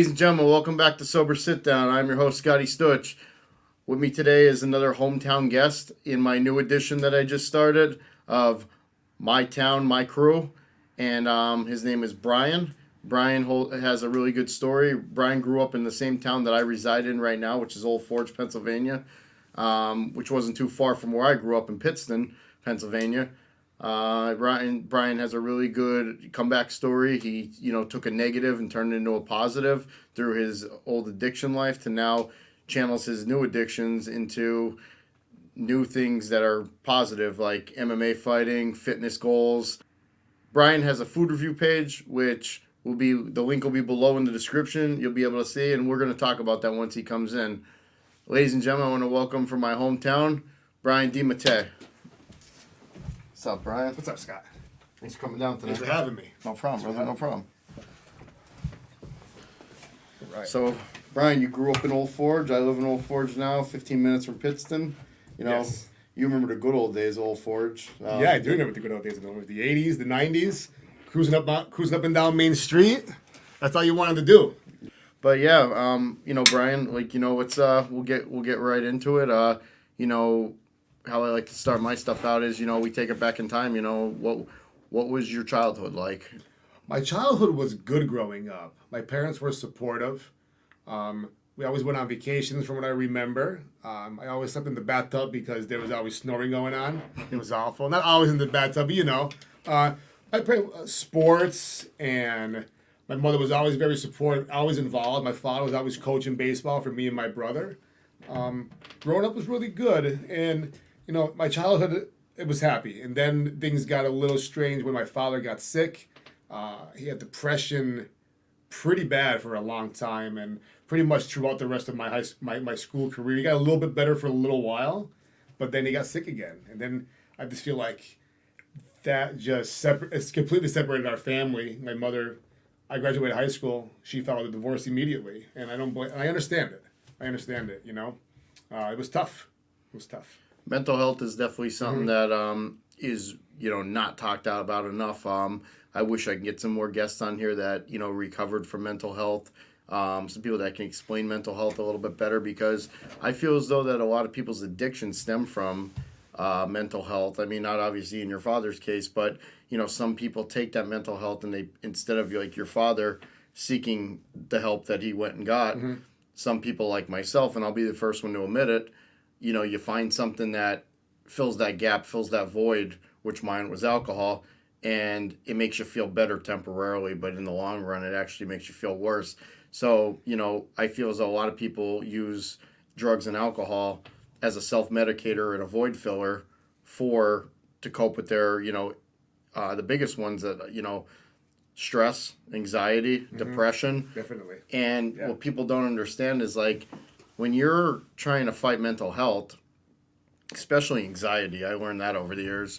Ladies and gentlemen, welcome back to Sober Sitdown. I'm your host, Scotty Stuch. With me today is another hometown guest in my new edition that I just started of My Town, My Crew. And his name is Brian. Brian has a really good story. Brian grew up in the same town that I reside in right now, which is Old Forge, Pennsylvania, which wasn't too far from where I grew up in Pittston, Pennsylvania. Brian has a really good comeback story. He, took a negative and turned it into a positive through his old addiction life to now channels his new addictions into new things that are positive, like MMA fighting, fitness goals. Brian has a food review page, which the link will be below in the description. You'll be able to see, and we're going to talk about that once he comes in. Ladies and gentlemen, I want to welcome from my hometown, Brian DiMattia. What's up, Brian? What's up, Scott? Thanks for coming down today. Thanks for having me. No problem, brother. No problem. Right. So, Brian, you grew up in Old Forge. I live in Old Forge now, 15 minutes from Pittston. Yes. You remember the good old days of Old Forge. Yeah, I do remember the good old days of the 80s, the 90s, cruising up and down Main Street. That's all you wanted to do. But yeah, Brian, we'll get right into it. How I like to start my stuff out is, we take it back in time. What was your childhood like? My childhood was good growing up. My parents were supportive. We always went on vacations from what I remember. I always slept in the bathtub because there was always snoring going on. It was awful. Not always in the bathtub, but I played sports, and my mother was always very supportive, always involved. My father was always coaching baseball for me and my brother. Growing up was really good, and my childhood, it was happy. And then things got a little strange when my father got sick. He had depression pretty bad for a long time, and pretty much throughout the rest of my school career. He got a little bit better for a little while, but then he got sick again. And then I just feel like that it's completely separated our family. My mother, I graduated high school. She filed a divorce immediately, and I understand it. It was tough. Mental health is definitely something that is not talked about enough. I wish I could get some more guests on here that recovered from mental health. Some people that can explain mental health a little bit better, because I feel as though that a lot of people's addictions stem from mental health. I mean, not obviously in your father's case, but some people take that mental health and they, instead of like your father seeking the help that he went and got, some people like myself, and I'll be the first one to admit it, you find something that fills that gap, fills that void, which mine was alcohol, and it makes you feel better temporarily, but in the long run, it actually makes you feel worse. So, I feel as though a lot of people use drugs and alcohol as a self-medicator and a void filler to cope with their, the biggest ones that, stress, anxiety, depression. Definitely. And what people don't understand is, like, when you're trying to fight mental health, especially anxiety, I learned that over the years,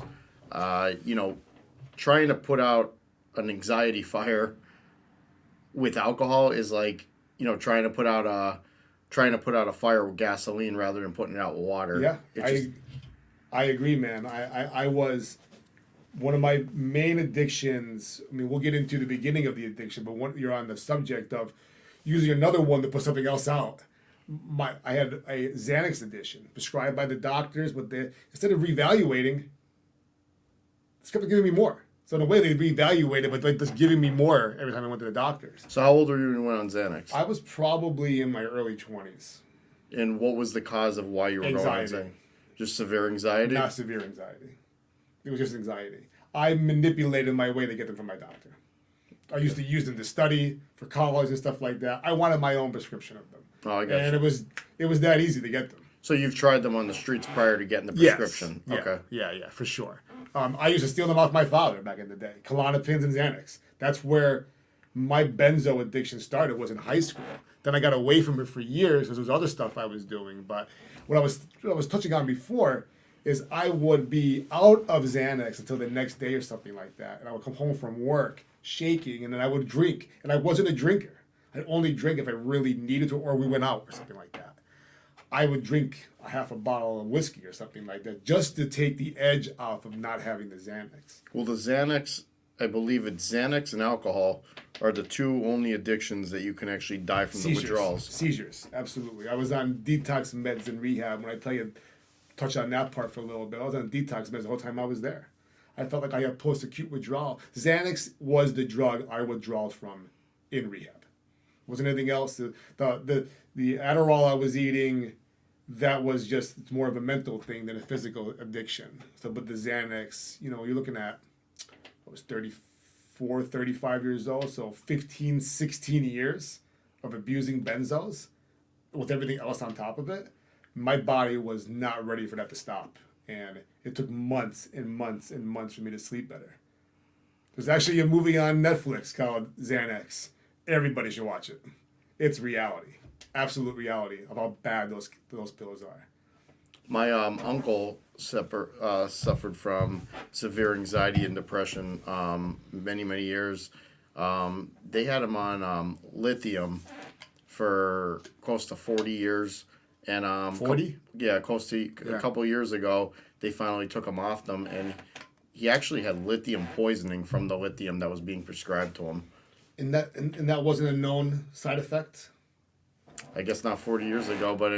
trying to put out an anxiety fire with alcohol is like, trying to put out a fire with gasoline rather than putting it out with water. Yeah, I agree, man. I was one of my main addictions. I mean, we'll get into the beginning of the addiction, but you're on the subject of using another one to put something else out. I had a Xanax addiction prescribed by the doctors, but instead of reevaluating, it's kept giving me more. So in a way, they reevaluated, but just giving me more every time I went to the doctors. So how old were you when you went on Xanax? I was probably in my early 20s. And what was the cause of why you were going on Xanax? Just severe anxiety? Not severe anxiety. It was just anxiety. I manipulated my way to get them from my doctor. I used to use them to study for college and stuff like that. I wanted my own prescription of them. Oh, I got you. And it was that easy to get them. So you've tried them on the streets prior to getting the prescription? Yes. Okay. Yeah, for sure. I used to steal them off my father back in the day. Klonopins and Xanax. That's where my benzo addiction started, was in high school. Then I got away from it for years because there was other stuff I was doing. But what I was touching on before is I would be out of Xanax until the next day or something like that. And I would come home from work shaking, and then I would drink. And I wasn't a drinker. I'd only drink if I really needed to, or we went out or something like that. I would drink a half a bottle of whiskey or something like that just to take the edge off of not having the Xanax. Well, the Xanax I believe it's Xanax and alcohol are the two only addictions that you can actually die from the withdrawals. Seizures, absolutely. I was on detox meds in rehab. When I tell you, touch on that part for a little bit, I was on detox meds the whole time I was there. I felt like I had post-acute withdrawal. Xanax was the drug I withdrawed from in rehab. Wasn't anything else. The Adderall I was eating, that was just more of a mental thing than a physical addiction. So, but the Xanax, you're looking at, I was 34, 35 years old, so 15, 16 years of abusing benzos with everything else on top of it. My body was not ready for that to stop. And it took months and months and months for me to sleep better. There's actually a movie on Netflix called Xanax. Everybody should watch it. It's reality. Absolute reality of how bad those pills are. My uncle suffered from severe anxiety and depression many years. They had him on lithium for close to 40 years. And 40? Close to a couple years ago, they finally took him off them, and he actually had lithium poisoning from the lithium that was being prescribed to him. And that wasn't a known side effect? I guess not 40 years ago, but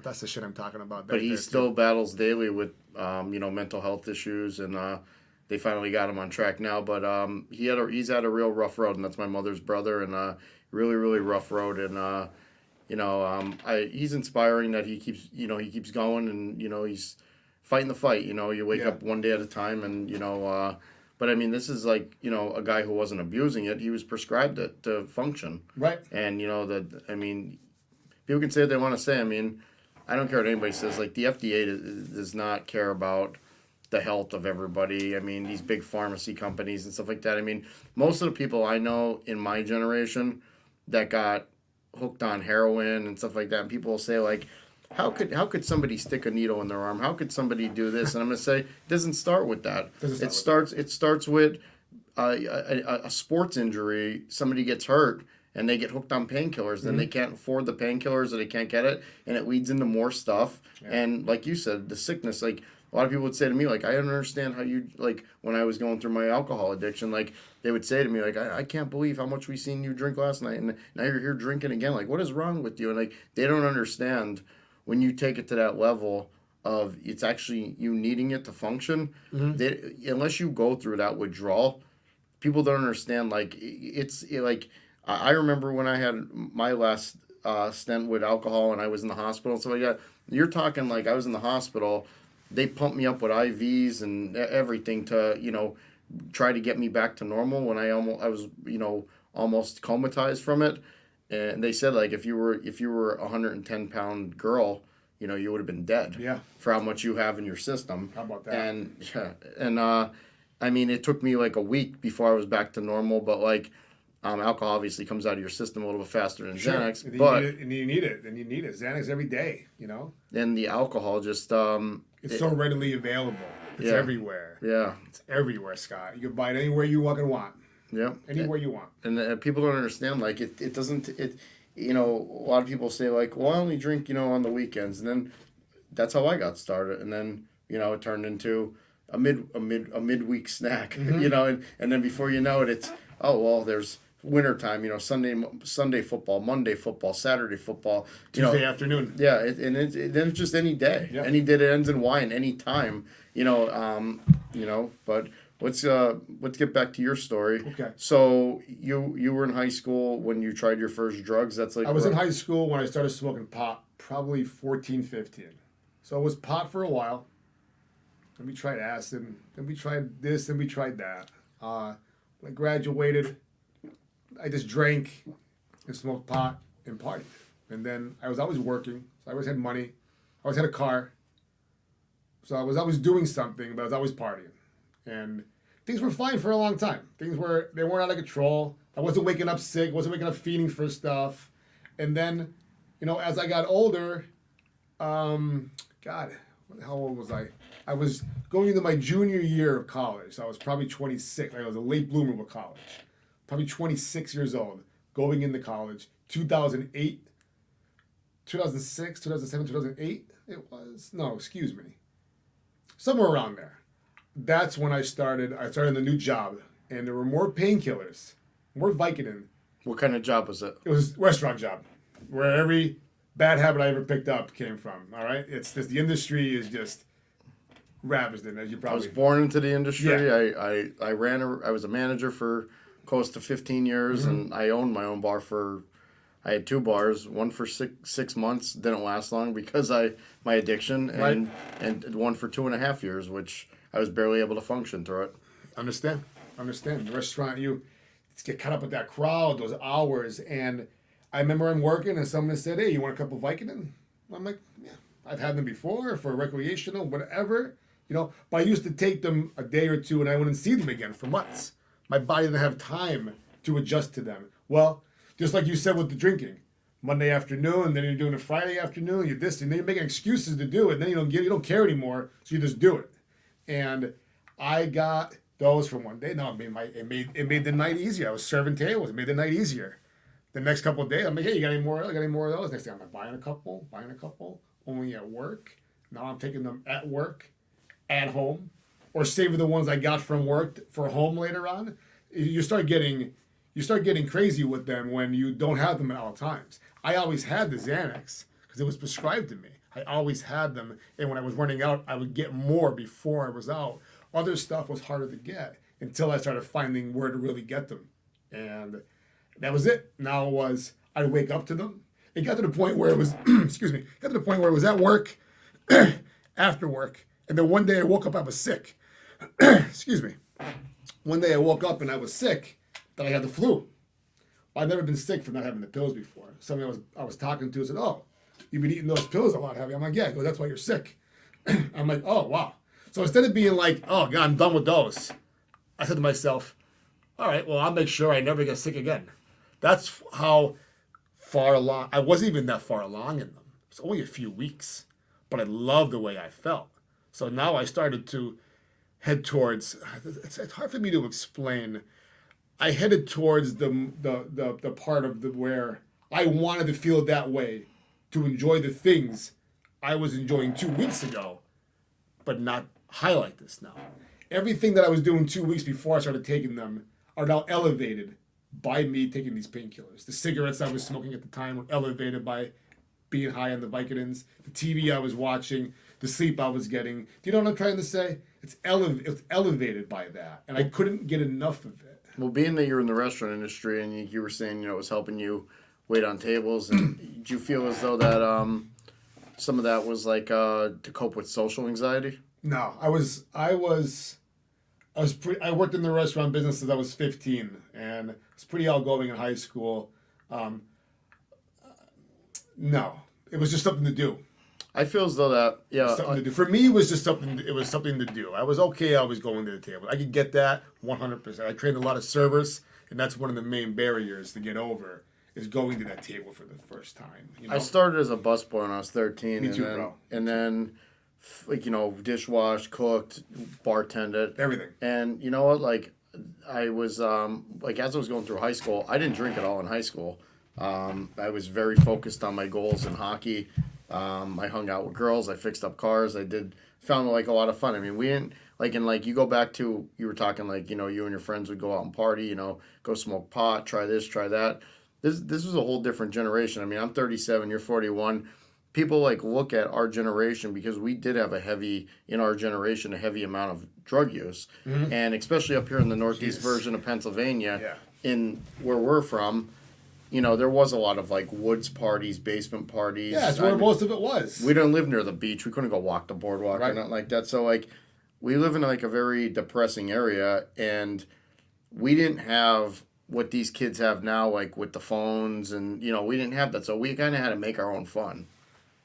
that's the shit I'm talking about. But he still battles daily with mental health issues, and they finally got him on track now. But he's had a real rough road, and that's my mother's brother, and really rough road. And he's inspiring that he keeps going, and he's fighting the fight. You wake up one day at a time, and But I mean, this is like a guy who wasn't abusing it. He was prescribed it to function. Right. And people can say what they want to say. I mean, I don't care what anybody says. Like, the FDA does not care about the health of everybody. I mean, these big pharmacy companies and stuff like that. I mean, most of the people I know in my generation that got hooked on heroin and stuff like that, and people will say, like, how could somebody stick a needle in their arm? How could somebody do this? And I'm going to say, it doesn't start with that. It starts with a sports injury. Somebody gets hurt and they get hooked on painkillers, then they can't afford the painkillers or they can't get it, and it leads into more stuff. Yeah. And like you said, the sickness, like, a lot of people would say to me, like, I don't understand how you, like, when I was going through my alcohol addiction, like, they would say to me, like, I can't believe how much we seen you drink last night, and now you're here drinking again. Like, what is wrong with you? And, like, they don't understand when you take it to that level of it's actually you needing it to function. Unless you go through that withdrawal, people don't understand, like, I remember when I had my last stint with alcohol and I was in the hospital and stuff like that. You're talking like I was in the hospital. They pumped me up with IVs and everything to, try to get me back to normal when I was almost comatized from it. And they said, like, if you were a 110-pound girl, you would have been dead. Yeah. For how much you have in your system. How about that? And I mean, it took me like a week before I was back to normal, but like, alcohol obviously comes out of your system a little bit faster than Xanax. And you need it. Xanax every day, And the alcohol just... it's so readily available. It's everywhere. Yeah. It's everywhere, Scott. You can buy it anywhere you fucking want. Yeah. Anywhere you want. And people don't understand, like, it doesn't... a lot of people say, like, well, I only drink, on the weekends. And then that's how I got started. And then, it turned into a midweek snack, and then before you know it, it's, oh, well, there's... wintertime, Sunday football, Monday football, Saturday football, Tuesday afternoon. Yeah, then it's just any day. Yeah. Any day that ends in wine, any time. But let's get back to your story. Okay. So you were in high school when you tried your first drugs. That's like I was in high school when I started smoking pot, probably 14, 15. So it was pot for a while. Then we tried acid. Then we tried this. Then we tried that. When I graduated, I just drank and smoked pot and partied. And then I was always working. So I always had money. I always had a car. So I was always doing something, but I was always partying. And things were fine for a long time. They weren't out of control. I wasn't waking up sick. Wasn't waking up feeding for stuff. And then, as I got older, God, how old was I? I was going into my junior year of college. So I was probably 26. I was a late bloomer with college. Probably 26 years old, going into college, 2008, 2006, 2007, 2008, it was, no, excuse me, somewhere around there. That's when I started the new job and there were more painkillers, more Vicodin. What kind of job was it? It was a restaurant job, where every bad habit I ever picked up came from. All right, it's just the industry is just ravaged in, as you I probably. was born into the industry. Yeah. I was a manager for close to 15 years, and I owned my own bar for. I had 2 bars, one for 6 months, didn't last long because my addiction, and one for 2.5 years, which I was barely able to function through it. Understand. The restaurant, you get caught up with that crowd, those hours, and I remember I'm working and someone said, "Hey, you want a couple of Vicodin?" I'm like, "Yeah, I've had them before for recreational, whatever, But I used to take them a day or two, and I wouldn't see them again for months. My body didn't have time to adjust to them. Well, just like you said with the drinking, Monday afternoon, then you're doing it Friday afternoon, you're this, and then you're making excuses to do it. And then you don't care anymore, so you just do it. And I got those for one day. No, it made the night easier. I was serving tables. It made the night easier. The next couple of days, I'm like, "Hey, you got any more? I got any more of those?" Next day, I'm like, buying a couple, only at work. Now I'm taking them at work, at home, or saving the ones I got from work for home later on. You start getting crazy with them when you don't have them at all times. I always had the Xanax because it was prescribed to me. I always had them, and when I was running out, I would get more before I was out. Other stuff was harder to get until I started finding where to really get them, and that was it. Now it was I'd wake up to them. It got to the point where it was excuse me. Got to the point where it was at work, after work, and then one day I woke up. I was sick. Excuse me. One day I woke up and I was sick. That I had the flu. I'd never been sick from not having the pills before. Somebody I was talking to said, "Oh, you've been eating those pills a lot, have you?" I'm like, "Yeah." He goes, "That's why you're sick." I'm like, "Oh, wow." So instead of being like, "Oh, God, I'm done with those," I said to myself, "All right, well, I'll make sure I never get sick again." That's how far along. I wasn't even that far along in them. It's only a few weeks, but I loved the way I felt. So now I started to head towards. It's hard for me to explain. I headed towards the part of where I wanted to feel that way, to enjoy the things I was enjoying 2 weeks ago, but not highlight this now. Everything that I was doing 2 weeks before I started taking them are now elevated by me taking these painkillers. The cigarettes I was smoking at the time were elevated by being high on the Vicodins. The TV I was watching, the sleep I was getting. Do you know what I'm trying to say? It's elevated by that, and I couldn't get enough of it. Well, being that you're in the restaurant industry and you were saying, it was helping you wait on tables, and did you feel as though that some of that was like to cope with social anxiety? No, I worked in the restaurant business since I was 15, and I was pretty outgoing in high school. No, it was just something to do. I feel as though that, yeah. Something to do. For me, it was just something. It was something to do. I was okay always going to the table. I could get that 100%. I trained a lot of servers, and that's one of the main barriers to get over is going to that table for the first time. I started as a busboy when I was 13. Me too, bro. And then, dishwash, cooked, bartended. Everything. And you know what? I was, as I was going through high school, I didn't drink at all in high school. I was very focused on my goals in hockey. I hung out with girls. I fixed up cars. Found a lot of fun. I mean, we didn't you go back to, you were talking you and your friends would go out and party, go smoke pot, try this, try that. This was a whole different generation. I mean, I'm 37, you're 41. People look at our generation because we did have a heavy amount of drug use. Mm-hmm. And especially up here in the northeast version of Pennsylvania, in where we're from, there was a lot of woods parties, basement parties. Yeah, that's where most of it was. We didn't live near the beach. We couldn't go walk the boardwalk or nothing like that. So we live in a very depressing area, and we didn't have what these kids have now, with the phones, and we didn't have that. So we kind of had to make our own fun.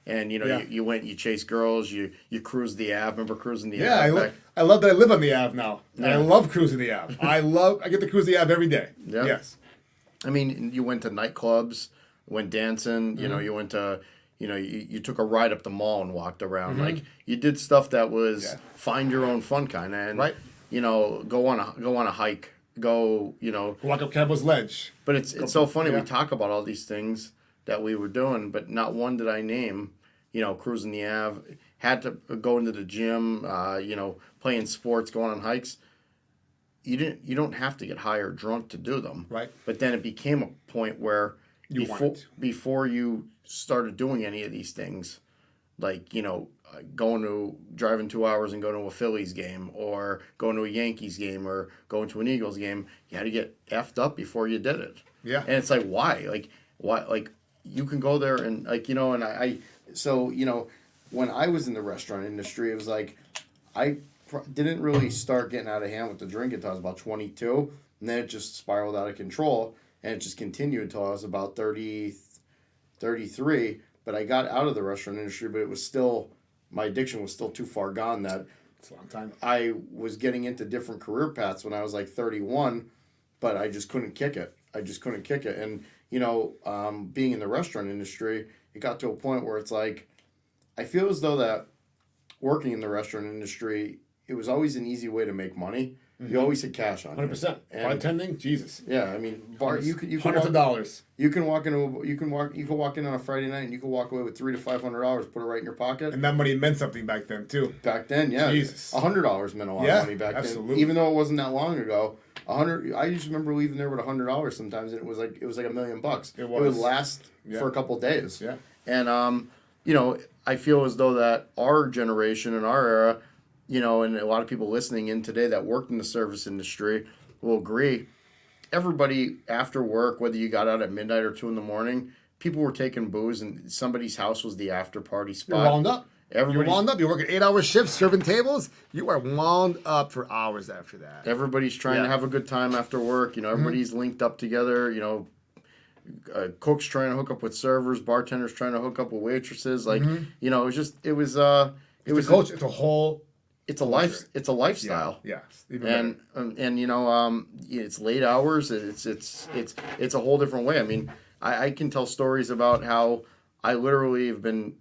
And you went, you chased girls, you cruised the Ave. Remember cruising the Ave? Yeah, I love that I live on the Ave now. Yeah. I love cruising the Ave. I get to cruise the Ave every day. Yeah. Yes. I mean, you went to nightclubs, went dancing. Mm-hmm. You went to, you took a ride up the mall and walked around. Mm-hmm. You did stuff that was find your own fun kind of, and go on a hike, walk up Campbell's Ledge. But it's so funny. We talk about all these things that we were doing, but not one did I name. Cruising the Ave, had to go into the gym. Playing sports, going on hikes. you don't have to get high or drunk to do them. Right. But then it became a point where You wanted to. before you started doing any of these things, like, driving 2 hours and going to a Phillies game or going to a Yankees game or going to an Eagles game, you had to get effed up before you did it. Yeah. And it's like, why? Like you can go there and when I was in the restaurant industry, it was like, I didn't really start getting out of hand with the drink until I was about 22, and then it just spiraled out of control, and it just continued until I was about 30, 33. But I got out of the restaurant industry, but it was still, my addiction was still too far gone that It's a long time. I was getting into different career paths when I was like 31, but I just couldn't kick it. And, being in the restaurant industry, it got to a point where it's like, I feel as though that working in the restaurant industry, it was always an easy way to make money. You always had cash on you. 100%. Bartending, Jesus. Yeah, I mean, you can hundreds of dollars. You can walk in on a Friday night and you can walk away with $300 to $500, put it right in your pocket. And that money meant something back then too. Back then, yeah, Jesus. $100 meant a lot of money back absolutely. then. Even though it wasn't that long ago, I used to remember leaving there with $100 sometimes, and it was like $1 million. It would last for a couple days. Yeah. And I feel as though that our generation and our era, and a lot of people listening in today that worked in the service industry will agree. Everybody after work, whether you got out at midnight or 2 a.m, people were taking booze, and somebody's house was the after party spot. You're wound up. You're wound up. You're working 8-hour shifts, serving tables. You are wound up for hours after that. Everybody's trying to have a good time after work. Everybody's linked up together. Cooks trying to hook up with servers, bartenders trying to hook up with waitresses. Like, it was just, it was a culture. It's a whole. It's a life. It's a lifestyle. Yeah. And it's late hours. It's a whole different way. I mean, I can tell stories about how I literally have been,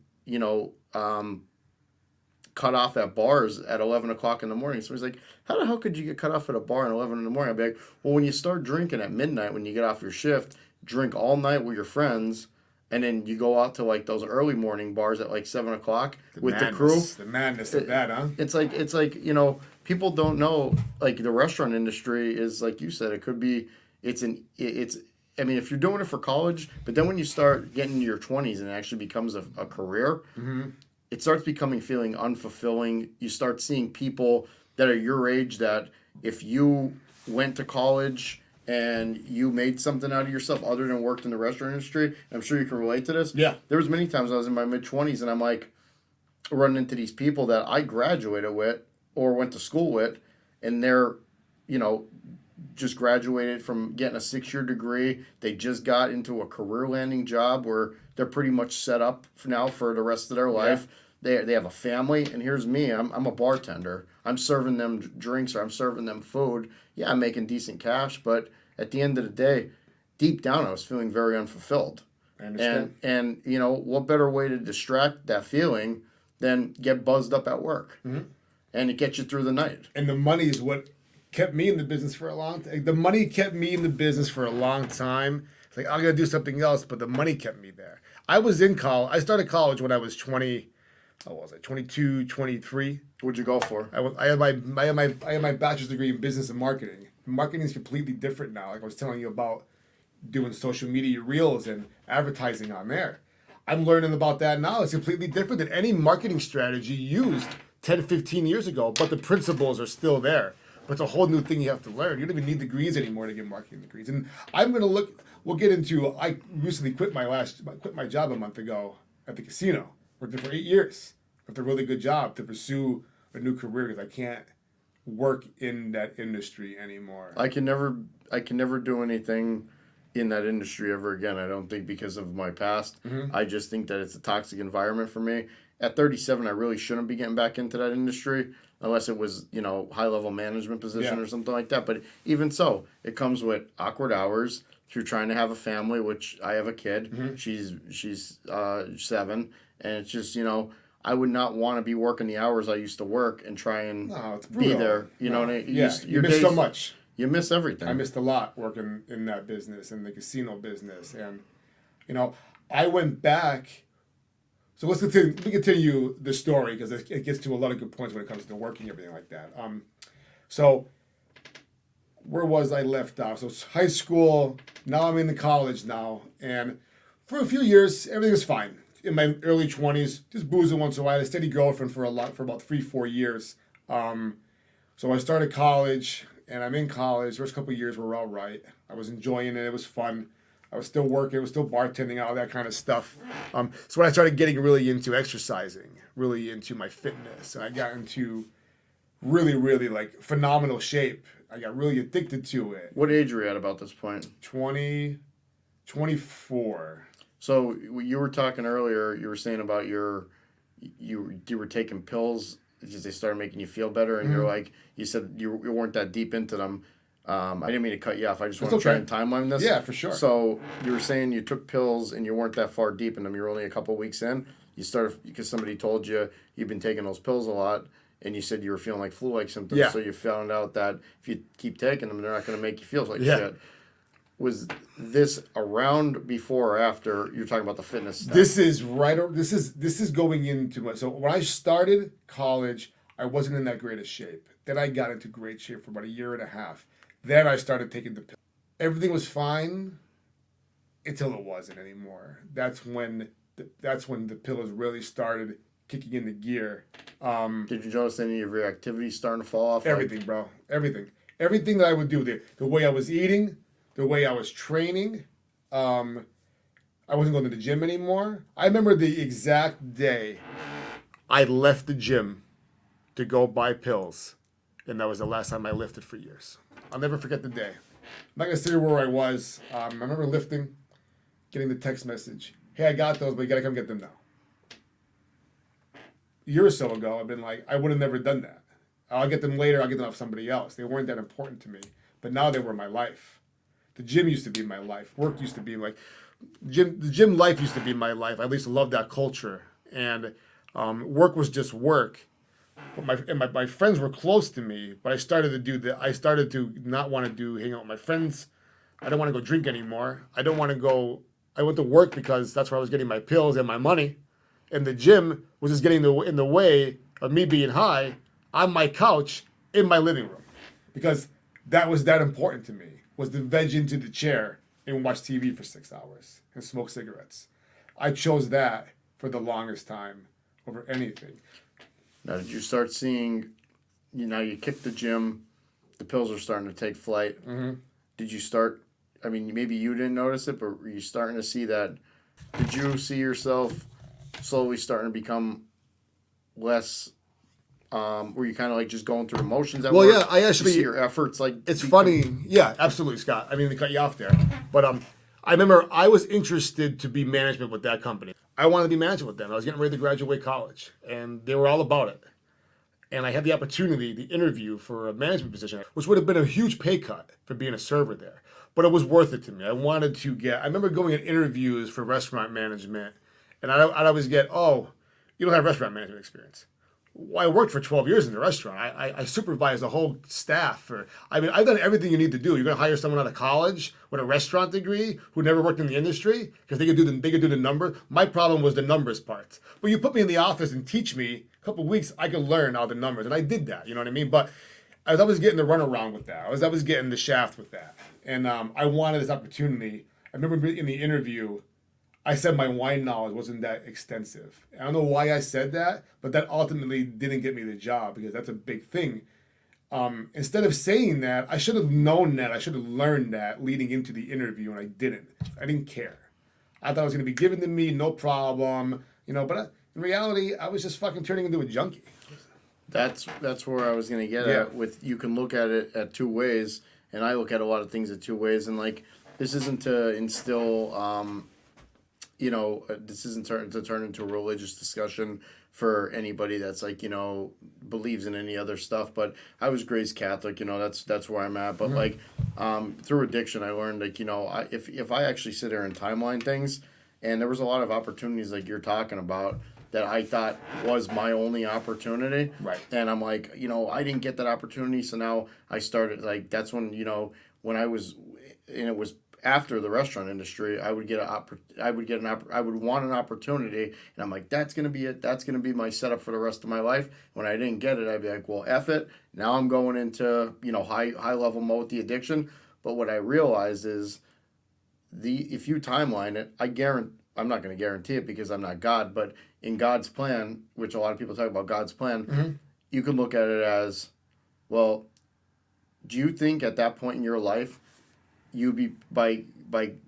cut off at bars at 11 o'clock in the morning. So he's like, how the hell could you get cut off at a bar at 11 in the morning? I'd be like, well, when you start drinking at midnight, when you get off your shift, drink all night with your friends, and then you go out to like those early morning bars at like 7 o'clock with the crew. The madness of that, huh? It's like people don't know, like, the restaurant industry is, like you said, it could be, I mean, if you're doing it for college, but then when you start getting into your 20s and it actually becomes a career, it starts feeling unfulfilling. You start seeing people that are your age that if you went to college and you made something out of yourself other than worked in the restaurant industry, I'm sure you can relate to this. Yeah. There was many times I was in my mid-20s and I'm like running into these people that I graduated with or went to school with, and they're, just graduated from getting a 6-year degree. They just got into a career landing job where they're pretty much set up now for the rest of their life. Yeah. They have a family, and here's me. I'm a bartender. I'm serving them drinks or I'm serving them food. Yeah, I'm making decent cash, but at the end of the day, deep down, I was feeling very unfulfilled. I understand. And what better way to distract that feeling than get buzzed up at work, and it gets you through the night. And the money is what kept me in the business for a long time. The money kept me in the business for a long time. It's like, I'm going to do something else, but the money kept me there. I was in college. I started college when I was 20. How was I? 22, 23. What'd you go for? I had my bachelor's degree in business and marketing. Marketing is completely different now. Like I was telling you about doing social media reels and advertising on there. I'm learning about that now. It's completely different than any marketing strategy used 10, 15 years ago, but the principles are still there. But it's a whole new thing you have to learn. You don't even need degrees anymore to get marketing degrees. And I'm going to we'll get into, I recently quit my job a month ago at the casino. Worked there for 8 years. Got a really good job to pursue a new career because I can't work in that industry anymore. I can never do anything in that industry ever again. I don't think, because of my past. I just think that it's a toxic environment for me. At 37, I really shouldn't be getting back into that industry unless it was, high-level management position or something like that. But even so, it comes with awkward hours. If you're trying to have a family, which I have a kid, she's 7, and it's just, I would not want to be working the hours I used to work and try and be there. You know what I mean? You miss so much. You miss everything. I missed a lot working in that business, in the casino business. And, I went back. So let me continue the story because it gets to a lot of good points when it comes to working and everything like that. So where was I left off? So it's high school. Now I'm in the college now, and for a few years everything was fine. In my early 20s, just boozing once in a while. I had a steady girlfriend for about 3-4 years. So I started college, and I'm in college. First couple of years were all right. I was enjoying it. It was fun. I was still working. I was still bartending, all that kind of stuff. So when I started getting really into exercising, really into my fitness, and I got into really, really like phenomenal shape. I got really addicted to it. What age were you at about this point? 24. So you were talking earlier. You were saying about you were taking pills because they started making you feel better, and you're like, you said you weren't that deep into them. I didn't mean to cut you off. I just want to try and timeline this. Yeah, for sure. So you were saying you took pills and you weren't that far deep in them. You were only a couple weeks in. You started because somebody told you you've been taking those pills a lot, and you said you were feeling like flu-like symptoms. Yeah. So you found out that if you keep taking them, they're not going to make you feel like shit. Was this around before or after you're talking about the fitness stuff? This is right. This is going into my. So when I started college, I wasn't in that great of shape. Then I got into great shape for about a year and a half. Then I started taking the pill. Everything was fine until it wasn't anymore. That's when the pills really started kicking into gear. Did you notice any of your activities starting to fall off? Everything, bro. Everything. Everything that I would do. The way I was eating, the way I was training. I wasn't going to the gym anymore. I remember the exact day I left the gym to go buy pills. And that was the last time I lifted for years. I'll never forget the day. I'm not going to say where I was. I remember lifting, getting the text message. Hey, I got those, but you got to come get them now. A year or so ago, I've been like, I would have never done that. I'll get them later. I'll get them off somebody else. They weren't that important to me. But now they were my life. The gym used to be my life. Work used to be like, the gym life used to be my life. I at least loved that culture. And work was just work. But my friends were close to me, but I started to not want to hang out with my friends. I don't want to go drink anymore. I don't want to go. I went to work because that's where I was getting my pills and my money, and the gym was just getting in the way of me being high on my couch in my living room, because that was that important to me, was to veg into the chair and watch TV for 6 hours and smoke cigarettes. I chose that for the longest time over anything. Now, did you start seeing, you kicked the gym, the pills are starting to take flight. Mm-hmm. Did you start, maybe you didn't notice it, but were you starting to see that? Did you see yourself slowly starting to become less, were you kind of like just going through the motions at work? Yeah, I actually, you see your efforts like. It's funny. Yeah, absolutely, Scott. I mean, to cut you off there. But I remember I was interested to be management with that company. I wanted to be management with them. I was getting ready to graduate college, and they were all about it. And I had the opportunity to interview for a management position, which would have been a huge pay cut for being a server there. But it was worth it to me. I remember going in interviews for restaurant management, and I'd always get, oh, you don't have restaurant management experience. Well, I worked for 12 years in the restaurant. I supervised the whole staff. I've done everything you need to do. You're going to hire someone out of college with a restaurant degree who never worked in the industry because they could do the number. My problem was the numbers part. But you put me in the office and teach me a couple of weeks, I could learn all the numbers, and I did that. You know what I mean? But I was always getting the runaround with that. I was getting the shaft with that, and I wanted this opportunity. I remember in the interview, I said my wine knowledge wasn't that extensive. I don't know why I said that, but that ultimately didn't get me the job, because that's a big thing. Instead of saying that, I should have known that. I should have learned that leading into the interview, and I didn't. I didn't care. I thought it was going to be given to me, no problem. But in reality, I was just fucking turning into a junkie. That's where I was going to get at. With, you can look at it at two ways, and I look at a lot of things at two ways. And like, this isn't to instill. This isn't to turn into a religious discussion for anybody that's like, believes in any other stuff. But I was raised Catholic, that's where I'm at. But like, through addiction, I learned like, if I actually sit there and timeline things, and there was a lot of opportunities like you're talking about that I thought was my only opportunity. Right. And I'm like, I didn't get that opportunity. So now I started like, that's when, when I was, and it was after the restaurant industry, I would want an opportunity, and I'm like, that's gonna be it. That's gonna be my setup for the rest of my life. When I didn't get it, I'd be like, well, F it. Now I'm going into high level mode with the addiction. But what I realized is if you timeline it, I'm not going to guarantee it because I'm not God, but in God's plan, which a lot of people talk about God's plan, you can look at it as, well, do you think at that point in your life, you'd be by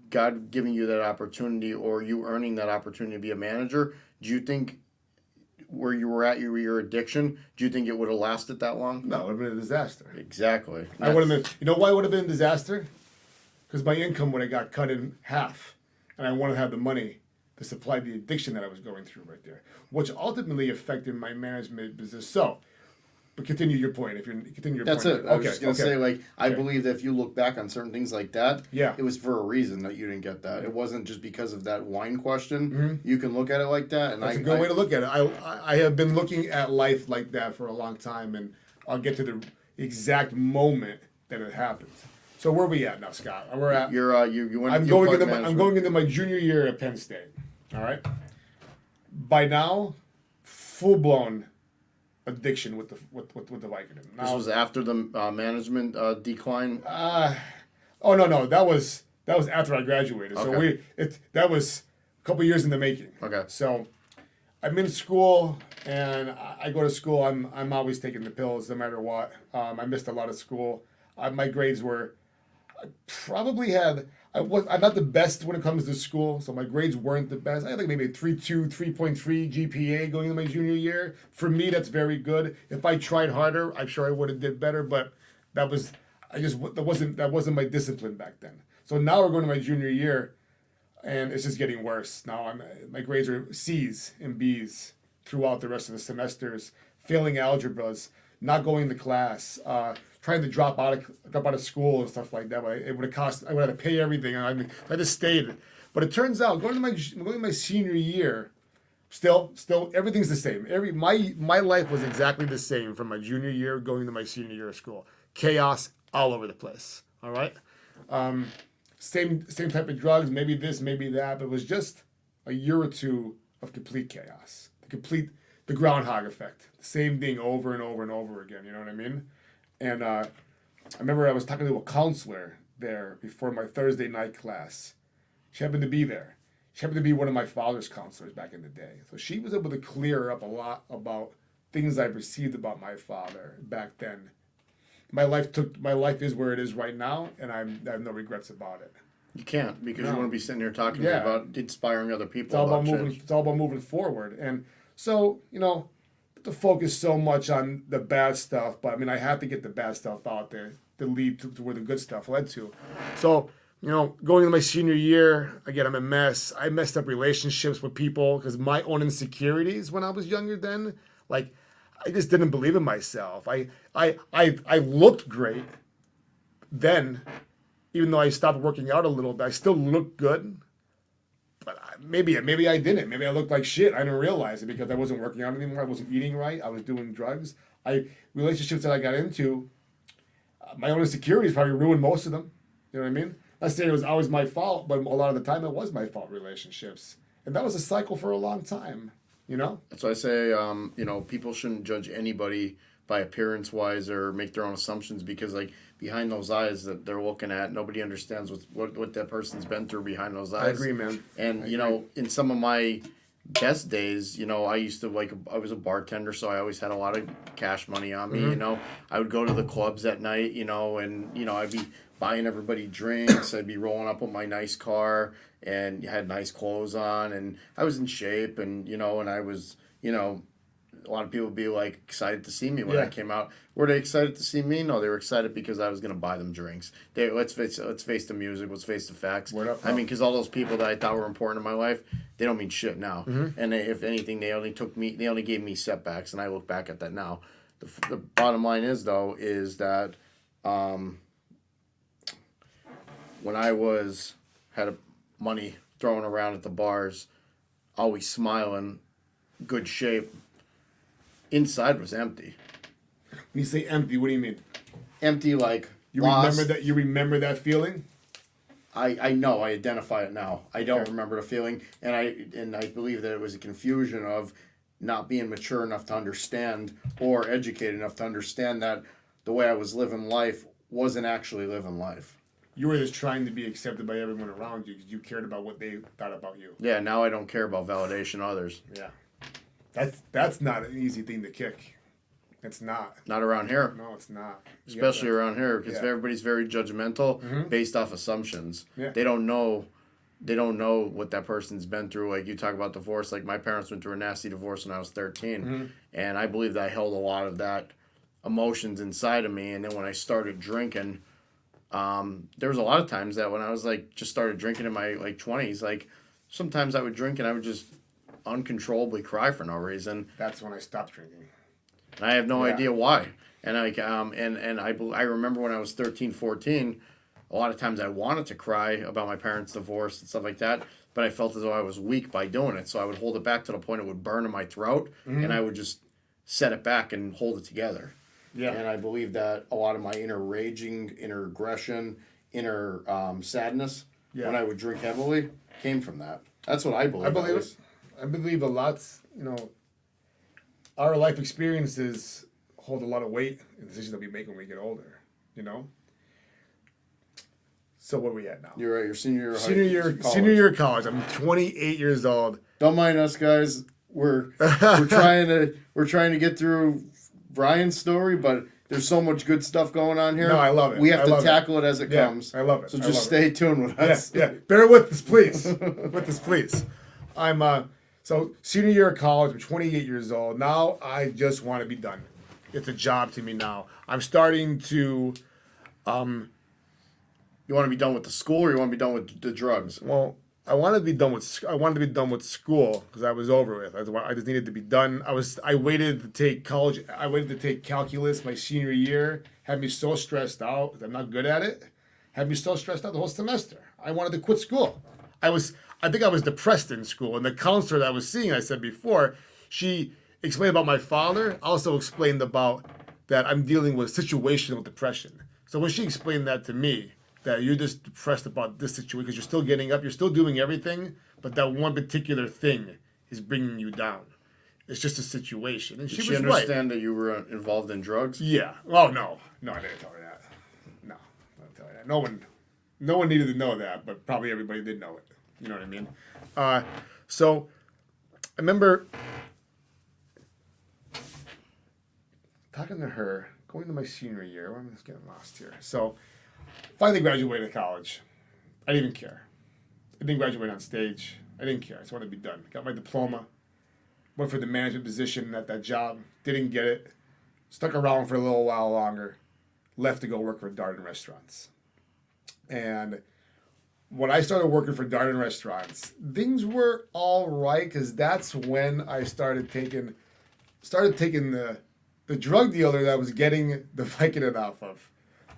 God giving you that opportunity or you earning that opportunity to be a manager, do you think where you were at your addiction, do you think it would have lasted that long? No, it would have been a disaster. Exactly. I would have been. You know why it would have been a disaster? Because my income would have got cut in half, and I wanted to have the money to supply the addiction that I was going through right there, which ultimately affected my management business. So, but continue your point. If you continue your That's point. it. I was just gonna say, like, I believe that if you look back on certain things like that, it was for a reason that you didn't get that. It wasn't just because of that wine question. You can look at it like that, and that's a good way to look at it. I have been looking at life like that for a long time, and I'll get to the exact moment that it happened. So where are we at now, Scott? We're at. I'm going into my junior year at Penn State. All right. By now, full blown addiction with the Vicodin. This was after the management decline. No, that was after I graduated. Okay. So that was a couple years in the making. Okay. So I'm in school, and I go to school. I'm always taking the pills no matter what. I missed a lot of school. My grades were. I'm not the best when it comes to school, so my grades weren't the best. I had like maybe a 3.2, 3.3 GPA going into my junior year. For me, that's very good. If I tried harder, I'm sure I would have did better, but that wasn't my discipline back then. So now we're going to my junior year, and it's just getting worse. Now my grades are C's and B's throughout the rest of the semesters, failing algebras, not going to class, trying to drop out of school and stuff like that. It would have cost. I would have to pay everything. I just stayed. But it turns out going to my senior year, still everything's the same. My life was exactly the same from my junior year going to my senior year of school. Chaos all over the place. All right. Same type of drugs. Maybe this, maybe that. But it was just a year or two of complete chaos. The groundhog effect. The same thing over and over and over again. You know what I mean? And I remember I was talking to a counselor there before my Thursday night class. She happened to be there. She happened to be one of my father's counselors back in the day. So she was able to clear up a lot about things I perceived about my father back then. My life is where it is right now, and I have no regrets about it. You can't because you want to be sitting here talking about inspiring other people. It's all about moving forward. And so, to focus so much on the bad stuff, but I mean, I had to get the bad stuff out there to lead to where the good stuff led to. So, going into my senior year, again, I'm a mess. I messed up relationships with people because my own insecurities when I was younger then, like, I just didn't believe in myself. I looked great then, even though I stopped working out a little bit. I still looked good. But maybe I didn't. Maybe I looked like shit. I didn't realize it because I wasn't working out anymore. I wasn't eating right. I was doing drugs. Relationships that I got into, my own insecurities probably ruined most of them. You know what I mean? Not saying it was always my fault, but a lot of the time it was my fault. Relationships, and that was a cycle for a long time. That's why I say, people shouldn't judge anybody by appearance wise or make their own assumptions because like behind those eyes that they're looking at, nobody understands what that person's been through behind those eyes. I agree, man. And in some of my best days, I was a bartender, so I always had a lot of cash money on me. I would go to the clubs at night, and I'd be buying everybody drinks. I'd be rolling up with my nice car and had nice clothes on, and I was in shape, and and I was a lot of people would be like excited to see me when I came out. Were they excited to see me? No, they were excited because I was going to buy them drinks. Let's face the music. Let's face the facts. I mean, because all those people that I thought were important in my life, they don't mean shit now. And if anything, they only gave me setbacks, and I look back at that now. The bottom line is that when I had money thrown around at the bars, always smiling, good shape. Inside was empty. When you say empty, what do you mean? Empty, like you lost. remember that. You remember that feeling? I know, I identify it now. I don't remember the feeling, and I believe that it was a confusion of not being mature enough to understand or educated enough to understand that the way I was living life wasn't actually living life. You were just trying to be accepted by everyone around you because you cared about what they thought about you. Yeah, now I don't care about validation of others. Yeah. That's not an easy thing to kick. It's not. Not around here. No, it's not. Especially around here, because Yeah. everybody's very judgmental based off assumptions. Yeah. They don't know what that person's been through. Like you talk about divorce, like my parents went through a nasty divorce when I was 13. And I believe that I held a lot of that emotions inside of me. And then when I started drinking, there was a lot of times that when I was like just started drinking in my like 20s, like sometimes I would drink and I would just uncontrollably cry for no reason. That's when I stopped drinking. And I have no idea why. And I remember when I was 13, 14, a lot of times I wanted to cry about my parents' divorce and stuff like that, but I felt as though I was weak by doing it. So I would hold it back to the point it would burn in my throat, and I would just set it back and hold it together. Yeah. And I believe that a lot of my inner raging, inner aggression, inner sadness, when I would drink heavily, came from that. That's what I believe. I believe it. I believe a lot, our life experiences hold a lot of weight in the decisions that we make when we get older, So where are we at now? You're right. Your senior year. Senior year of college. I'm 28 years old. Don't mind us, guys. We're trying to get through Brian's story, but there's so much good stuff going on here. No, I love it. We have to tackle it as it Yeah, comes. I love it. So just stay tuned with us. Yeah. Bear with us, please. With us, please. I'm so senior year of college. I'm 28 years old. Now I just want to be done. It's a job to me now. I'm starting to. You want to be done with the school, or you want to be done with the drugs? Well, I wanted to be done with school because I was over with. I just needed to be done. I waited to take college. I waited to take calculus my senior year. Had me so stressed out 'cause I'm not good at it. Had me so stressed out the whole semester. I wanted to quit school. I think I was depressed in school. And the counselor that I was seeing, I said before, she explained about my father. Also explained about that I'm dealing with situational depression. So when she explained that to me, that you're just depressed about this situation because you're still getting up, you're still doing everything, but that one particular thing is bringing you down. It's just a situation. And Did she she was understand that you were involved in drugs? Yeah. Oh, no. No, I didn't tell her that. No, I didn't tell her that. No one needed to know that, but probably everybody did know it. You know what I mean? So I remember talking to her, going to my senior year. I'm just getting lost here. So finally graduated college. I didn't even care. I didn't graduate on stage. I didn't care. I just wanted to be done. Got my diploma. Went for the management position at that job. Didn't get it. Stuck around for a little while longer. Left to go work for Darden Restaurants. And when I started working for Darden Restaurants, things were all right because that's when I started taking the drug dealer that I was getting the Vicodin off of.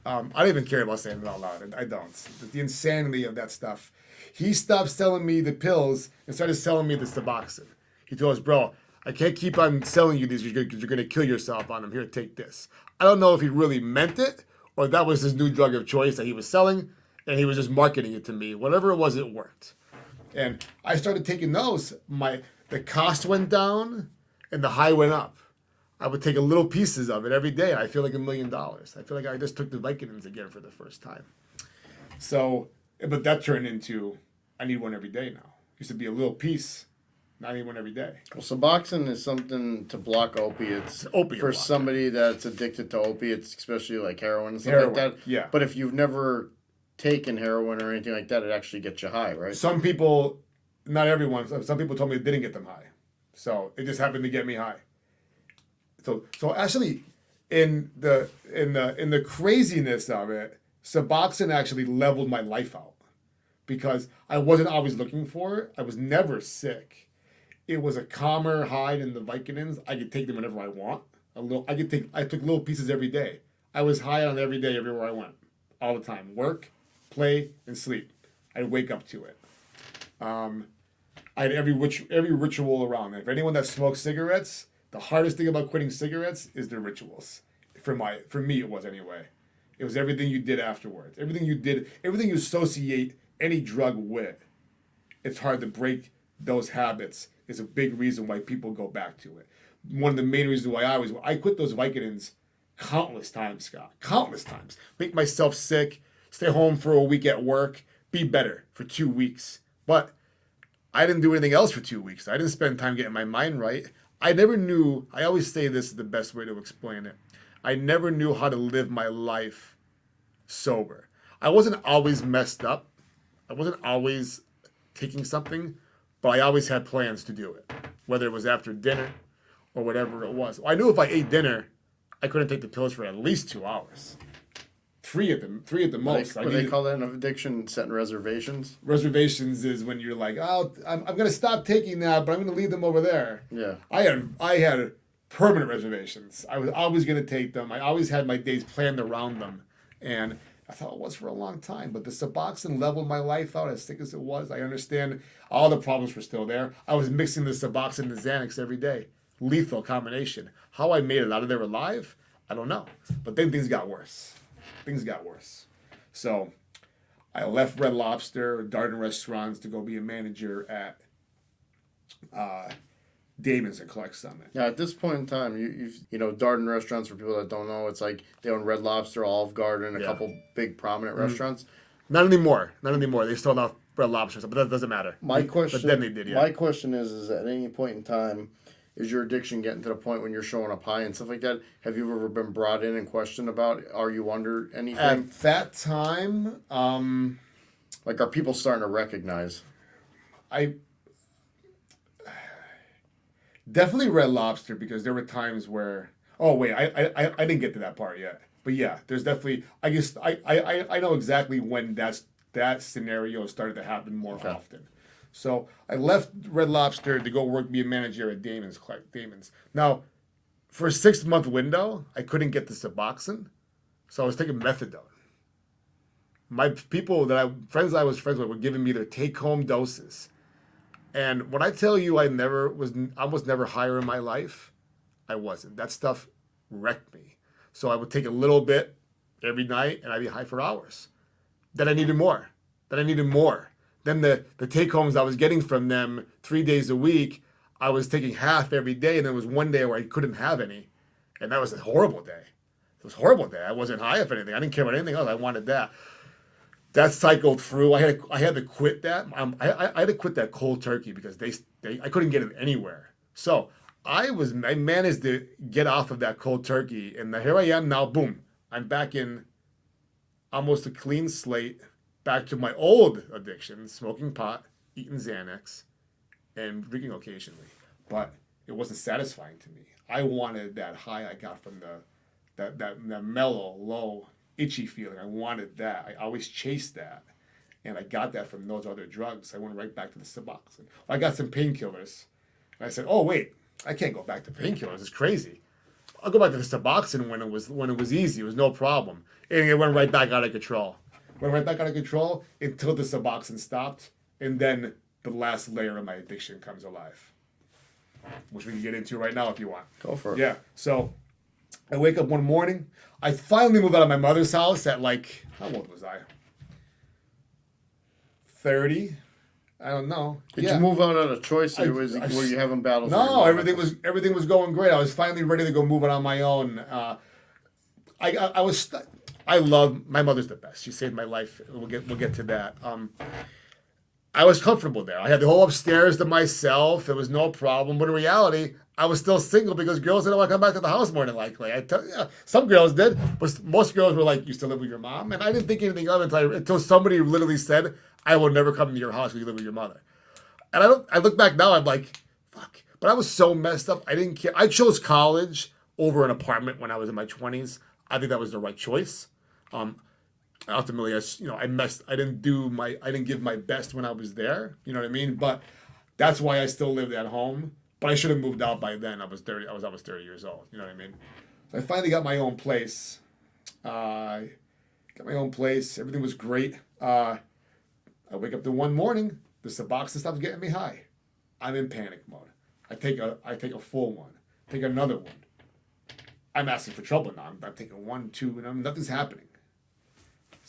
I don't even care about saying it out loud. I don't. The insanity of that stuff. He stopped selling me the pills and started selling me the Suboxone. He told us, bro, I can't keep on selling you these because you're going to kill yourself on them. Here, take this. I don't know if he really meant it or that was his new drug of choice that he was selling and he was just marketing it to me. Whatever it was, it worked. And I started taking those. The cost went down and the high went up. I would take a little pieces of it every day. I feel like $1 million. I feel like I just took the Vicodins again for the first time. So, but that turned into, I need one every day now. Used to be a little piece. Now I need one every day. Well, Suboxone is something to block opiates for somebody that's addicted to opiates, especially like heroin and stuff like that. Yeah. But if you've never taken heroin or anything like that, it actually gets you high, right? Some people, not everyone, some people told me it didn't get them high. So it just happened to get me high. So actually, in the craziness of it, Suboxone actually leveled my life out because I wasn't always looking for it. I was never sick. It was a calmer high than the Vicodins. I could take them whenever I want. I took little pieces every day. I was high on every day, everywhere I went, all the time. Work, play, and sleep. I'd wake up to it. I had every ritual around. If anyone that smokes cigarettes, the hardest thing about quitting cigarettes is the rituals. For me, it was anyway. It was everything you did afterwards. Everything you associate any drug with, it's hard to break those habits. Is a big reason why people go back to it. One of the main reasons why I quit those Vicodins countless times, Scott. Countless times. Make myself sick, stay home for a week at work, be better for 2 weeks. But I didn't do anything else for 2 weeks. I didn't spend time getting my mind right. I never knew, I always say this is the best way to explain it. I never knew how to live my life sober. I wasn't always messed up. I wasn't always taking something, but I always had plans to do it, whether it was after dinner or whatever it was. I knew if I ate dinner, I couldn't take the pills for at least 2 hours. Three at the most. What they call that in addiction, setting reservations? Reservations is when you're like, oh, I'm going to stop taking that, but I'm going to leave them over there. Yeah. I had permanent reservations. I was always going to take them. I always had my days planned around them. And I thought it was for a long time. But the Suboxone leveled my life out as thick as it was. I understand all the problems were still there. I was mixing the Suboxone and the Xanax every day. Lethal combination. How I made it out of there alive, I don't know. But then things got worse. So I left Red Lobster, Darden Restaurants to go be a manager at Damon's and Collect Summit. Yeah, at this point in time, you know, Darden Restaurants, for people that don't know, it's like they own Red Lobster, Olive Garden, a couple big prominent restaurants. Not anymore. They still have Red Lobster, but that doesn't matter. But then they did, yeah. My question is at any point in time, is your addiction getting to the point when you're showing up high and stuff like that? Have you ever been brought in and questioned about, are you under anything? At that time, like, are people starting to recognize? I definitely Red Lobster, because there were times where, oh wait, I didn't get to that part yet. But yeah, there's definitely, I guess I know exactly when that scenario started to happen more often. So I left Red Lobster to go be a manager at Damon's. Now, for a 6-month window, I couldn't get the Suboxone, so I was taking methadone. My friends I was friends with were giving me their take-home doses. And when I tell you I was never higher in my life, I wasn't. That stuff wrecked me. So I would take a little bit every night, and I'd be high for hours. Then I needed more. Then the take-homes I was getting from them 3 days a week, I was taking half every day, and there was one day where I couldn't have any. And that was a horrible day. I wasn't high, if anything. I didn't care about anything else. I wanted that. That cycled through. I had to quit that. I had to quit that cold turkey because I couldn't get it anywhere. So I managed to get off of that cold turkey, and here I am now. Boom, I'm back in almost a clean slate, back to my old addiction: smoking pot, eating Xanax, and drinking occasionally. But it wasn't satisfying to me. I wanted that high I got from that mellow, low, itchy feeling. I wanted that. I always chased that. And I got that from those other drugs. I went right back to the Suboxone. I got some painkillers. And I said, oh, wait, I can't go back to painkillers. It's crazy. I'll go back to the Suboxone when it was easy. It was no problem. And it went right back out of control. Until the Suboxone stopped. And then the last layer of my addiction comes alive, which we can get into right now if you want. Go for it. Yeah. So I wake up one morning. I finally moved out of my mother's house at how old was I? 30? I don't know. Did you move out of choice, or were you having battles? No, everything was going great. I was finally ready to go move it on my own. I love my mother's the best. She saved my life. We'll get to that. I was comfortable there. I had the whole upstairs to myself. It was no problem. But in reality, I was still single because girls didn't want to come back to the house more than likely. Some girls did, but most girls were like, "You still live with your mom?" And I didn't think anything of it until somebody literally said, "I will never come to your house because you live with your mother." And I look back now, I'm like, "Fuck!" But I was so messed up. I didn't care. I chose college over an apartment when I was in my 20s. I think that was the right choice. Ultimately, I didn't give my best when I was there. You know what I mean? But that's why I still lived at home. But I should have moved out by then. I was 30 years old. You know what I mean? So I finally got my own place. Everything was great. I wake up the one morning. The Suboxone stops getting me high. I'm in panic mode. I take a full one. Take another one. I'm asking for trouble now. I'm taking 1, 2, and nothing's happening.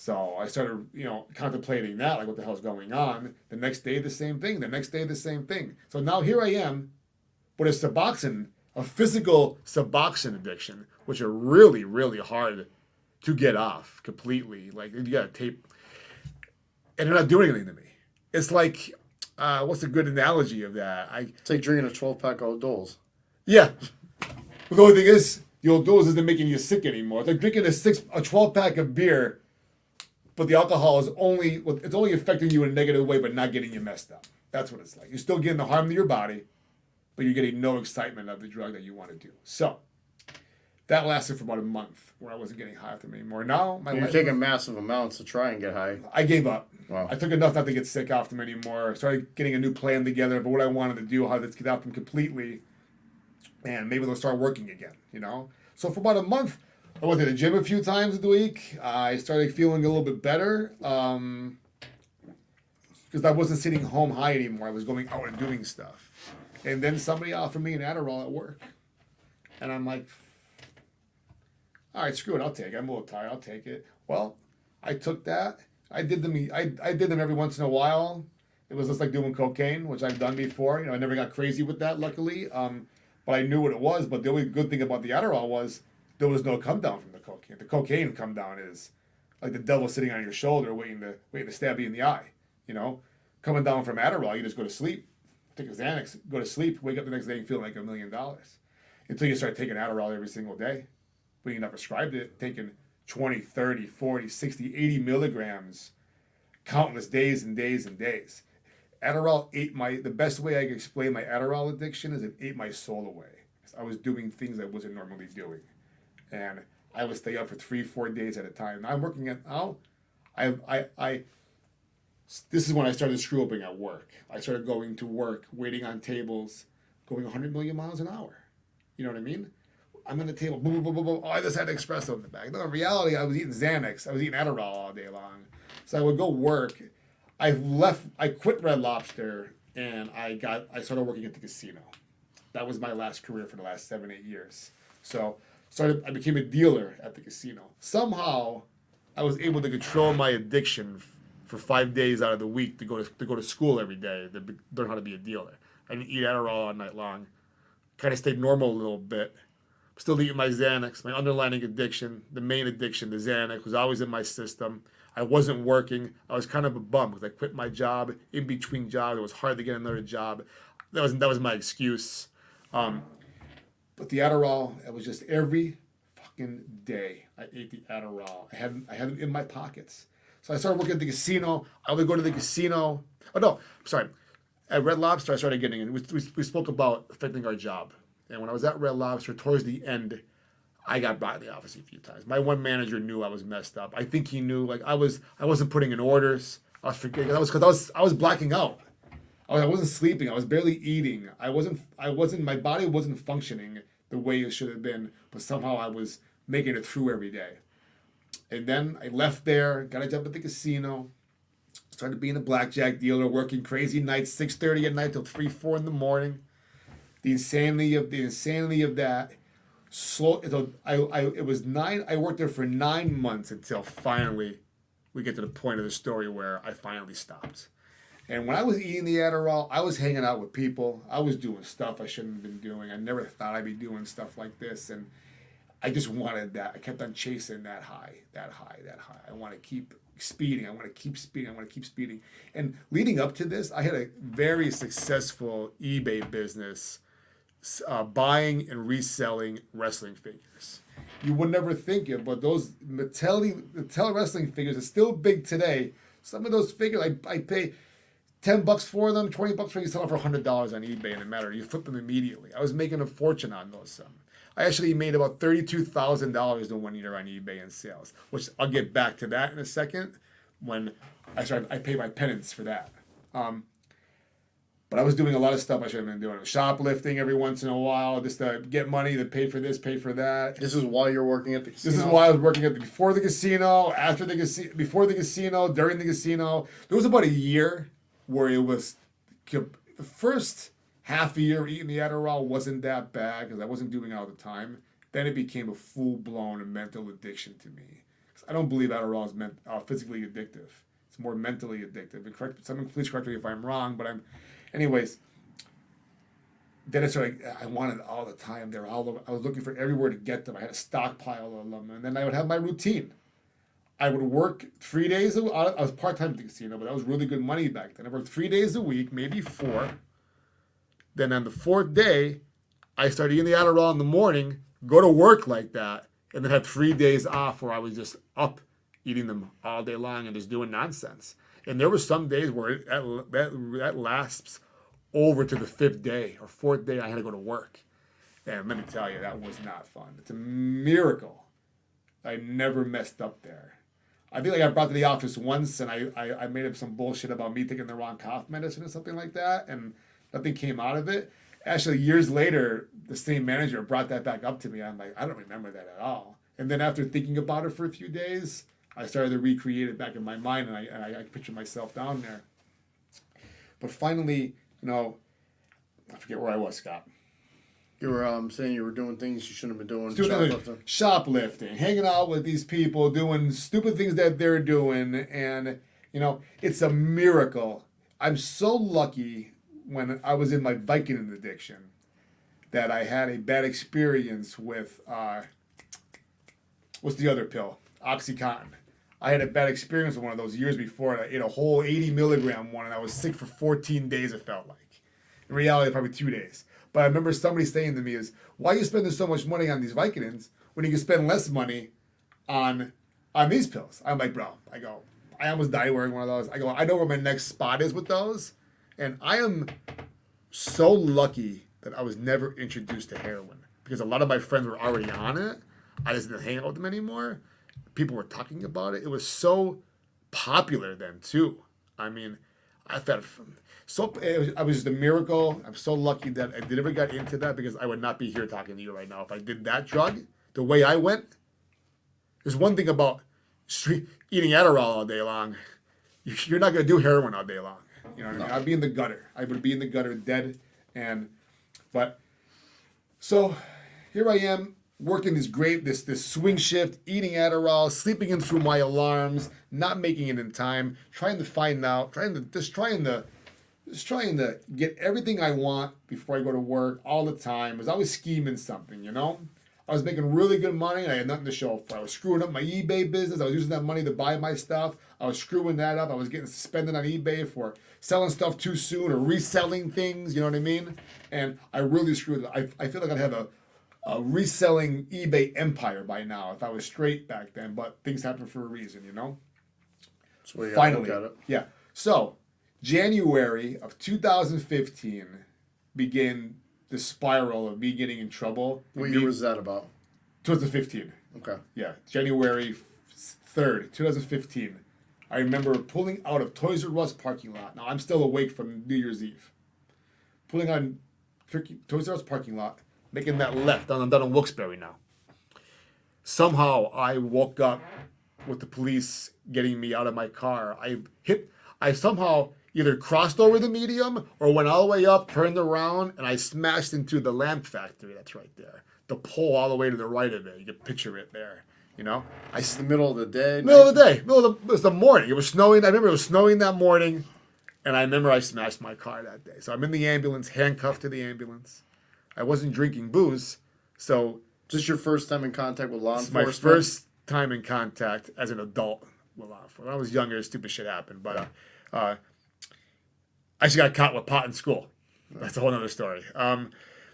So I started, contemplating that, like what the hell's going on. The next day, the same thing. The next day, the same thing. So now here I am with a Suboxone, a physical Suboxone addiction, which are really, really hard to get off completely. Like you got to tape, and they're not doing anything to me. It's like, what's a good analogy of that? It's like drinking a 12-pack of Doles. Yeah. But the only thing is, the old dose isn't making you sick anymore. It's like drinking a 12-pack of beer, but the alcohol is only affecting you in a negative way, but not getting you messed up. That's what it's like. You're still getting the harm to your body, but you're getting no excitement of the drug that you want to do. So that lasted for about a month, where I wasn't getting high off them anymore. Now You're taking massive amounts to try and get high. I gave up. Wow. I took enough not to get sick off them anymore. Started getting a new plan together of what I wanted to do, how to get off them completely, and maybe they'll start working again. So for about a month, I went to the gym a few times a week. I started feeling a little bit better because I wasn't sitting home high anymore. I was going out and doing stuff. And then somebody offered me an Adderall at work. And I'm like, all right, screw it, I'll take it. I'm a little tired, I'll take it. Well, I took that. I did them every once in a while. It was just like doing cocaine, which I've done before. I never got crazy with that, luckily. But I knew what it was. But the only good thing about the Adderall was there was no come down from the cocaine. The cocaine come down is like the devil sitting on your shoulder waiting to stab you in the eye. Coming down from Adderall, you just go to sleep, take a Xanax, go to sleep, wake up the next day and feel like $1 million. Until you start taking Adderall every single day. When you not prescribed it, taking 20, 30, 40, 60, 80 milligrams, countless days and days and days. Adderall the best way I can explain my Adderall addiction is it ate my soul away. I was doing things I wasn't normally doing. And I would stay up for 3-4 days at a time. Now I'm working at, this is when I started screw upping at work. I started going to work, waiting on tables, going 100 million miles an hour. You know what I mean? I'm on the table, boom, boom, boom, boom. Oh, I just had espresso in the bag. No, in reality, I was eating Xanax. I was eating Adderall all day long. So I would go work. I quit Red Lobster, and I started working at the casino. That was my last career for the last 7-8 years. So I became a dealer at the casino. Somehow, I was able to control my addiction for 5 days out of the week to go to school every day to learn how to be a dealer. I didn't eat Adderall all night long. Kind of stayed normal a little bit. Still eating my Xanax, my underlying addiction, the main addiction, the Xanax, was always in my system. I wasn't working. I was kind of a bum because I quit my job in between jobs. It was hard to get another job. That was my excuse. But the Adderall, it was just every fucking day I ate the Adderall. I had it in my pockets. So I started working at the casino. I would go to the casino. Oh no, sorry. At Red Lobster, I started getting in. We spoke about affecting our job. And when I was at Red Lobster, towards the end, I got brought in the office a few times. My one manager knew I was messed up. I think he knew. Like I wasn't putting in orders. I was forgetting. That was because I was blacking out. I wasn't sleeping. I was barely eating. I wasn't. My body wasn't functioning the way it should have been. But somehow I was making it through every day. And then I left there. Got a job at the casino. Started being a blackjack dealer, working crazy nights, 6:30 at night till 3-4 in the morning. The insanity of that. I worked there for 9 months until finally we get to the point of the story where I finally stopped. And when I was eating the Adderall, I was hanging out with people. I was doing stuff I shouldn't have been doing. I never thought I'd be doing stuff like this. And I just wanted that. I kept on chasing that high. I want to keep speeding. I want to keep speeding. And leading up to this, I had a very successful eBay business buying and reselling wrestling figures. You would never think it, but those Mattel wrestling figures are still big today. Some of those figures, I pay $10 for them, $20 for them, you sell them for $100 on eBay in a matter. You flip them immediately. I was making a fortune on those. I actually made about $32,000 in 1 year on eBay in sales, which I'll get back to that in a second when I pay my penance for that. But I was doing a lot of stuff I shouldn't have been doing. Shoplifting every once in a while just to get money to pay for this, pay for that. This is while you're working at the casino? This is while I was working before the casino, after the casino, before the casino, during the casino. There was about a year where it was, the first half a year eating the Adderall wasn't that bad because I wasn't doing it all the time. Then it became a full-blown mental addiction to me. I don't believe Adderall is physically addictive. It's more mentally addictive. And please correct me if I'm wrong, but anyways. Then it's like I wanted it all the time. They were all over. I was looking for everywhere to get them. I had a stockpile of them, and then I would have my routine. I would work 3 days a week. I was part-time at the casino, but that was really good money back then. I worked 3 days a week, maybe 4. Then on the 4th day, I started eating the Adderall in the morning, go to work like that, and then had 3 days off where I was just up eating them all day long and just doing nonsense. And there were some days where that lasts over to the 5th day or 4th day I had to go to work. And let me tell you, that was not fun. It's a miracle I never messed up there. I think I got brought to the office once and I made up some bullshit about me taking the wrong cough medicine or something like that, and nothing came out of it. Actually, years later, the same manager brought that back up to me. I'm like, I don't remember that at all. And then after thinking about it for a few days, I started to recreate it back in my mind, and I pictured myself down there. But finally, I forget where I was, Scott. You were saying you were doing things you shouldn't have been doing. Shoplifting, hanging out with these people, doing stupid things that they're doing, and it's a miracle. I'm so lucky when I was in my Vicodin addiction that I had a bad experience with what's the other pill? OxyContin. I had a bad experience with one of those years before, and I ate a whole 80 milligram one, and I was sick for 14 days, it felt like. In reality, probably 2 days. But I remember somebody saying to me why are you spending so much money on these Vicodins when you can spend less money on these pills? I'm like, bro, I almost died wearing one of those. I know where my next spot is with those. And I am so lucky that I was never introduced to heroin, because a lot of my friends were already on it. I just didn't hang out with them anymore. People were talking about it. It was so popular then too. I mean, I felt I was just a miracle. I'm so lucky that I never got into that, because I would not be here talking to you right now if I did that drug the way I went. There's one thing about eating Adderall all day long. You're not going to do heroin all day long. You know what I mean? I'd be in the gutter. I would be in the gutter dead. So here I am working this swing shift, eating Adderall, sleeping in through my alarms, not making it in time, trying to find out, trying to get everything I want before I go to work all the time. I was always scheming something, I was making really good money and I had nothing to show for. I was screwing up my eBay business. I was using that money to buy my stuff. I was screwing that up. I was getting suspended on eBay for selling stuff too soon or reselling things, you know what I mean? And I really screwed it. I feel like I'd have a reselling eBay empire by now if I was straight back then, but things happen for a reason, So we finally, look at it. yeah. So January of 2015 began the spiral of me getting in trouble. What year was that about? 2015. Okay. Yeah, January 3rd, 2015. I remember pulling out of Toys R Us parking lot. Now, I'm still awake from New Year's Eve. Pulling on Toys R Us parking lot, making that left. I'm done in Wilkes-Barre now. Somehow, I woke up with the police getting me out of my car. I somehow either crossed over the medium or went all the way up, turned around, and I smashed into the lamp factory that's right there. The pole all the way to the right of it. You can picture it there, It's the middle of the day. It was the morning. It was snowing. I remember it was snowing that morning, and I remember I smashed my car that day. So I'm in the ambulance, handcuffed to the ambulance. I wasn't drinking booze, so... Just your first time in contact with law enforcement? My first time in contact as an adult with law enforcement. When I was younger, stupid shit happened, but... I just got caught with pot in school. That's a whole other story.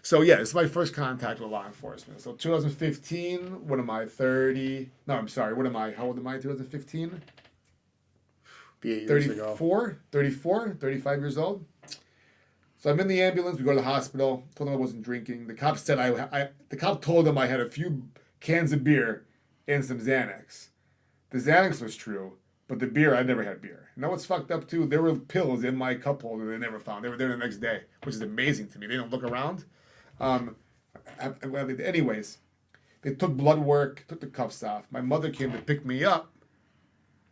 So yeah, this is my first contact with law enforcement. So 2015, what am I, 30? No, I'm sorry. How old am I, 2015? Be 8 years 35 years old. So I'm in the ambulance. We go to the hospital. Told them I wasn't drinking. The cop said the cop told him I had a few cans of beer and some Xanax. The Xanax was true, but the beer, I never had beer. You know what's fucked up too? There were pills in my cup holder they never found. They were there the next day, which is amazing to me. They don't look around. Anyways, they took blood work, took the cuffs off. My mother came to pick me up.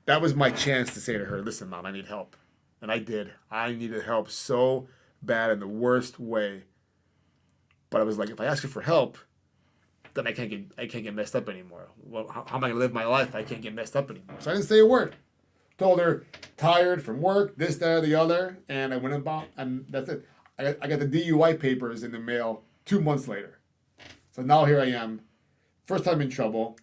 That was my chance to say to her, listen, Mom, I need help. And I did. I needed help so bad in the worst way. But I was like, if I ask her for help, then I can't get messed up anymore. Well, how am I gonna live my life if I can't get messed up anymore? So I didn't say a word. Told her tired from work, this, that, or the other, and I went about, and that's it. I got the DUI papers in the mail 2 months later. So now here I am, first time in trouble.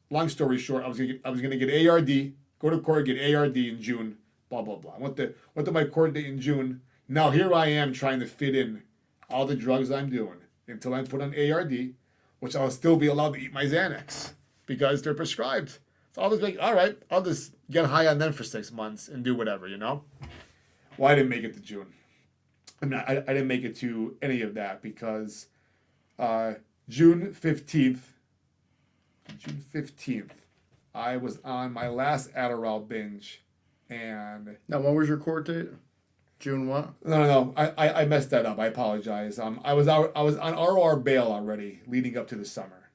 Long story short, I was gonna get ARD, go to court, get ARD in June, blah blah blah. Went to my court date in June. Now here I am trying to fit in all the drugs I'm doing until I'm put on ARD, which I'll still be allowed to eat my Xanax because they're prescribed. So I'll just like, all right, I'll just get high on them for 6 months and do whatever, you know? Well, I didn't make it to June. I mean, I didn't make it to any of that because June 15th, I was on my last Adderall binge. And now, when was your court date? June what? No. I messed that up. I apologize. I was on ROR bail already leading up to the summer.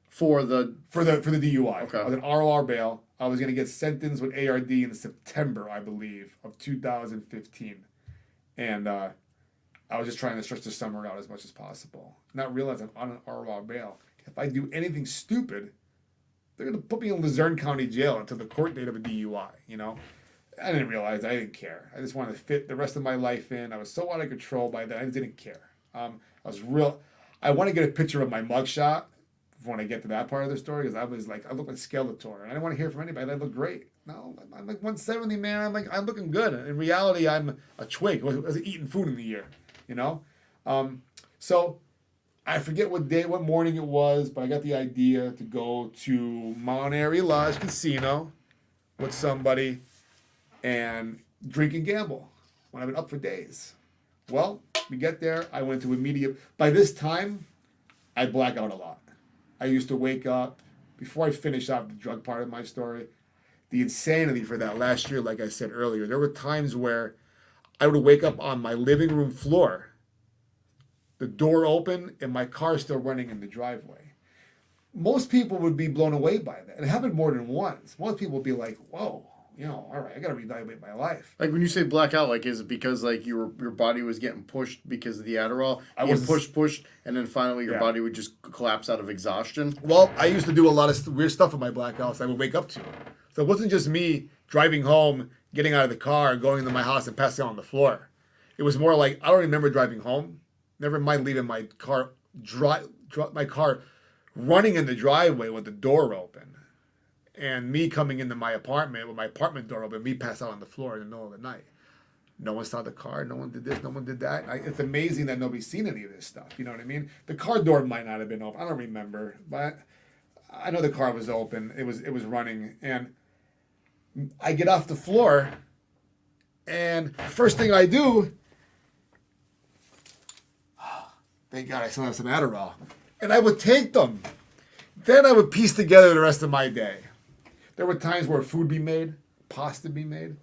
For the DUI. Okay. I was on ROR bail. I was gonna get sentenced with ARD in September, I believe, of 2015. And I was just trying to stretch the summer out as much as possible. Not realizing I'm on an ROR bail. If I do anything stupid, they're gonna put me in Luzerne County Jail until the court date of a DUI, you know? I didn't realize. I didn't care. I just wanted to fit the rest of my life in. I was so out of control by then. I just didn't care. I want to get a picture of my mugshot when I get to that part of the story because I was like, I look like Skeletor. I didn't want to hear from anybody. I look great. No, I'm like 170, man. I'm looking good. In reality, I'm a twig. I was eating food in the year, you know? So I forget what morning it was, but I got the idea to go to Mount Airy Lodge Casino with somebody and drink and gamble when I've been up for days. Well, we get there. I went to immediate. By this time, I black out a lot. I used to wake up, before I finish off the drug part of my story, the insanity for that last year, like I said earlier, there were times where I would wake up on my living room floor, the door open, and my car still running in the driveway. Most people would be blown away by that. It happened more than once. Most people would be like, whoa. You know, all right, I got to reevaluate my life. Like when you say blackout, like is it because like your body was getting pushed because of the Adderall? I was pushed, and then finally your body would just collapse out of exhaustion. Well, I used to do a lot of weird stuff with my blackouts. I would wake up to it, so it wasn't just me driving home, getting out of the car, going into my house, and passing out on the floor. It was more like I don't remember driving home. Never mind leaving my car my car running in the driveway with the door open. And me coming into my apartment with my apartment door open, me pass out on the floor in the middle of the night. No one saw the car. No one did this. No one did that. It's amazing that nobody's seen any of this stuff. You know what I mean? The car door might not have been open. I don't remember, but I know the car was open. It was running, and I get off the floor, and first thing I do, thank God I still have some Adderall, and I would take them. Then I would piece together the rest of my day. There were times where food be made, pasta be made.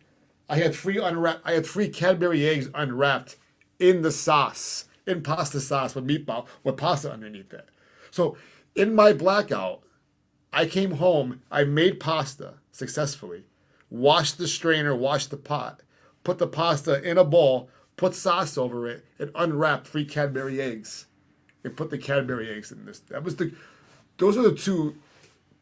I had three Cadbury eggs unwrapped in the sauce, in pasta sauce with meatball, with pasta underneath it. So in my blackout, I came home, I made pasta successfully, washed the strainer, washed the pot, put the pasta in a bowl, put sauce over it, and unwrapped 3 Cadbury eggs, and put the Cadbury eggs in this. Those are the two.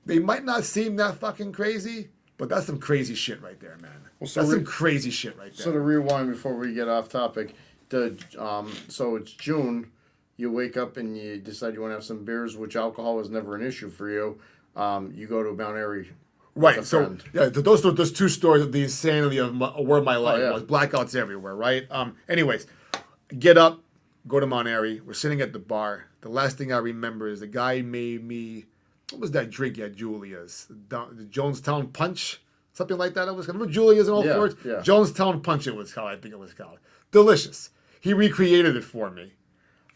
They might not seem that fucking crazy, but that's some crazy shit right there, man. Well, so that's some crazy shit right there. So to rewind before we get off topic, so it's June. You wake up and you decide you want to have some beers, which alcohol was never an issue for you. You go to Mount Airy. Right. So yeah, those two stories of the insanity of where my life was. Blackouts everywhere. Right. Anyways, get up, go to Mount Airy. We're sitting at the bar. The last thing I remember is the guy made me. What was that drink at Julia's? The Jonestown Punch? Something like that. It was. Remember Julia's in Old Forge? Yeah. Jonestown Punch it was called. I think it was called. Delicious. He recreated it for me.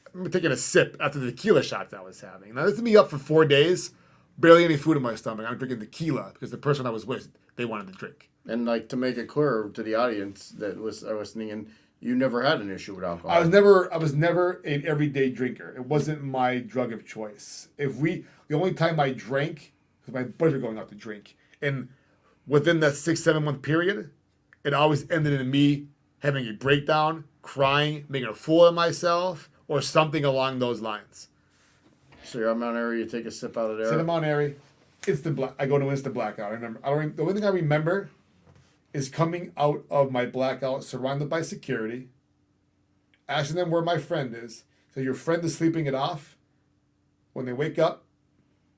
I remember taking a sip after the tequila shots I was having. Now, this is me up for 4 days. Barely any food in my stomach. I'm drinking tequila because the person I was with, they wanted to drink. And like to make it clear to the audience that was listening in, you never had an issue with alcohol. I was never an everyday drinker. It wasn't my drug of choice. The only time I drank, because my boys were going out to drink, and within that 6-7 month period, it always ended in me having a breakdown, crying, making a fool of myself, or something along those lines. So you're on Mount Airy, you take a sip out of there. Sit in Mount Airy. I go to instant blackout. I remember. The only thing I remember is coming out of my blackout, surrounded by security, asking them where my friend is. So your friend is sleeping it off. When they wake up,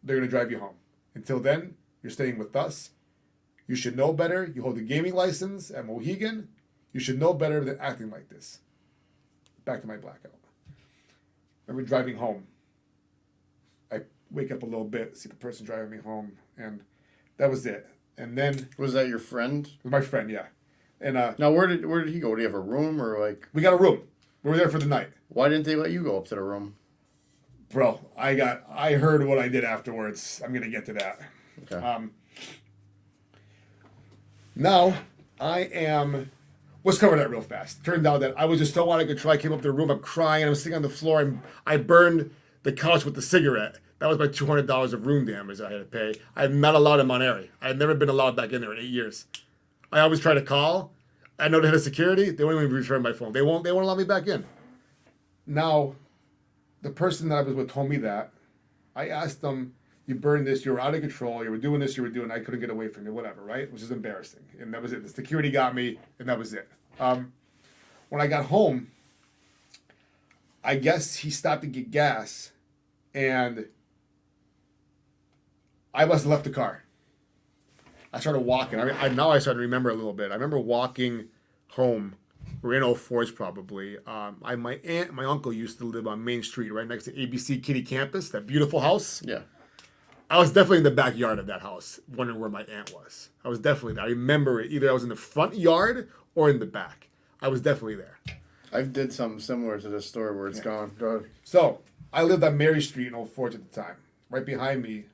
they're gonna drive you home. Until then, you're staying with us. You should know better. You hold a gaming license at Mohegan. You should know better than acting like this. Back to my blackout. I remember driving home. I wake up a little bit, see the person driving me home, and that was it. And then Was that your friend? my friend, yeah. And Now where did he go? Do you have a room or like? we got a room. We were there for the night. Why didn't they let you go up to the room? Bro, I heard what I did afterwards. I'm gonna get to that. Okay. Now let's cover that real fast. Turned out that I was just so out of control. I came up to the room, I'm crying, I'm sitting on the floor, and I burned the couch with the cigarette. That was my $200 of room damage that I had to pay. I'm not allowed in Mount Airy. I had never been allowed back in there in 8 years. I always try to call. I know they had a security. They won't even return my phone. They won't allow me back in. Now, the person that I was with told me that. I asked them, you burned this, you were out of control, you were doing this, I couldn't get away from you, whatever, right? Which is embarrassing. And that was it. The security got me, and that was it. When I got home, I guess he stopped to get gas, and I must have left the car. I started walking. Now I started to remember a little bit. I remember walking home. We're in 04s probably. My aunt and my uncle used to live on Main Street, right next to ABC Kitty Campus, that beautiful house. Yeah. I was definitely in the backyard of that house, wondering where my aunt was. I was definitely there. I remember it. Either I was in the front yard or in the back. I was definitely there. I did something similar to this story where it's gone. Go ahead. So, I lived on Mary Street in 04s at the time. Right behind me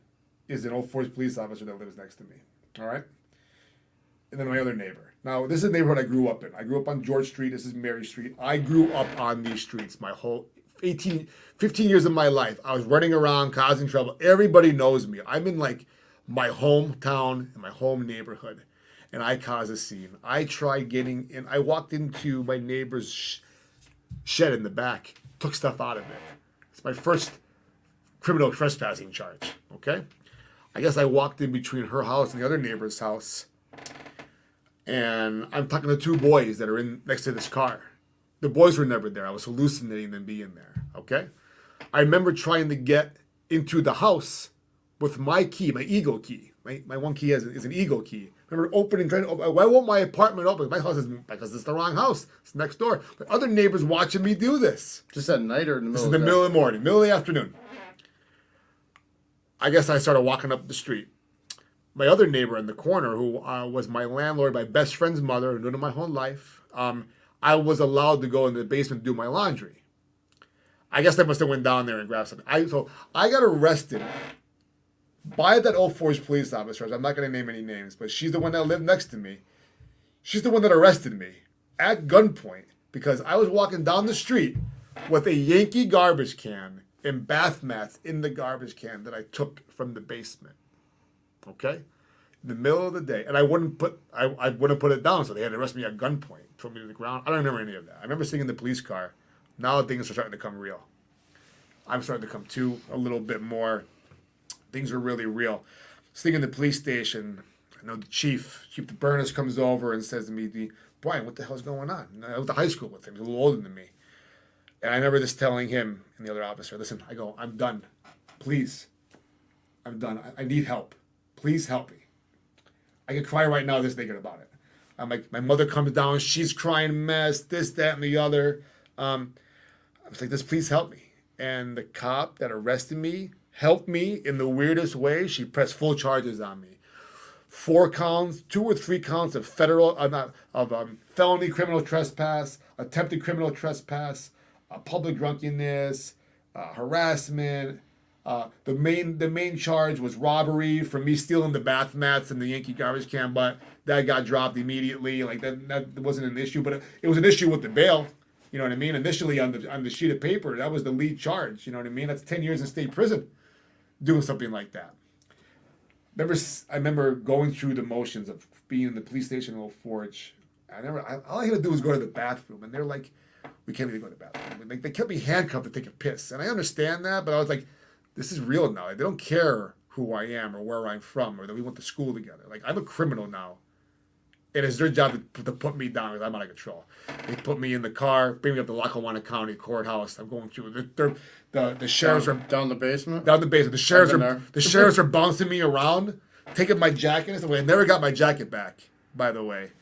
is an 04s police officer that lives next to me. All right? And then my other neighbor. Now, this is the neighborhood I grew up in. I grew up on George Street. This is Mary Street. I grew up on these streets my whole 15 years of my life. I was running around, causing trouble. Everybody knows me. I'm in like my hometown and my home neighborhood, and I caused a scene. I tried getting in. I walked into my neighbor's shed in the back, took stuff out of it. It's my first criminal trespassing charge, okay? I guess I walked in between her house and the other neighbor's house, and I'm talking to two boys that are in next to this car. The boys were never there. I was hallucinating them being there, okay? I remember trying to get into the house with my key, my Eagle key. My one key is an Eagle key. I remember trying to open. Why won't my apartment open? My house is, because it's the wrong house. It's next door. But other neighbors watching me do this. Just at night or in the middle This is of the the middle of the morning, middle of the afternoon. I guess I started walking up the street. My other neighbor in the corner, who was my landlord, my best friend's mother, who knew her my whole life, I was allowed to go in the basement to do my laundry. I guess I must have went down there and grabbed something. So I got arrested by that 04's police officer. I'm not going to name any names, but she's the one that lived next to me. She's the one that arrested me at gunpoint because I was walking down the street with a Yankee garbage can and bath mats in the garbage can that I took from the basement. Okay? In the middle of the day. And I wouldn't put it down, so they had to arrest me at gunpoint, throw me to the ground. I don't remember any of that. I remember sitting in the police car. Now things are starting to come real. I'm starting to come to a little bit more. Things are really real. Sitting in the police station, I know the Chief DeBurnus comes over and says to me, Brian, what the hell's going on? And I went to high school with him. He's a little older than me. And I remember just telling him and the other officer, listen, I go, I'm done. Please. I'm done. I need help. Please help me. I could cry right now just thinking about it. I'm like, my mother comes down, she's crying mess, this, that, and the other. I was like, just please help me. And the cop that arrested me helped me in the weirdest way. She pressed full charges on me. 4 counts, 2 or 3 counts of felony criminal trespass, attempted criminal trespass, public drunkenness, harassment. The main charge was robbery for me stealing the bath mats and the Yankee garbage can, but that got dropped immediately. Like that wasn't an issue, but it was an issue with the bail. You know what I mean? Initially on the sheet of paper, that was the lead charge. You know what I mean? That's 10 years in state prison doing something like that. I remember going through the motions of being in the police station in Old Forge. All I had to do was go to the bathroom, and they're like, we can't even go to the bathroom. Like, they kept me handcuffed to take a piss. And I understand that, but I was like, this is real now. Like, they don't care who I am or where I'm from or that we went to school together. Like, I'm a criminal now. And it's their job to put me down because I'm out of control. They put me in the car, bring me up to Lackawanna County Courthouse. I'm going through. The sheriffs are down the basement. down the basement. The sheriffs are bouncing me around, taking my jacket. I never got my jacket back, by the way.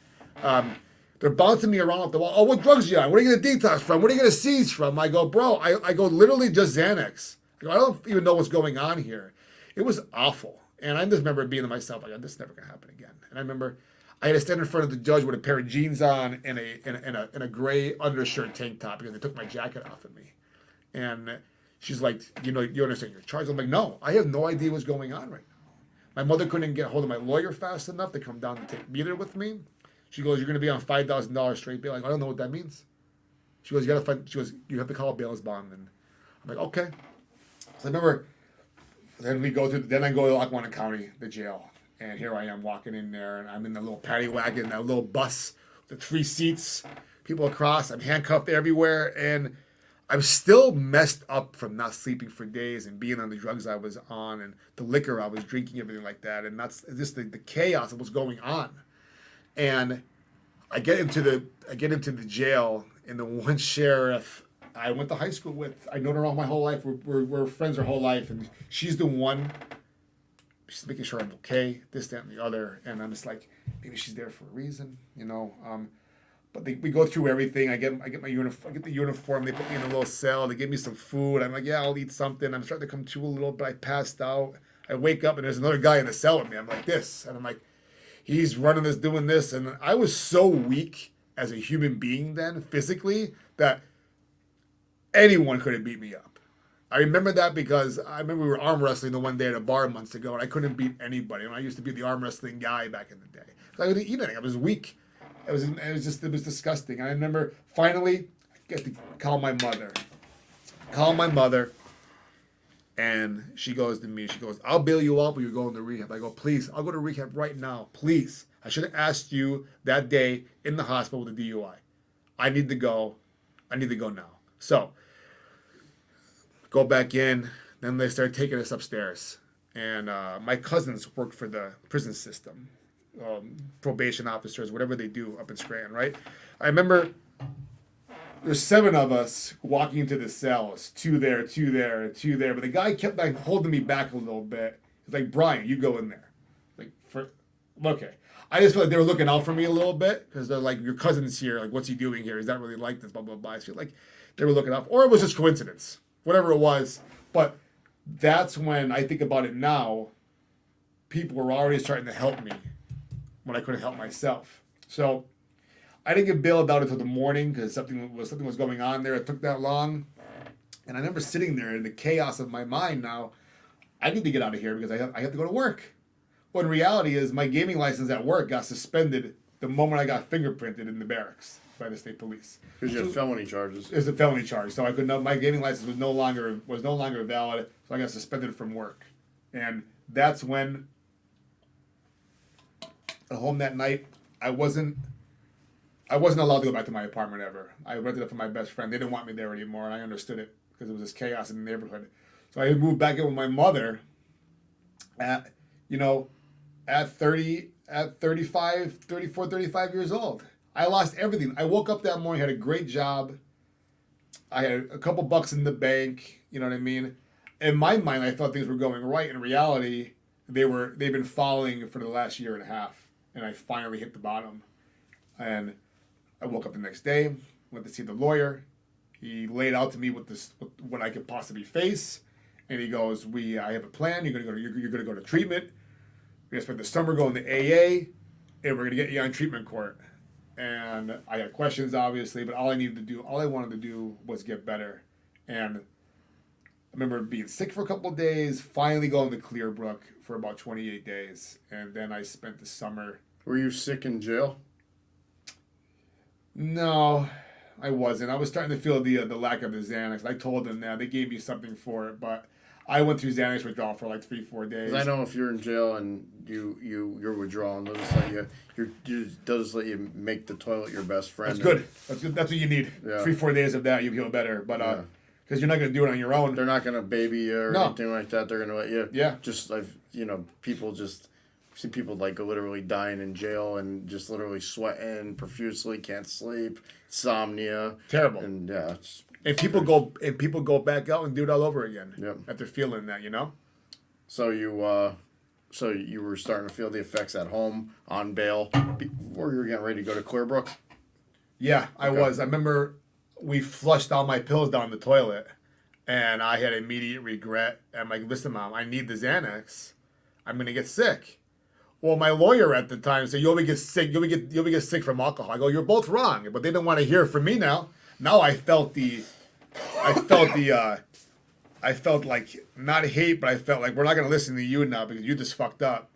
They're bouncing me around off the wall. Oh, what drugs you on? What are you going to detox from? What are you going to seize from? I go, bro, I go literally just Xanax. I go, I don't even know what's going on here. It was awful. And I just remember being to myself, like, this is never going to happen again. And I remember I had to stand in front of the judge with a pair of jeans on and a gray undershirt tank top because they took my jacket off of me. And she's like, you understand your charge? I'm like, no, I have no idea what's going on right now. My mother couldn't get hold of my lawyer fast enough to come down and take me there with me. She goes, you're going to be on $5,000 straight bail. Like, I don't know what that means. She goes, you have to call a bail bond. And I'm like, okay. So I remember, then I go to Lackawanna County, the jail. And here I am walking in there, and I'm in the little paddy wagon, that little bus, the 3 seats, people across. I'm handcuffed everywhere, and I'm still messed up from not sleeping for days and being on the drugs I was on and the liquor I was drinking, everything like that. And that's just the chaos of what's going on. And I get into the jail, and the one sheriff I went to high school with, I known her all my whole life. We're friends her whole life, and she's the one. She's making sure I'm okay, this, that, and the other. And I'm just like, maybe she's there for a reason, But we go through everything. I get my uniform. I get the uniform. They put me in a little cell. They give me some food. I'm like, yeah, I'll eat something. I'm starting to come to a little bit. I passed out. I wake up, and there's another guy in the cell with me. I'm like this. And I'm like, he's running this, doing this. And I was so weak as a human being then, physically, that anyone could have beat me up. I remember that because I remember we were arm wrestling the one day at a bar months ago, and I couldn't beat anybody. And I used to be the arm wrestling guy back in the day. I couldn't eat anything. I was weak. It was disgusting. And I remember finally I get to call my mother. And she goes to me. She goes, I'll bail you out, but you're going to rehab. I go, please, I'll go to rehab right now. Please. I should have asked you that day in the hospital with a DUI. I need to go. I need to go now. So go back in. Then they started taking us upstairs. And my cousins worked for the prison system, probation officers, whatever they do up in Scranton, right? I remember there's 7 of us walking into the cells, 2 there, 2 there, 2 there. But the guy kept like holding me back a little bit. He's like, Brian, you go in there. Okay. I just feel like they were looking out for me a little bit because they're like, your cousin's here. Like, what's he doing here? He's not really like this, blah, blah, blah. I feel like they were looking out. Or it was just coincidence. Whatever it was. But that's when I think about it now. People were already starting to help me when I couldn't help myself. So I didn't get bailed out until the morning because something was going on there. It took that long. And I remember sitting there in the chaos of my mind now. I need to get out of here because I have to go to work. Well, in reality is my gaming license at work got suspended the moment I got fingerprinted in the barracks by the state police. Because you had felony charges. It was a felony charge, so I could not. My gaming license was no longer valid, so I got suspended from work, and that's when at home that night I wasn't allowed to go back to my apartment ever. I rented it from my best friend. They didn't want me there anymore, and I understood it because it was this chaos in the neighborhood. So I moved back in with my mother at 34, 35 years old. I lost everything. I woke up that morning, had a great job. I had a couple bucks in the bank, you know what I mean? In my mind, I thought things were going right. In reality, they've been falling for the last year and a half. And I finally hit the bottom. And I woke up the next day, went to see the lawyer. He laid out to me what I could possibly face. And he goes, I have a plan. You're gonna go to treatment. We're gonna spend the summer going to AA, and we're gonna get you on treatment court. And I had questions, obviously, but all I wanted to do was get better. And I remember being sick for a couple of days, finally going to Clearbrook for about 28 days, and then I spent the summer. Were you sick in jail? No, I wasn't. I was starting to feel the lack of the Xanax. I told them that. They gave me something for it, but I went through Xanax withdrawal for like 3-4 days. Because I know if you're in jail and you're withdrawing, they'll just let you make the toilet your best friend. That's good. That's what you need. Yeah. 3-4 days of that, you feel better. But because you're not going to do it on your own. They're not gonna baby you or No. anything like that. They're gonna let you. Yeah. Just people just see people like literally dying in jail and just literally sweating profusely, can't sleep, insomnia. Terrible. And yeah, it's, And people go back out and do it all over again. Yep. After feeling that, so you were starting to feel the effects at home on bail before you were getting ready to go to Clearbrook. Yeah, I Okay. was. I remember we flushed all my pills down the toilet, and I had immediate regret. I'm like, listen, Mom, I need the Xanax. I'm gonna get sick. Well, my lawyer at the time said, "You only get sick. You'll get sick from alcohol." I go, "You're both wrong," but they didn't want to hear from me now. Now I felt like not hate, but I felt like we're not gonna listen to you now because you just fucked up.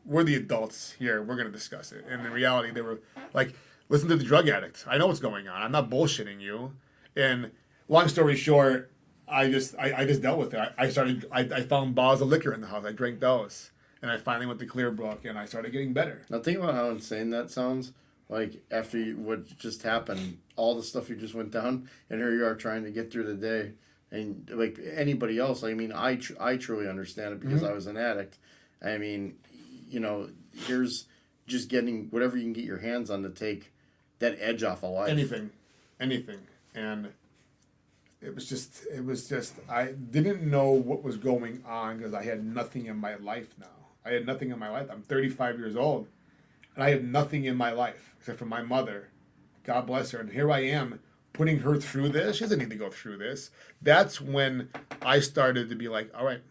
We're the adults here. We're gonna discuss it. And in reality, they were like, listen to the drug addict. I know what's going on. I'm not bullshitting you. And long story short, I just dealt with it. I found bottles of liquor in the house. I drank those. And I finally went to Clearbrook and I started getting better. Now think about how insane that sounds. Like after what just happened, all the stuff you just went down, and here you are trying to get through the day. And like anybody else, I mean, I truly understand it because I was an addict. I mean, here's just getting whatever you can get your hands on to take that edge off of life. Anything. And it was just I didn't know what was going on because I had nothing in my life now. I had nothing in my life. I'm 35 years old and I have nothing in my life except for my mother. God bless her. And here I am putting her through this. She doesn't need to go through this. That's when I started to be like, all right,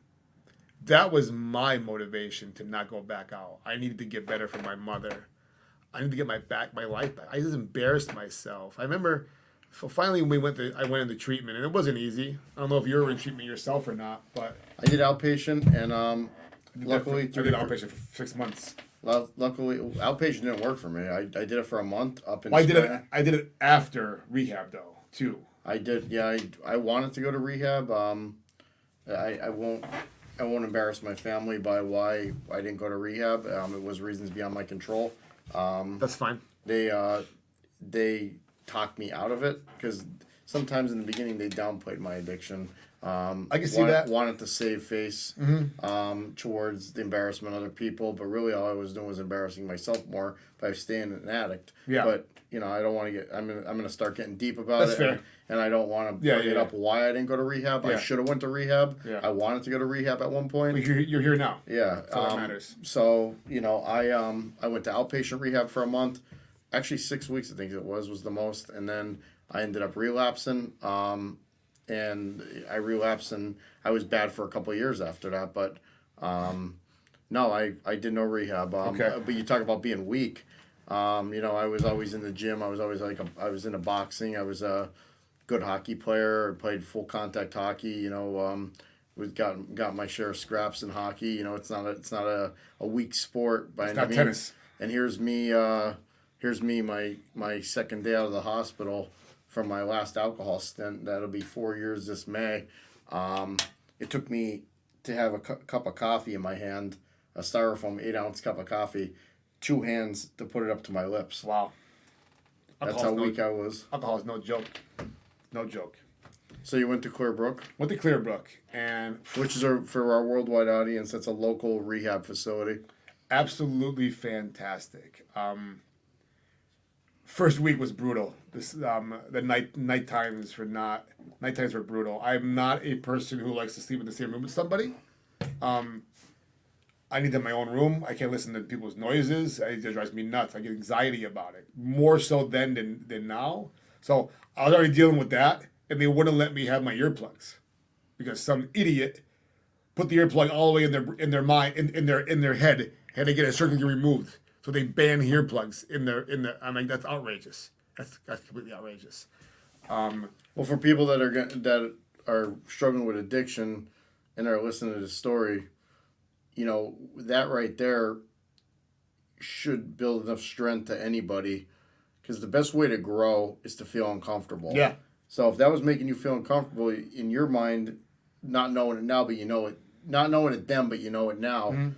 that was my motivation to not go back out. I needed to get better for my mother. I need to get my life back. I just embarrassed myself. I remember, so finally I went into treatment, and it wasn't easy. I don't know if you were in treatment yourself or not, but I did outpatient, and luckily I did outpatient for 6 months. Luckily, outpatient didn't work for me. I did it for a month up in. Well, Spain. I did it after rehab though too. I did. Yeah, I wanted to go to rehab. I won't embarrass my family by why I didn't go to rehab. It was reasons beyond my control. That's fine. They talked me out of it because sometimes in the beginning they downplayed my addiction. I can see that. Wanted to save face towards the embarrassment of other people, but really all I was doing was embarrassing myself more by staying an addict. Yeah. But I don't want to get. I'm gonna start getting deep about That's it. fair. And I don't want to bring it up why I didn't go to rehab. Yeah. I should have went to rehab. Yeah. I wanted to go to rehab at one point. But you're here now. Yeah. That's all that matters. So I went to outpatient rehab for a month. Actually, 6 weeks I think it was the most, and then I ended up relapsing. And I relapsed, and I was bad for a couple of years after that. But no, I did no rehab. Okay. But you talk about being weak. I was always in the gym. I was always I was into boxing. I was a good hockey player. I played full contact hockey. We got my share of scraps in hockey. It's not a weak sport by any means. It's not tennis. And here's me. My second day out of the hospital from my last alcohol stint. That'll be 4 years this May. It took me to have a cup of coffee in my hand, a styrofoam 8-ounce cup of coffee, 2 hands to put it up to my lips. Wow. That's how weak I was. Alcohol is no joke. No joke. So you went to Clearbrook? Went to Clearbrook, and Which is, for our worldwide audience, that's a local rehab facility. absolutely fantastic. First week was brutal. The night times were brutal. I'm not a person who likes to sleep in the same room with somebody. I need to have my own room. I can't listen to people's noises. It drives me nuts. I get anxiety about it more so then than now. So I was already dealing with that, and they wouldn't let me have my earplugs because some idiot put the earplug all the way in their mind in their head, had to get it surgically removed. So they ban earplugs in their. I'm like, that's outrageous. That's completely outrageous. Well, for people that are struggling with addiction and are listening to this story, that right there should build enough strength to anybody, because the best way to grow is to feel uncomfortable. Yeah. So if that was making you feel uncomfortable in your mind, not knowing it now, but you know it, not knowing it then, but you know it now. Mm-hmm.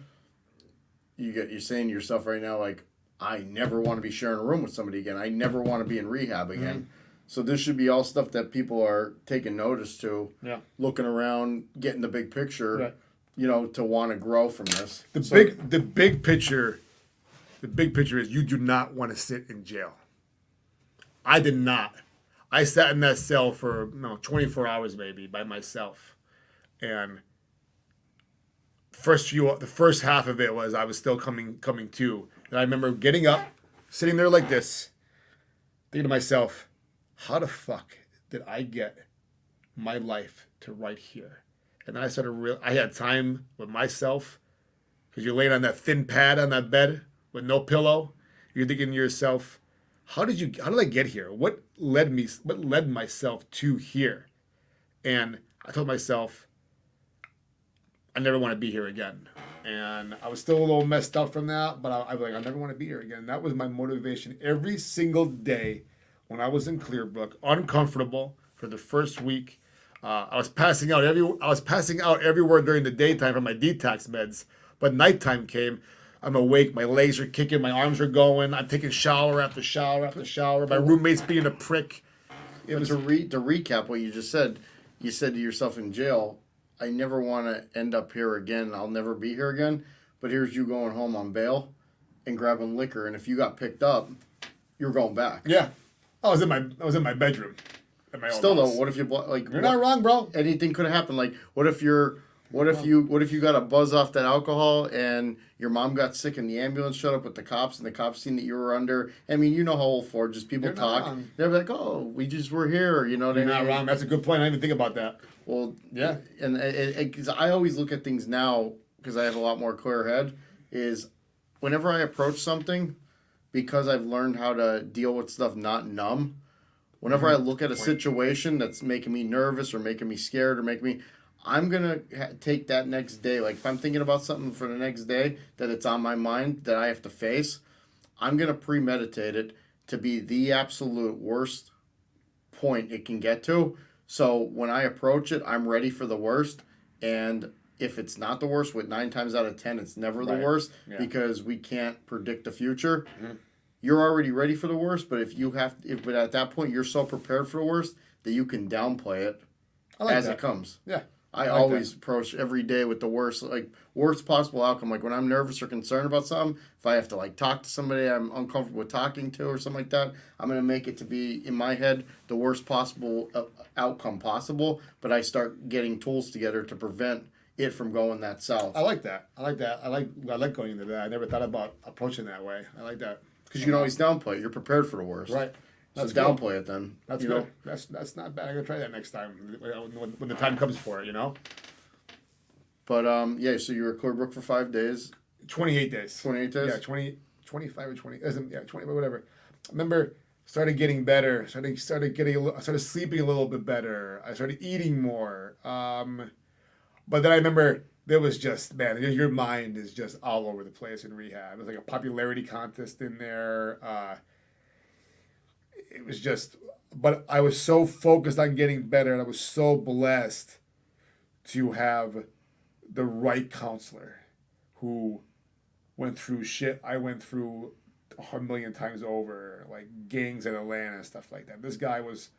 You're saying to yourself right now, like, I never want to be sharing a room with somebody again. I never want to be in rehab again. So this should be all stuff that people are taking notice to, Yeah. looking around, getting the big picture, Right. you know, to want to grow from this. The big picture is you do not want to sit in jail. I did not. I sat in that cell for 24 hours maybe by myself, and the first half of it was I was still coming to, and I remember getting up, sitting there like this, thinking to myself, how the fuck did I get my life to right here? And then I started I had time with myself, because you're laying on that thin pad on that bed with no pillow. You're thinking to yourself, how did I get here? What led myself to here? And I told myself, I never want to be here again. And I was still a little messed up from that, but I was like, I never want to be here again. And that was my motivation every single day when I was in Clearbrook, uncomfortable for the first week. I was passing out everywhere during the daytime from my detox meds, but nighttime came. I'm awake. My legs are kicking. My arms are going. I'm taking shower after shower after shower. My roommate's being a prick. To recap what you just said, you said to yourself in jail, I never want to end up here again. I'll never be here again. But here's you going home on bail and grabbing liquor. And if you got picked up, you're going back. Yeah. I was in my bedroom. At my own Still house. though, what if you You're not wrong, bro. Anything could have happened. Like, what if you got a buzz off that alcohol and your mom got sick and the ambulance showed up with the cops and the cops seen that you were under? I mean, you know how old for just people You're talk. wrong. They're like, oh, we just were here. You know what I You're mean? not wrong. That's a good point. I didn't even think about that. Well, Yeah. And 'cause I always look at things now because I have a lot more clear head. Is whenever I approach something, because I've learned how to deal with stuff not numb. Whenever I look at a situation that's making me nervous or making me scared or I'm gonna take that next day. Like if I'm thinking about something for the next day that it's on my mind that I have to face, I'm gonna premeditate it to be the absolute worst point it can get to. So when I approach it, I'm ready for the worst. And if it's not the worst, with 9 times out of 10, it's never the Right. worst Yeah. because we can't predict the future. You're already ready for the worst, but but at that point you're so prepared for the worst that you can downplay it as it comes. Yeah. I always approach every day with the worst possible outcome. Like when I'm nervous or concerned about something, if I have to talk to somebody I'm uncomfortable with talking to or something like that, I'm gonna make it to be in my head the worst possible outcome possible. But I start getting tools together to prevent it from going that south. I like that. I like going into that. I never thought about approaching that way. I like that. Because you can always downplay it. You're prepared for the worst. Right. So downplay it then. That's you good. know? That's not bad. I'm gonna try that next time when the time comes for it. But yeah. So you were at Clearbrook for 5 days. 28 days. 28 days. Yeah, 25 or 20. Yeah, 20, but whatever. I remember started getting better. I started sleeping a little bit better. I started eating more. But then I remember there was just, man, your mind is just all over the place in rehab. It was like a popularity contest in there. It was just, but I was so focused on getting better, and I was so blessed to have the right counselor who went through shit I went through a million times over, like gangs in Atlanta and stuff like that. This guy was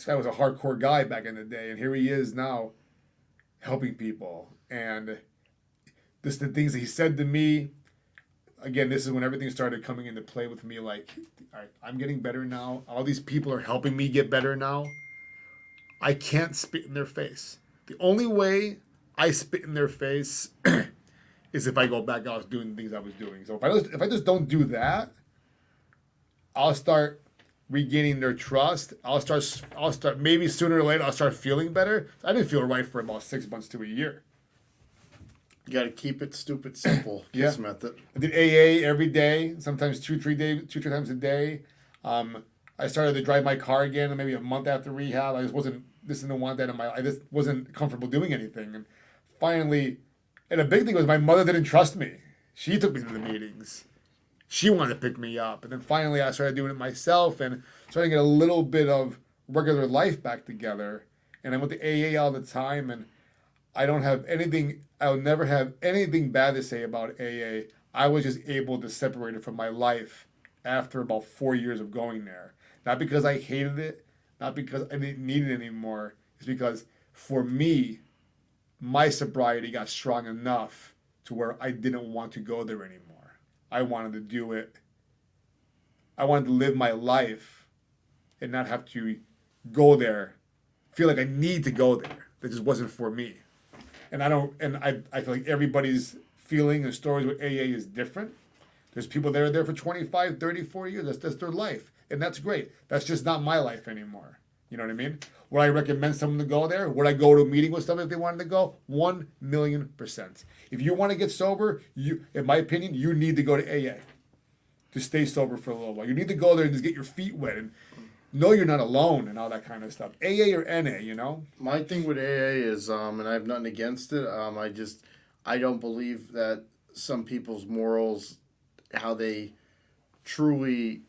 a hardcore guy back in the day, and here he is now helping people. And this the things that he said to me. Again, this is when everything started coming into play with me. Like, all right, I'm getting better now. All these people are helping me get better now. I can't spit in their face. The only way I spit in their face is if I go back out doing the things I was doing. So if I just don't do that, I'll start regaining their trust. I'll start maybe sooner or later I'll start feeling better. I didn't feel right for about 6 months to a year. You got to keep it stupid simple. Yeah. Kiss method. I did AA every day, sometimes two, three times a day. I started to drive my car again, maybe a month after rehab. I just didn't want that in my. I just wasn't comfortable doing anything. And finally, and a big thing was my mother didn't trust me. She took me to the meetings. She wanted to pick me up, and then finally I started doing it myself and started to get a little bit of regular life back together. And I went to AA all the time, and I'll never have anything bad to say about AA. I was just able to separate it from my life after about 4 years of going there. Not because I hated it, not because I didn't need it anymore. It's because for me, my sobriety got strong enough to where I didn't want to go there anymore. I wanted to do it. I wanted to live my life and not have to go there, feel like I need to go there. That just wasn't for me. And I feel like everybody's feeling and stories with AA is different. There's people that are there for 25, 30, 40 years. That's their life. And that's great. That's just not my life anymore. You know what I mean? Would I recommend someone to go there? Would I go to a meeting with someone if they wanted to go? 1,000,000%. If you want to get sober, in my opinion, you need to go to AA to stay sober for a little while. You need to go there and just get your feet wet and know you're not alone and all that kind of stuff. AA or NA, you know? My thing with AA is, and I have nothing against it. I don't believe that some people's morals, how they truly.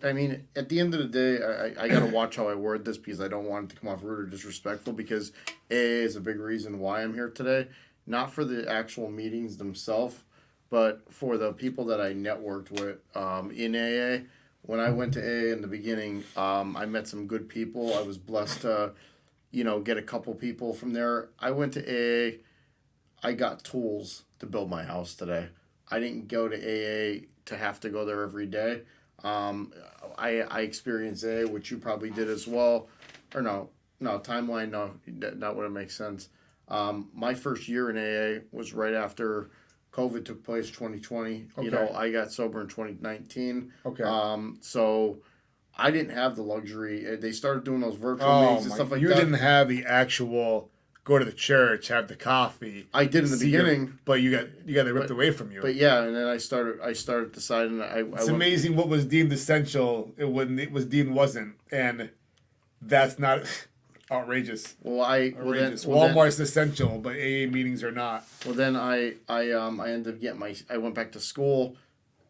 I mean, at the end of the day, I got to watch how I word this because I don't want it to come off rude or disrespectful, because AA is a big reason why I'm here today. Not for the actual meetings themselves, but for the people that I networked with in AA. When I went to AA in the beginning, I met some good people. I was blessed to, get a couple people from there. I went to AA. I got tools to build my house today. I didn't go to AA to have to go there every day. I experienced AA, which you probably did as well. Or no, timeline, no, not what it makes sense. My first year in AA was right after COVID took place, 2020. Okay. I got sober in 2019. Okay. So I didn't have the luxury. They started doing those virtual Oh, meetings and stuff like you that. didn't have the actual go to the church, have the coffee. I did in the beginning, but you got it ripped away from you. But yeah, and then I started deciding. It's amazing what was deemed essential and when it was deemed wasn't, and that's not outrageous. Well, Outrageous. Well, Walmart's essential, but AA meetings are not. Well, then I ended up getting I went back to school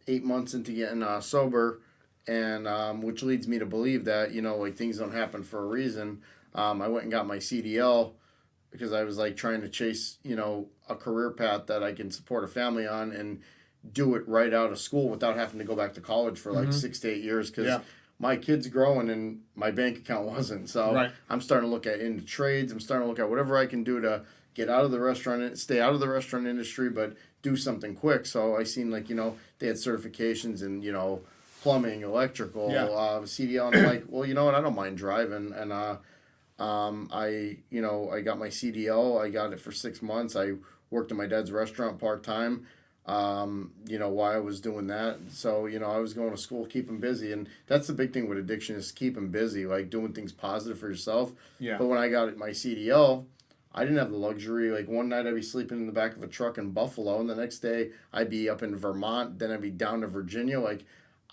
8 months into getting sober, and which leads me to believe that things don't happen for a reason. I went and got my CDL because I was trying to chase a career path that I can support a family on and do it right out of school without having to go back to college for 6 to 8 years, because my kid's growing and my bank account wasn't. So Right. I'm starting to look at into trades. I'm starting to look at whatever I can do to get out of the restaurant, stay out of the restaurant industry, but do something quick. So I seen they had certifications in plumbing, electrical, CDL, and I'm like, well, you know what? I don't mind driving, and I got my CDL. I got it for 6 months. I worked in my dad's restaurant part time. While I was doing that. So, I was going to school, keeping busy. And that's the big thing with addiction, is keeping busy, doing things positive for yourself. Yeah. But when I got my CDL, I didn't have the luxury. One night I'd be sleeping in the back of a truck in Buffalo, and the next day I'd be up in Vermont, then I'd be down to Virginia.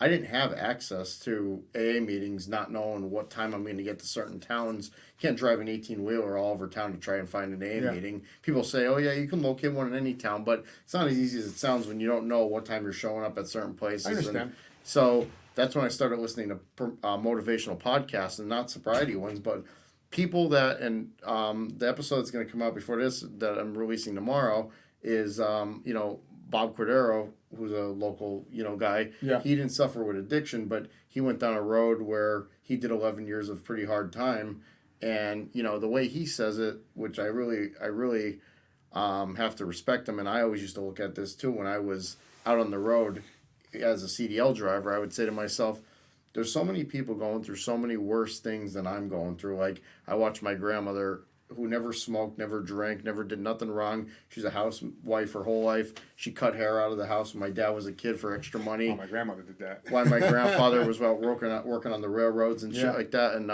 I didn't have access to AA meetings, not knowing what time I'm going to get to certain towns. You can't drive an 18-wheeler all over town to try and find an AA meeting. People say, oh, yeah, you can locate one in any town, but it's not as easy as it sounds when you don't know what time you're showing up at certain places. I understand. And so that's when I started listening to motivational podcasts, and not sobriety ones, but people that, and the episode that's going to come out before this that I'm releasing tomorrow is, Bob Cordero, who's a local, guy. Yeah. He didn't suffer with addiction, but he went down a road where he did 11 years of pretty hard time. And, the way he says it, which I really have to respect him. And I always used to look at this too when I was out on the road as a CDL driver. I would say to myself, there's so many people going through so many worse things than I'm going through. I watched my grandmother, who never smoked, never drank, never did nothing wrong. She's a housewife her whole life. She cut hair out of the house when my dad was a kid for extra money. Oh, my grandmother did that. While my grandfather was out working on the railroads and shit like that. And,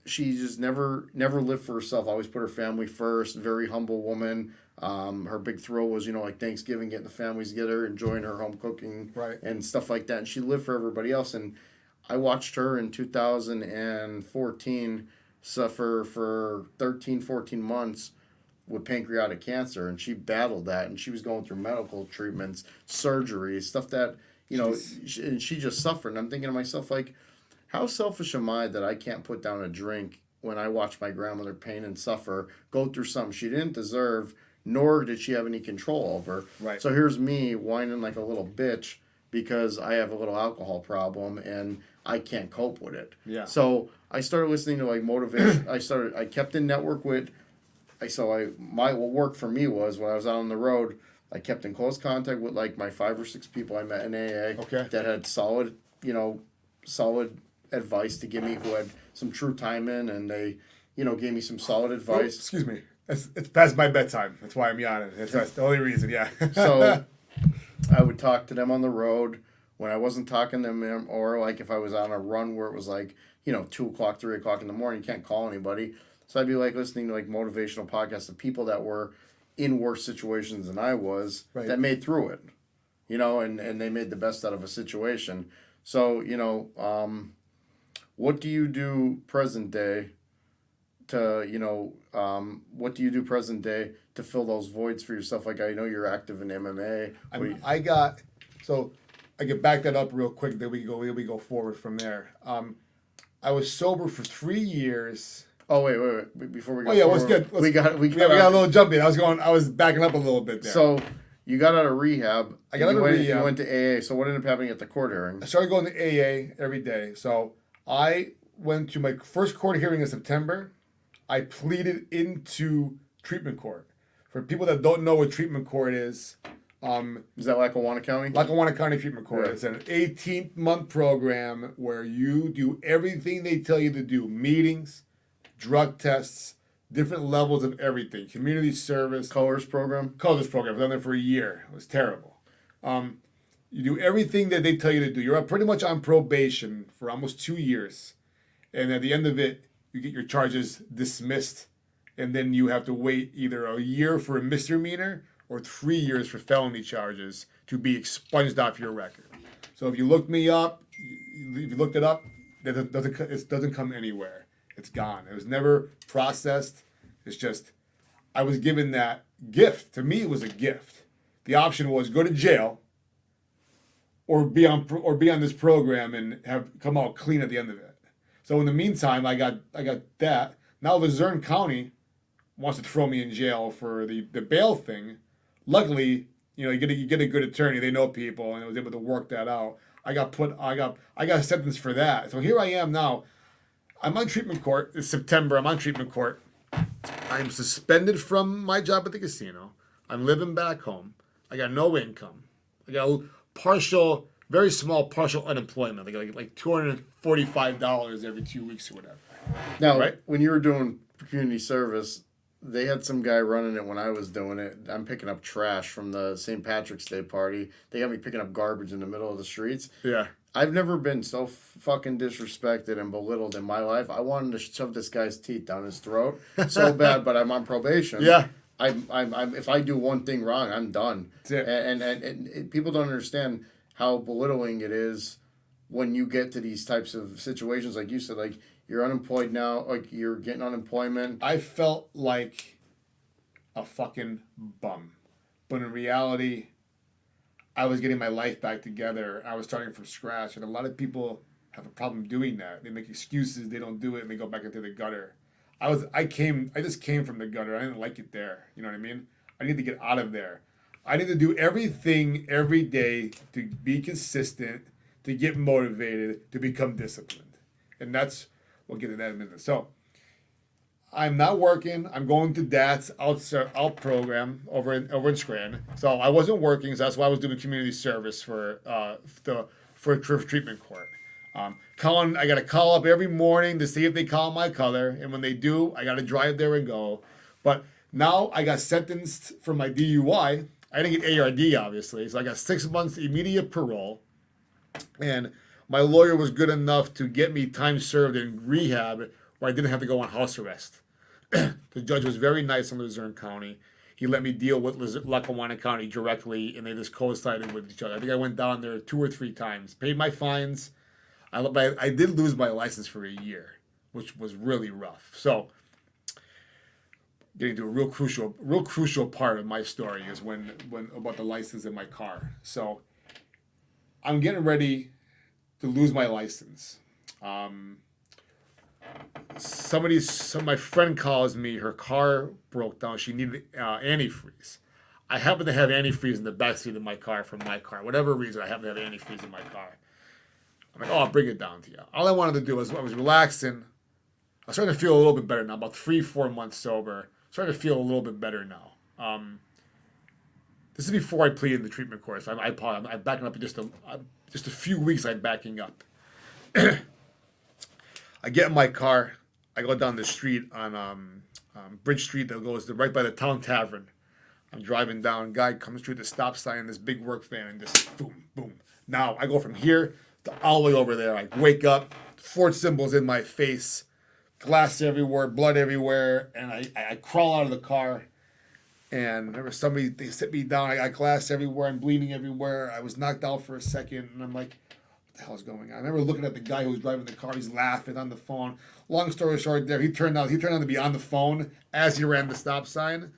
she just never lived for herself. Always put her family first. Very humble woman. Her big thrill was, Thanksgiving, getting the families together, enjoying her home cooking and stuff like that. And she lived for everybody else. And I watched her in 2014 suffer for 13, 14 months with pancreatic cancer, and she battled that, and she was going through medical treatments, surgeries, stuff that, and she just suffered. And I'm thinking to myself, how selfish am I that I can't put down a drink when I watch my grandmother pain and suffer, go through something she didn't deserve, nor did she have any control over. Right. So here's me whining like a little bitch because I have a little alcohol problem and I can't cope with it. Yeah. So I started listening to like motivation. I kept in network with. What worked for me was when I was out on the road, I kept in close contact with like my 5 or 6 people I met in AA Okay. that had solid advice to give me, who had some true time in, and they, gave me some solid Oh, advice. excuse me. It's past my bedtime. That's why I'm yawning. That's the only reason. Yeah. So I would talk to them on the road when I wasn't talking to them, or like if I was on a run where it was like 2 o'clock, 3 o'clock in the morning, you can't call anybody. So I'd be like listening to like motivational podcasts of people that were in worse situations than I was, Right. that made through it, and they made the best out of a situation. So what do you do present day to fill those voids for yourself? Like, I know you're active in MMA. I get back that up real quick. Then we go forward from there. I was sober for 3 years. Oh wait! Before we go, Oh yeah, forward, what's good? We got a little jump in. I was backing up a little bit there. So you got out of rehab. I got out of rehab. You went to AA. So what ended up happening at the court hearing? I started going to AA every day. So I went to my first court hearing in September. I pleaded into treatment court. For people that don't know what treatment court is that Lackawanna County? Lackawanna County Treatment Court. Yeah. It's an 18-month program where you do everything they tell you to do. Meetings, drug tests, different levels of everything. Community service. Colors program? Colors program. I've done there for a year. It was terrible. You do everything that they tell you to do. You're pretty much on probation for almost 2 years. And at the end of it, you get your charges dismissed. And then you have to wait either a year for a misdemeanor or 3 years for felony charges to be expunged off your record. So if you looked me up, if you looked it up, it doesn't come anywhere. It's gone. It was never processed. It's just, I was given that gift. To me, it was a gift. The option was go to jail or be on this program and have come out clean at the end of it. So in the meantime, I got that. Now Luzerne County wants to throw me in jail for the bail thing. Luckily, you get a good attorney. They know people, and I was able to work that out. I got a sentence for that. So here I am now. I'm on treatment court. It's September. I'm on treatment court. I'm suspended from my job at the casino. I'm living back home. I got no income. I got a very small partial unemployment. Like $245 every 2 weeks or whatever. Now, Right? when you were doing community service, they had some guy running it when I was doing it. I'm picking up trash from the St. Patrick's Day party. They got me picking up garbage in the middle of the streets. Yeah. I've never been so fucking disrespected and belittled in my life. I wanted to shove this guy's teeth down his throat so bad, but I'm on probation. Yeah. I'm if I do one thing wrong, I'm done. That's it. And people don't understand how belittling it is when you get to these types of situations. Like you said, like you're unemployed now, like you're getting unemployment. I felt like a fucking bum. But in reality, I was getting my life back together. I was starting from scratch. And a lot of people have a problem doing that. They make excuses, they don't do it, and they go back into the gutter. I just came from the gutter. I didn't like it there. You know what I mean? I need to get out of there. I need to do everything every day to be consistent, to get motivated, to become disciplined. And we'll get to that in a minute. So, I'm not working. I'm going to DAT's out program over in Scranton. So I wasn't working, so that's why I was doing community service for treatment court. I got to call up every morning to see if they call my color, and when they do, I got to drive there and go. But now I got sentenced for my DUI. I didn't get ARD, obviously, so I got 6 months immediate parole, and my lawyer was good enough to get me time served in rehab where I didn't have to go on house arrest. The judge was very nice in Luzerne County. He let me deal with Lackawanna County directly, and they just coincided with each other. I think I went down there 2 or 3 times, paid my fines. I did lose my license for a year, which was really rough. So, getting to a real crucial part of my story is when about the license in my car. So, I'm getting ready to lose my license. My friend calls me. Her car broke down. She needed antifreeze. I happen to have antifreeze in the backseat of my car from my car. Whatever reason, I happen to have antifreeze in my car. I'm like, oh, I'll bring it down to you. All I wanted to do was, I was relaxing. I was starting to feel a little bit better now, about 3-4 months sober. Starting to feel a little bit better now. This is before I pleaded the treatment course. I'm backing up just a few weeks. I'm backing up. I get in my car. I go down the street on Bridge Street that goes right by the town tavern. I'm driving down. Guy comes through the stop sign. This big work van and just boom, boom. Now I go from here to all the way over there. I wake up. Ford symbols in my face. Glass everywhere, blood everywhere, and I crawl out of the car, and there was somebody, they sit me down, I got glass everywhere, I'm bleeding everywhere, I was knocked out for a second, and I'm like, what the hell is going on? I remember looking at the guy who was driving the car, he's laughing on the phone. Long story short there, he turned out to be on the phone as he ran the stop sign.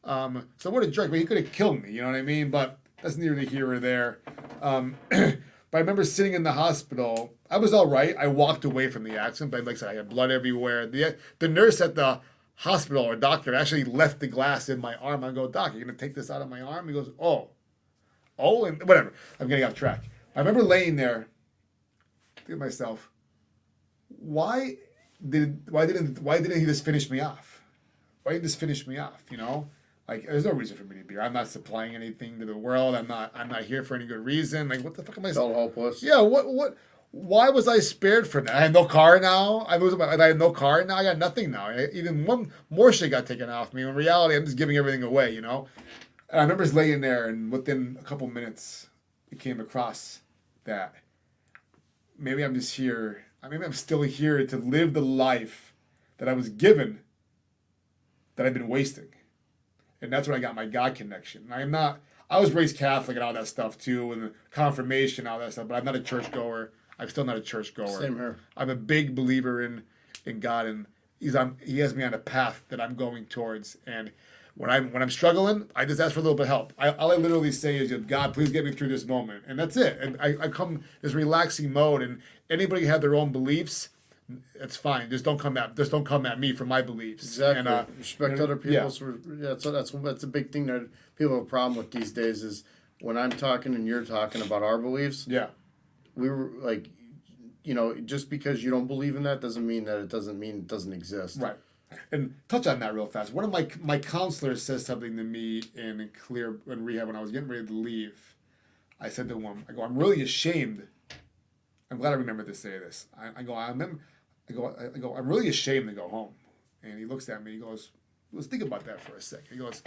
So what a jerk, but he could have killed me, you know what I mean? But that's neither here or there. But I remember sitting in the hospital. I was all right. I walked away from the accident, but like I said, I had blood everywhere. The nurse at the hospital or doctor actually left the glass in my arm. I go, Doc, you're going to take this out of my arm? He goes, oh, and whatever. I'm getting off track. I remember laying there, thinking to myself, why didn't he just finish me off? Why didn't he just finish me off, you know? Like, there's no reason for me to be here. I'm not supplying anything to the world. I'm not here for any good reason. Like, what the fuck am I? Felt hopeless. Yeah. What? Why was I spared from that? I had no car now. I had no car now. I got nothing now. Even one more shit got taken off me. In reality, I'm just giving everything away. You know. And I remember just laying there, and within a couple minutes, it came across that maybe I'm just here. Maybe I'm still here to live the life that I was given, that I've been wasting. And that's when I got my God connection. I was raised Catholic and all that stuff too, and confirmation, all that stuff, but I'm not a churchgoer. I'm still not a churchgoer. Same here. I'm a big believer in God, and He has me on a path that I'm going towards. And when I'm struggling, I just ask for a little bit of help. All I literally say is, God, please get me through this moment. And that's it. And I come this relaxing mode, and anybody have their own beliefs, it's fine. Just don't come at me for my beliefs. Exactly. And, respect other people's. Yeah. So that's a big thing that people have a problem with these days. Is when I'm talking and you're talking about our beliefs. Yeah. We were like, just because you don't believe in that doesn't mean it doesn't exist. Right. And touch on that real fast. One of my counselors says something to me in rehab when I was getting ready to leave. I said to him, I'm really ashamed. I'm glad I remembered to say this. I'm really ashamed to go home. And he looks at me, he goes, let's think about that for a second. He goes,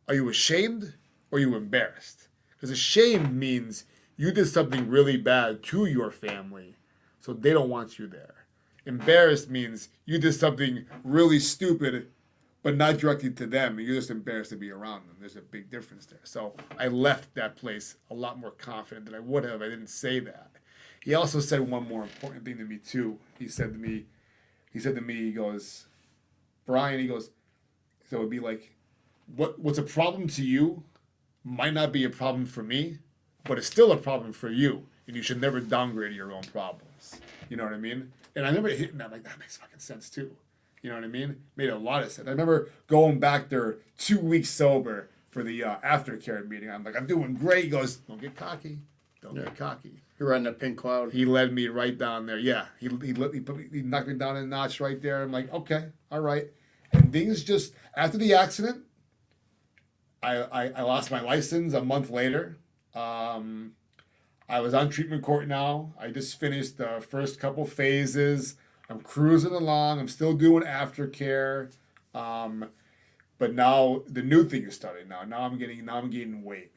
are you ashamed or are you embarrassed? Because ashamed means you did something really bad to your family, so they don't want you there. Embarrassed means you did something really stupid, but not directly to them, and you're just embarrassed to be around them. There's a big difference there. So I left that place a lot more confident than I would have. I didn't say that. He also said one more important thing to me too. He said to me, he goes, Brian, so it would be like, what's a problem to you might not be a problem for me, but it's still a problem for you, and you should never downgrade your own problems. You know what I mean? And I remember hitting that, like, that makes fucking sense too. You know what I mean? Made a lot of sense. I remember going back there 2 weeks sober for the aftercare meeting. I'm like, I'm doing great. He goes, don't get cocky. Don't get cocky. You're riding that pink cloud. He led me right down there. Yeah, he knocked me down a notch right there. I'm like, okay, all right. And things just, after the accident, I lost my license a month later. I was on treatment court now. I just finished the first couple phases. I'm cruising along. I'm still doing aftercare. But now the new thing is starting now. Now I'm gaining weight.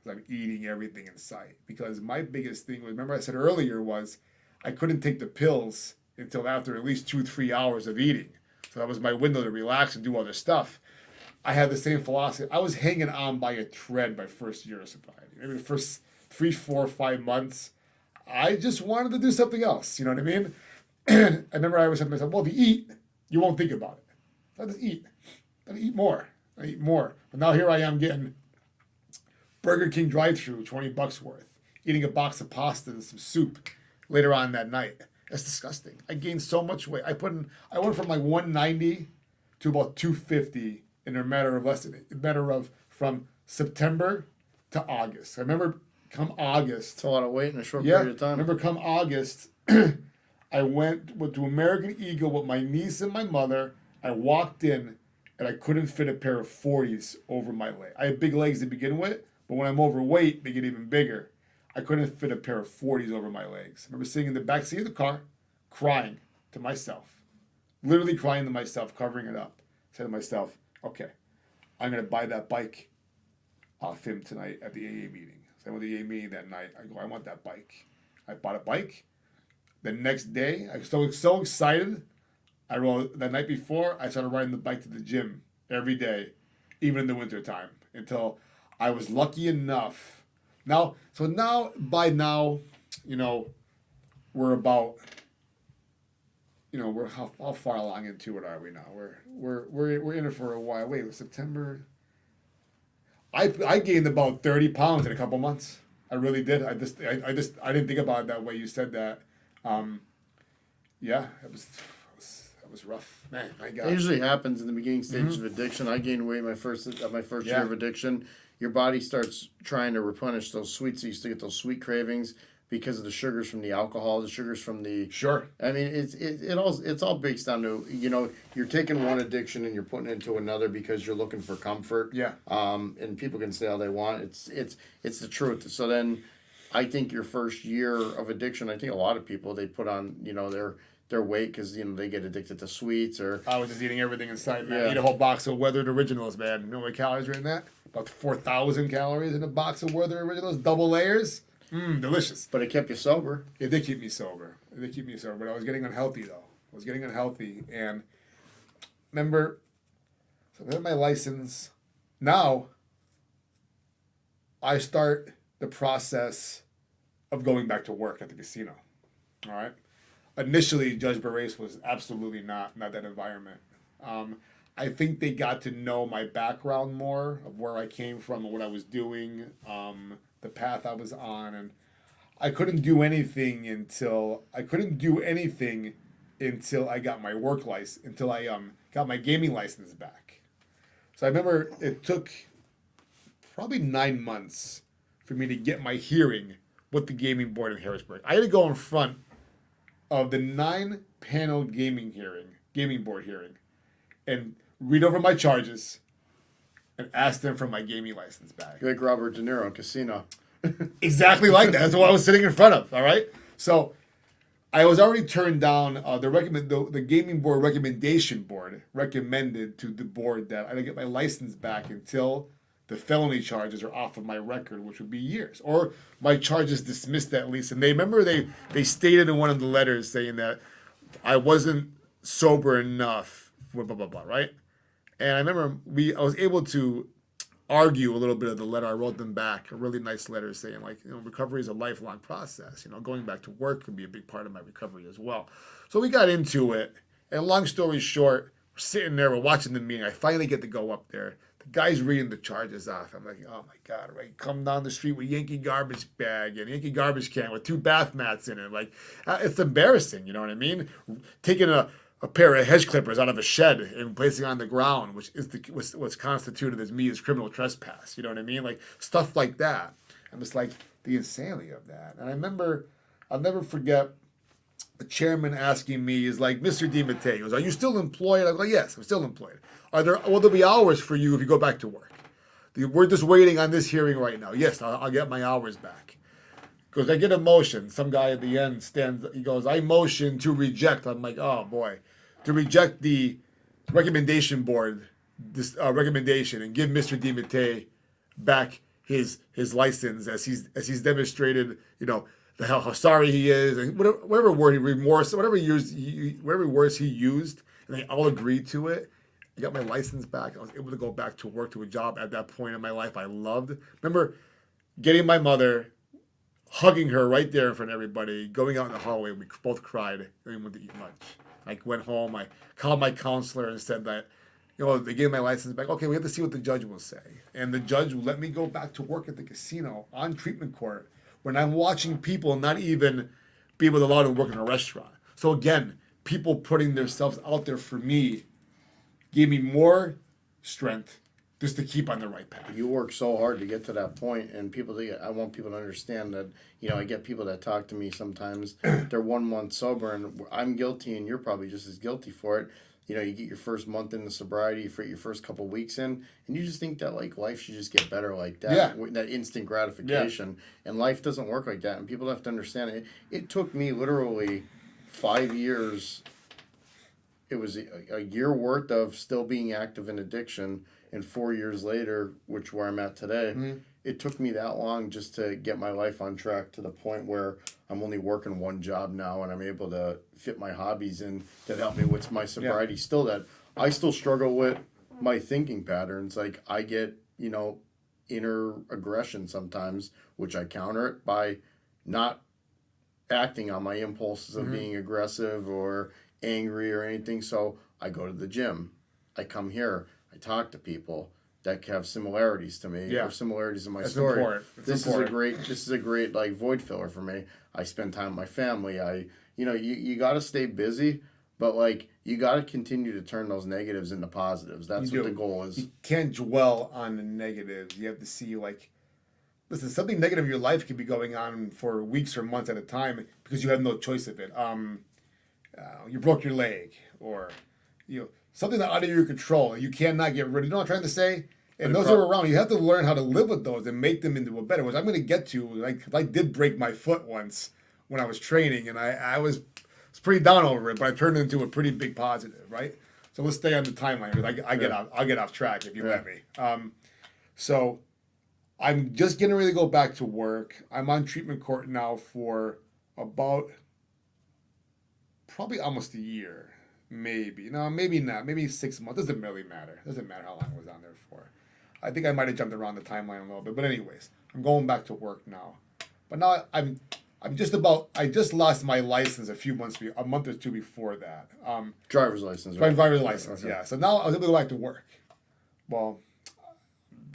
I'm eating everything in sight. Because my biggest thing was, remember I said earlier, was I couldn't take the pills until after at least 2-3 hours of eating. So that was my window to relax and do other stuff. I had the same philosophy. I was hanging on by a thread my first year of sobriety. Maybe the first 3, 4, 5 months, I just wanted to do something else. You know what I mean? I remember I always said to myself, well, if you eat, you won't think about it. So I just eat. I eat more. But now here I am getting Burger King drive-thru, $20 worth, eating a box of pasta and some soup later on that night. That's disgusting. I gained so much weight. I went from like 190 to about 250 in a matter of from September to August. I remember come August. It's a lot of weight in a short Yeah, period of time. remember come August, I went to American Eagle with my niece and my mother. I walked in, and I couldn't fit a pair of 40s over my leg. I had big legs to begin with, but when I'm overweight, they get even bigger. I couldn't fit a pair of 40s over my legs. I remember sitting in the back seat of the car, crying to myself, literally crying to myself, covering it up. I said to myself, okay, I'm going to buy that bike off him tonight at the AA meeting. So I went to the AA meeting that night. I go, I want that bike. I bought a bike. The next day, I was so excited. I rode the night before. I started riding the bike to the gym every day, even in the wintertime, until I was lucky enough. By now, we're about, we're how far along into it are we now? We're in it for a while. Wait, it was September. I gained about 30 pounds in a couple months. I really did. I didn't think about it that way. You said that. Yeah, it was rough, man. My God. It usually happens in the beginning stages of addiction. I gained weight my first year of addiction. Your body starts trying to replenish those sweets. You used to get those sweet cravings because of the sugars from the alcohol, the sugars from the. Sure. I mean, it's all based down to you're taking one addiction and you're putting it into another because you're looking for comfort. Yeah. And people can say all they want. It's the truth. So then, I think your first year of addiction, I think a lot of people they put on their weight because they get addicted to sweets or. I was just eating everything inside, man. Yeah. I eat a whole box of Weathered Originals, man. You know how many calories are in that? About 4,000 calories in a box of Weathered Originals, double layers. Delicious. But it kept you sober. It did keep me sober. But I was getting unhealthy, though. And remember, so I had my license. Now, I start the process of going back to work at the casino. All right. Initially, Judge Barres was absolutely not that environment. I think they got to know my background more of where I came from and what I was doing, the path I was on, and I couldn't do anything until I got my work license, until I got my gaming license back. So I remember it took probably 9 months for me to get my hearing with the gaming board in Harrisburg. I had to go in front of the 9-panel gaming board hearing, and read over my charges and ask them for my gaming license back. Like Robert De Niro in Casino. Exactly like that. That's what I was sitting in front of. All right. So I was already turned down. The gaming board recommendation board recommended to the board that I didn't get my license back until the felony charges are off of my record, which would be years, or my charges dismissed at least. And they stated in one of the letters saying that I wasn't sober enough. Blah blah blah. Right. And I remember I was able to argue a little bit of the letter. I wrote them back a really nice letter saying recovery is a lifelong process. Going back to work can be a big part of my recovery as well. So we got into it, and long story short, we're sitting there, we're watching the meeting. I finally get to go up there. The guy's reading the charges off. I'm like, oh my God, right? Come down the street with Yankee garbage bag and Yankee garbage can with 2 bath mats in it. It's embarrassing, you know what I mean? Taking a pair of hedge clippers out of a shed and placing it on the ground, which is what's constituted as me as criminal trespass. You know what I mean? Stuff like that. I'm just like, the insanity of that. And I remember, I'll never forget the chairman asking me, is like, Mr. DiMattia, he goes, are you still employed? I go, yes, I'm still employed. Will there be hours for you if you go back to work? We're just waiting on this hearing right now. Yes, I'll get my hours back. Because I get a motion. Some guy at the end stands, he goes, I motion to reject. I'm like, oh boy. To reject the recommendation board, this recommendation, and give Mr. DiMattia back his license as he's demonstrated, how sorry he is, and whatever word remorse, whatever words he used, and they all agreed to it. I got my license back. I was able to go back to work, to a job at that point in my life I loved. Remember getting my mother, hugging her right there in front of everybody, going out in the hallway. We both cried, and we went to eat lunch. I went home. I called my counselor and said that, they gave my license back. Okay, we have to see what the judge will say. And the judge let me go back to work at the casino on treatment court when I'm watching people not even be able to allow to work in a restaurant. So again, people putting themselves out there for me gave me more strength, just to keep on the right path. You work so hard to get to that point, and I want people to understand that, I get people that talk to me sometimes, they're 1 month sober, and I'm guilty, and you're probably just as guilty for it. You get your first month into sobriety, for your first couple weeks in, and you just think that life should just get better like that. Yeah. That instant gratification. Yeah. And life doesn't work like that. And people have to understand it. It took me literally 5 years. It was a year worth of still being active in addiction, and 4 years later, which where I'm at today, it took me that long just to get my life on track to the point where I'm only working one job now, and I'm able to fit my hobbies in that help me with my sobriety. Yeah. Still, that I still struggle with my thinking patterns. Like I get, inner aggression sometimes, which I counter it by not acting on my impulses of being aggressive or angry or anything. So I go to the gym. I come here. I talk to people that have similarities to me or similarities in my story. Important. This is a great like void filler for me. I spend time with my family. You got to stay busy, but like you got to continue to turn those negatives into positives. That's what the goal is. You can't dwell on the negatives. You have to see listen, something negative in your life could be going on for weeks or months at a time because you have no choice of it. You broke your leg, or something that out of your control. You cannot get rid of. You know what I'm trying to say? And those are around. You have to learn how to live with those and make them into a better, which I'm going to get to. I did break my foot once when I was training, and I was pretty down over it, but I turned it into a pretty big positive, right? So let's stay on the timeline because I'll get off track if you let me. So I'm just getting ready to go back to work. I'm on treatment court now for about probably almost a year. Maybe. No, maybe not. Maybe 6 months. Doesn't really matter. Doesn't matter how long I was on there for. I think I might have jumped around the timeline a little bit. But anyways, I'm going back to work now. But now I just lost my license a month or two before that. Driver's license, right? Driver's license, okay. Yeah. So now I was able to go back to work. Well,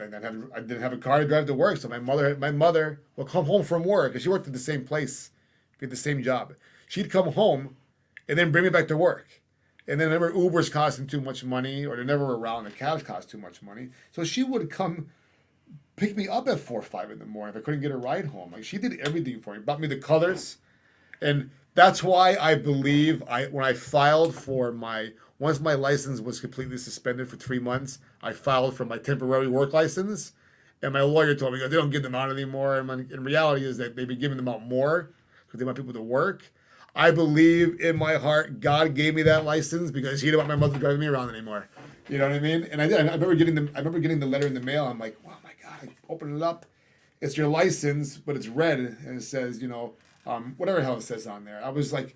I didn't have a car to drive to work, so my mother will come home from work, because she worked at the same place, we had the same job. She'd come home and then bring me back to work. And then remember, Uber's costing too much money, or they're never around, the cabs cost too much money. So she would come pick me up at 4 or 5 in the morning if I couldn't get a ride home. Like, she did everything for me. Bought me the colors. And that's why I believe when I filed for once my license was completely suspended for 3 months, I filed for my temporary work license. And my lawyer told me, they don't give them out anymore. And in reality is that they've been giving them out more because they want people to work. I believe in my heart God gave me that license because he didn't want my mother driving me around anymore. You know what I mean? And I did. I remember getting the letter in the mail. I'm like, wow, my God! I open it up. It's your license, but it's red, and it says, whatever the hell it says on there. I was like,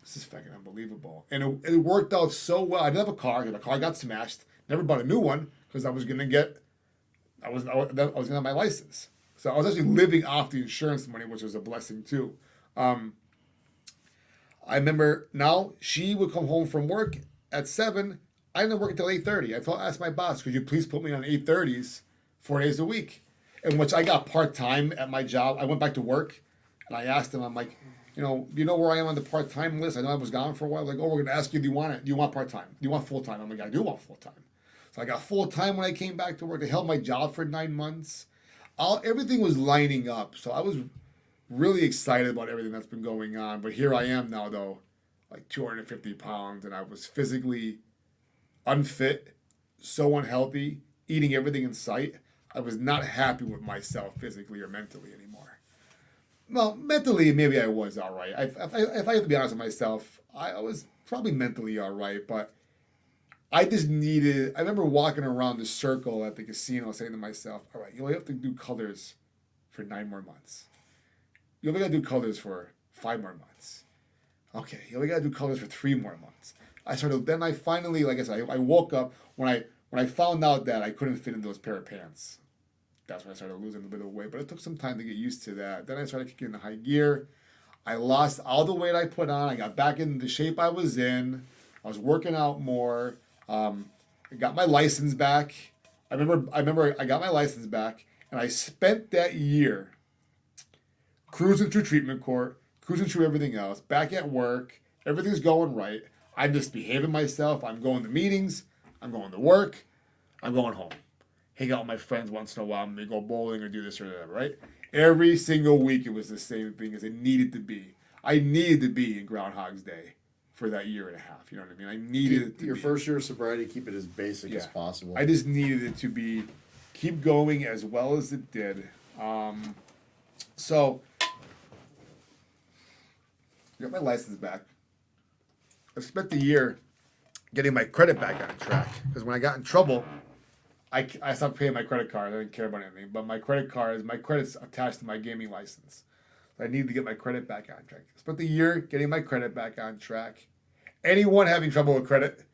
this is fucking unbelievable. And it worked out so well. I didn't have a car. The car got smashed. Never bought a new one because I was gonna have my license. So I was actually living off the insurance money, which was a blessing too. I remember now she would come home from work at 7. I didn't work until 8:30. I asked my boss, could you please put me on 8:30s 4 days a week? In which I got part-time at my job. I went back to work and I asked him, I'm like, do you know where I am on the part-time list? I know I was gone for a while. Like, we're going to ask you, do you want part-time? Do you want full-time? I'm like, I do want full-time. So I got full-time when I came back to work. I held my job for 9 months. Everything was lining up. So I was really excited about everything that's been going on. But here I am now, though, like 250 pounds, and I was physically unfit, so unhealthy, eating everything in sight. I was not happy with myself physically or mentally anymore. Well, mentally, maybe I was all right. If I have to be honest with myself, I was probably mentally all right, but I remember walking around the circle at the casino saying to myself, all right, you only have to do colors for 9 more months. You only got to do colors for 5 more months. Okay, you only got to do colors for 3 more months. Then I finally, like I said, I woke up when I found out that I couldn't fit into those pair of pants. That's when I started losing a bit of weight, but it took some time to get used to that. Then I started kicking into high gear. I lost all the weight I put on. I got back in the shape I was in. I was working out more. I got my license back. I remember I got my license back, and I spent that year cruising through treatment court, cruising through everything else, back at work. Everything's going right. I'm just behaving myself. I'm going to meetings. I'm going to work. I'm going home. hang out with my friends once in a while, maybe go bowling or do this or whatever, right? Every single week it was the same thing as it needed to be. I needed to be in Groundhog's Day for that year and a half. You know what I mean? I needed it to Your be. first year of sobriety, keep it as basic as possible. I just needed it to keep going as well as it did. So, I got my license back. I spent the year getting my credit back on track because when I got in trouble, I stopped paying my credit card. I didn't care about anything. But my credit's attached to my gaming license. So I needed to get my credit back on track. I spent the year getting my credit back on track. Anyone having trouble with credit,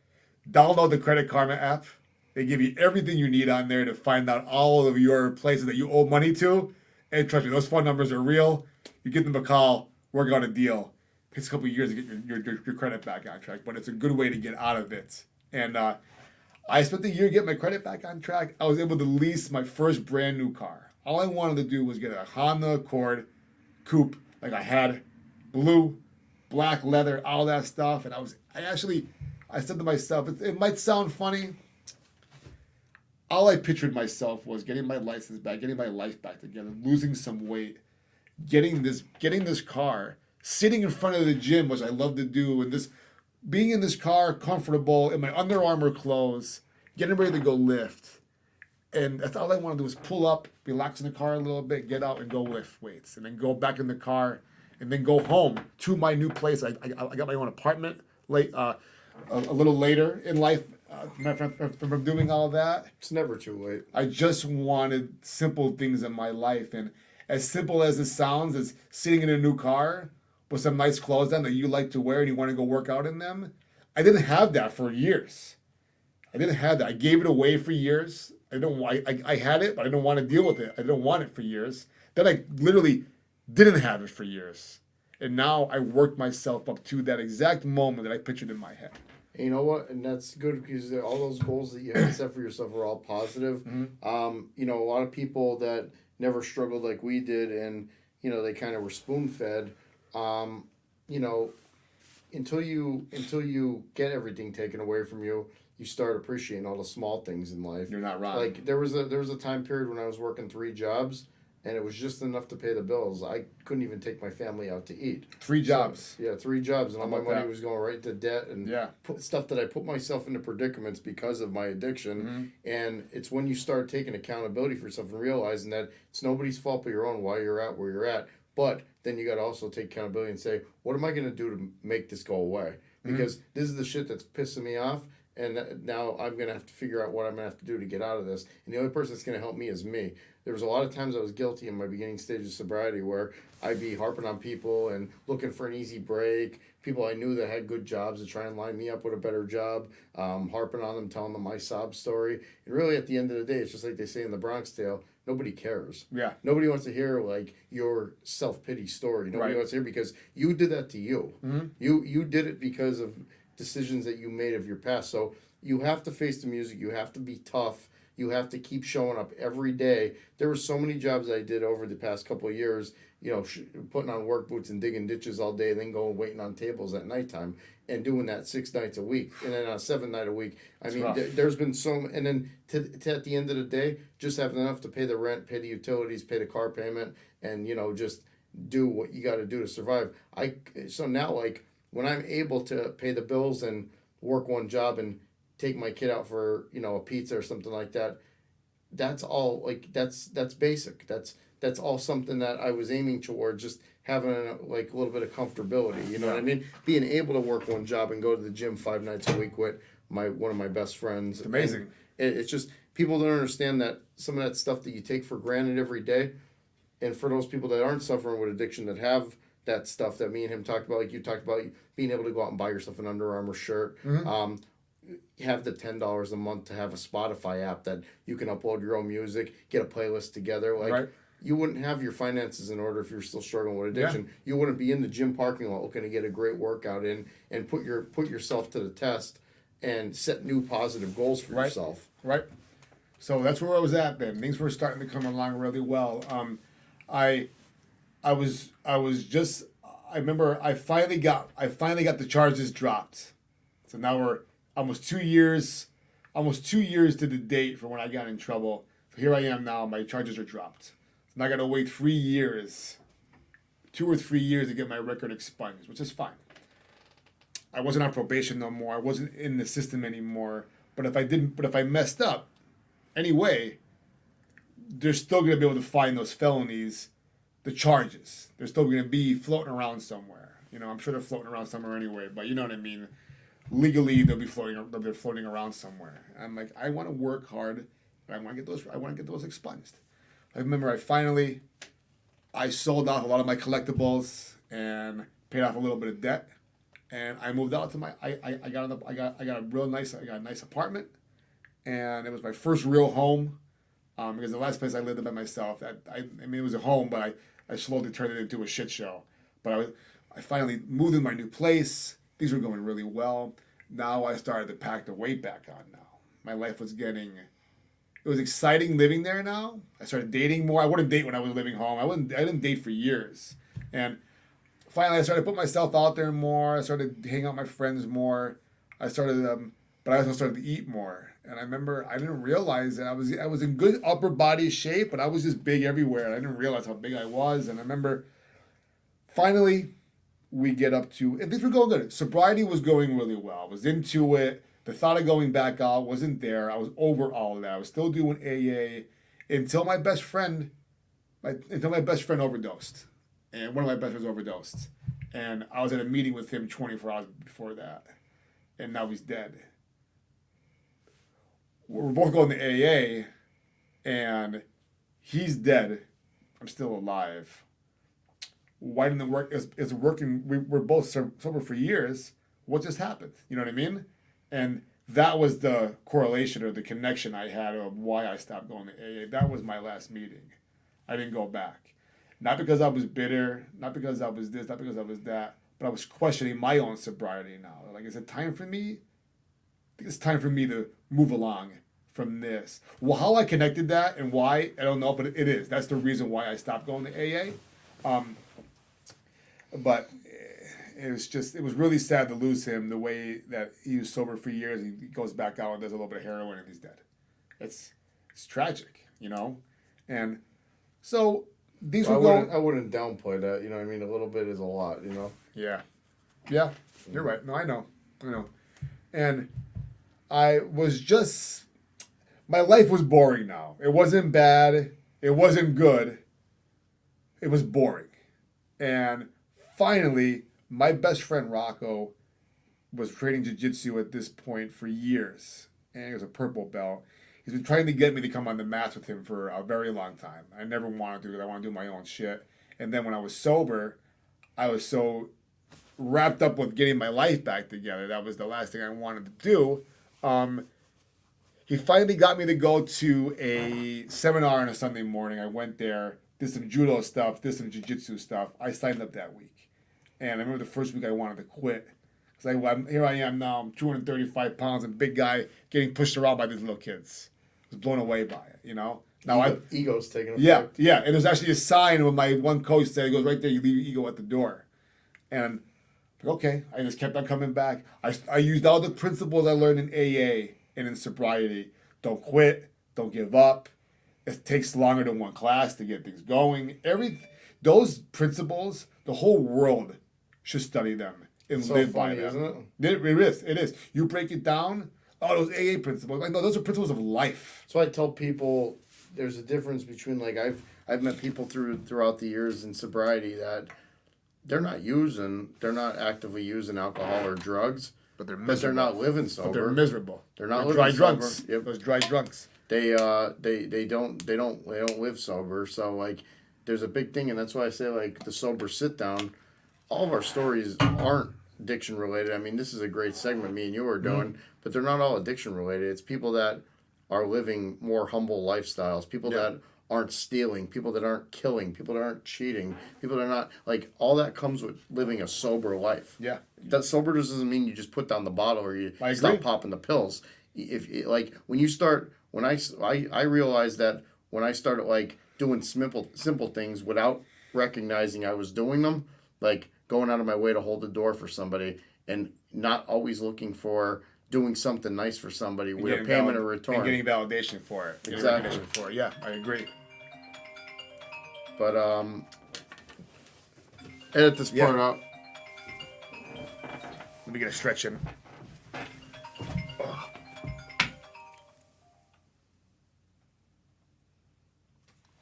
download the Credit Karma app. They give you everything you need on there to find out all of your places that you owe money to. And trust me, those phone numbers are real. You give them a call, work out a deal. It takes a couple of years to get your credit back on track, but it's a good way to get out of it. And I spent the year getting my credit back on track. I was able to lease my first brand new car. All I wanted to do was get a Honda Accord coupe, like I had, blue, black leather, all that stuff. And I said to myself, it might sound funny. All I pictured myself was getting my license back, getting my life back together, losing some weight, getting this car, sitting in front of the gym, which I love to do, and being in this car, comfortable, in my Under Armour clothes, getting ready to go lift. And that's all I want to do is pull up, relax in the car a little bit, get out and go lift weights, and then go back in the car, and then go home to my new place. I got my own apartment a little later in life from doing all that. It's never too late. I just wanted simple things in my life, and as simple as it sounds, as sitting in a new car with some nice clothes on that you like to wear and you want to go work out in them. I didn't have that for years. I didn't have that. I gave it away for years. I had it, but I didn't want to deal with it. I didn't want it for years. Then I literally didn't have it for years. And now I worked myself up to that exact moment that I pictured in my head. And you know what? And that's good because all those goals that you had set for yourself were all positive. Mm-hmm. A lot of people that never struggled like we did and, they kind of were spoon-fed, until you get everything taken away from you, you start appreciating all the small things in life. You're not wrong. Like there was a time period when I was working 3 jobs and it was just enough to pay the bills. I couldn't even take my family out to eat. 3 jobs. So, 3 jobs, and all my money was going right to debt and stuff that I put myself into predicaments because of my addiction. Mm-hmm. And it's when you start taking accountability for yourself and realizing that it's nobody's fault but your own why you're at where you're at. But then you got to also take accountability and say, what am I going to do to make this go away? Because this is the shit that's pissing me off. And now I'm going to have to figure out what I'm going to have to do to get out of this. And the only person that's going to help me is me. There was a lot of times I was guilty in my beginning stage of sobriety where I'd be harping on people and looking for an easy break. People I knew that had good jobs to try and line me up with a better job. Harping on them, telling them my sob story. And really at the end of the day, it's just like they say in the Bronx Tale, nobody cares. Yeah. Nobody wants to hear like your self-pity story. Nobody wants to hear because you did that to you. Mm-hmm. You did it because of decisions that you made of your past. So you have to face the music. You have to be tough. You have to keep showing up every day. There were so many jobs I did over the past couple of years, putting on work boots and digging ditches all day, then going waiting on tables at nighttime and doing that 6 nights a week. And then on a 7 night a week. There's been and then to at the end of the day, just having enough to pay the rent, pay the utilities, pay the car payment, and, just do what you got to do to survive. So now, like, when I'm able to pay the bills and work one job and take my kid out for, a pizza or something like that, that's all, like, that's basic. That's all something that I was aiming towards, just having, a little bit of comfortability, you know what I mean? Being able to work one job and go to the gym 5 nights a week with one of my best friends. It's amazing. It's just, people don't understand that some of that stuff that you take for granted every day, and for those people that aren't suffering with addiction, that have that stuff that me and him talked about, like you talked about, being able to go out and buy yourself an Under Armour shirt, have the $10 a month to have a Spotify app that you can upload your own music, get a playlist together. You wouldn't have your finances in order if you're still struggling with addiction. Yeah. You wouldn't be in the gym parking lot looking to get a great workout in and put yourself to the test and set new positive goals for yourself. Right. So that's where I was at then. Things were starting to come along really well. I remember I finally got the charges dropped. So now we're almost 2 years to the date from when I got in trouble. Here I am now. My charges are dropped. And I got to wait 3 years, 2 or 3 years to get my record expunged, which is fine. I wasn't on probation no more. I wasn't in the system anymore. But if I messed up, anyway, they're still going to be able to find those felonies, the charges. They're still going to be floating around somewhere. I'm sure they're floating around somewhere anyway. But you know what I mean. Legally, they'll be floating around somewhere. I'm like, I want to work hard, but I want to get those expunged. I remember I sold off a lot of my collectibles and paid off a little bit of debt, and I moved out to I got a nice apartment, and it was my first real home, because the last place I lived by myself, it was a home, but I slowly turned it into a shit show. But I finally moved in my new place. Things were going really well. Now I started to pack the weight back on now. My life was it was exciting living there now. I started dating more. I wouldn't date when I was living home. I didn't date for years. And finally I started to put myself out there more. I started to hang out with my friends more. But I also started to eat more. And I remember I didn't realize that I was in good upper body shape, but I was just big everywhere. And I didn't realize how big I was. And I remember finally we get up to, and things were going good. Sobriety was going really well. I was into it. The thought of going back out wasn't there. I was over all of that. I was still doing AA until my best friend overdosed. And one of my best friends overdosed. And I was at a meeting with him 24 hours before that. And now he's dead. We're both going to AA, and he's dead. I'm still alive. Why didn't it work? It's working. We're both sober for years. What just happened? You know what I mean? And that was the correlation or the connection I had of why I stopped going to AA. That was my last meeting. I didn't go back. Not because I was bitter, not because I was this, not because I was that, but I was questioning my own sobriety now. Like, is it time for me? I think it's time for me to move along from this. Well, how I connected that and why, I don't know, but it is. That's the reason why I stopped going to AA. But it was really sad to lose him the way that he was sober for years. He goes back out and does a little bit of heroin and he's dead. It's tragic, And so these were going. I wouldn't downplay that. You know what I mean? A little bit is a lot, Yeah. Yeah, you're right. No, I know. And my life was boring now. It wasn't bad. It wasn't good. It was boring. And finally, my best friend Rocco was training jiu-jitsu at this point for years. And he was a purple belt. He's been trying to get me to come on the mats with him for a very long time. I never wanted to because I want to do my own shit. And then when I was sober, I was so wrapped up with getting my life back together. That was the last thing I wanted to do. He finally got me to go to a seminar on a Sunday morning. I went there, did some judo stuff, did some jiu-jitsu stuff. I signed up that week. And I remember the first week I wanted to quit. Because here I am now, I'm 235 pounds, and big guy getting pushed around by these little kids. I was blown away by it, Now ego's taking effect. Yeah. And there's actually a sign when my one coach said, he goes, right there, you leave your ego at the door. And okay, I just kept on coming back. I used all the principles I learned in AA and in sobriety. Don't quit. Don't give up. It takes longer than one class to get things going. Those principles, the whole world should study them and live by them. Isn't it? It is. You break it down. Oh, those AA principles. No, those are principles of life. So I tell people there's a difference between I've met people throughout the years in sobriety that they're not actively using alcohol or drugs, but they're not living sober. But they're miserable. They're not living dry sober. drunks. Yep. Those dry drunks. They don't live sober. So there's a big thing, and that's why I say the sober sit down. All of our stories aren't addiction related. I mean, this is a great segment me and you are doing, but they're not all addiction related. It's people that are living more humble lifestyles, people that aren't stealing, people that aren't killing, people that aren't cheating, people that are not, all that comes with living a sober life. Yeah. That sober doesn't mean you just put down the bottle or you stop popping the pills. When you start, I realized that when I started doing simple things without recognizing I was doing them, going out of my way to hold the door for somebody and not always looking for doing something nice for somebody with a Getting payment or return. And getting validation for it. Getting Exactly. recognition for it. Yeah, I agree. But edit this part out. Let me get a stretch in.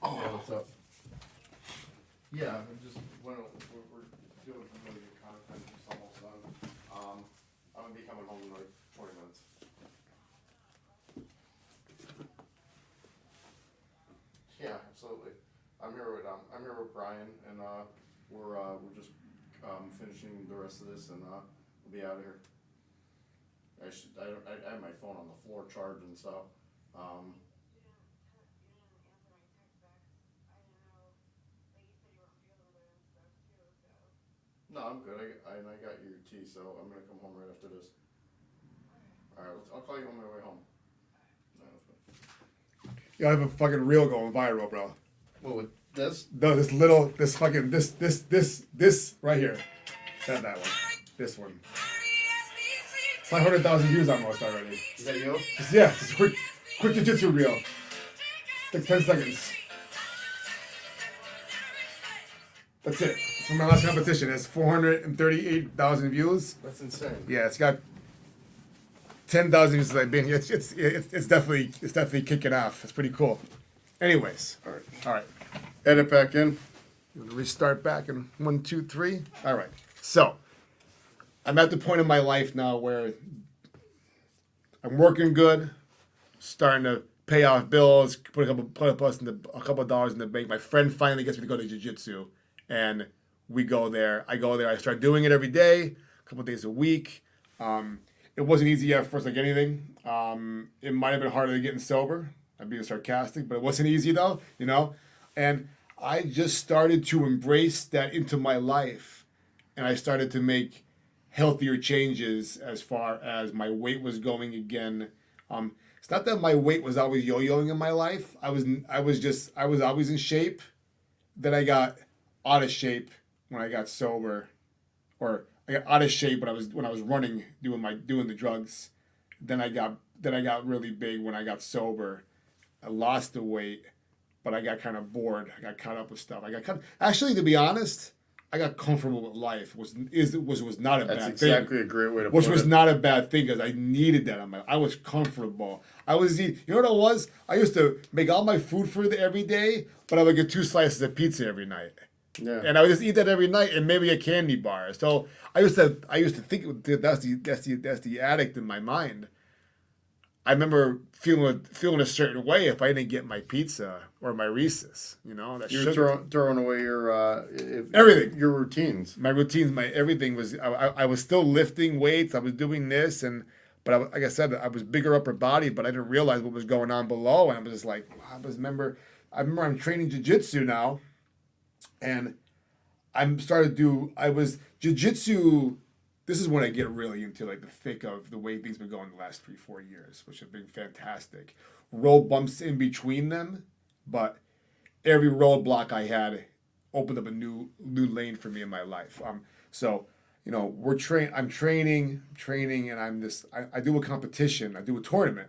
Yeah, what's up? Yeah, I'm just we're doing some really good content. It's almost done. I'm gonna be coming home in like 20 minutes. Yeah, absolutely. I'm here with Brian, and we're just finishing the rest of this, and we'll be out of here. I have my phone on the floor charging, so. No, I'm good. I got your tea, so I'm gonna come home right after this. All right, I'll call you on my way home. All right, let's go. You gotta have a fucking reel going viral, bro. What with this? No, this right here. Not that one. This one. 500,000 views almost already. Is that you? Yeah, just a quick jiu-jitsu reel. Like 10 seconds. That's it. From my last competition, it's 438,000 views. That's insane. Yeah, it's got 10,000 views since I've been here. It's definitely kicking off. It's pretty cool. Anyways, all right. Edit back in. Restart back in 1, 2, 3. All right. So I'm at the point in my life now where I'm working good, starting to pay off bills, put a couple of dollars in the bank. My friend finally gets me to go to jiu-jitsu, and we go there. I go there. I start doing it every day, a couple of days a week. It wasn't easy at first, like anything. It might have been harder than getting sober. I'm being sarcastic, but it wasn't easy though, you know? And I just started to embrace that into my life, and I started to make healthier changes as far as my weight was going again. It's not that my weight was always yo-yoing in my life. I was always in shape. Then I got out of shape when I got sober, or I got out of shape when I was running, doing the drugs. Then I got really big when I got sober. I lost the weight, but I got kind of bored. I got caught up with stuff. Actually, to be honest, I got comfortable with life. Was not a bad thing. That's exactly a great way to put it. Which was not a bad thing, because I needed that. I was comfortable. You know what it was? I used to make all my food for every day, but I would get 2 slices of pizza every night. Yeah. And I would just eat that every night, and maybe a candy bar. So I used to think that's the addict in my mind. I remember feeling a certain way if I didn't get my pizza or my Reese's. You know, that You're throwing away your everything, your routines. my routines, my everything was. I was still lifting weights. I was doing this, but like I said, I was bigger upper body, but I didn't realize what was going on below, and I was just like, wow, I remember I'm training jiu-jitsu now, and I was jiu-jitsu. This is when I get really into like the thick of the way things have been going the last 3-4 years, which have been fantastic. Road bumps in between them, but every roadblock I had opened up a new lane for me in my life. So you know, I'm training, and I do a competition, I do a tournament,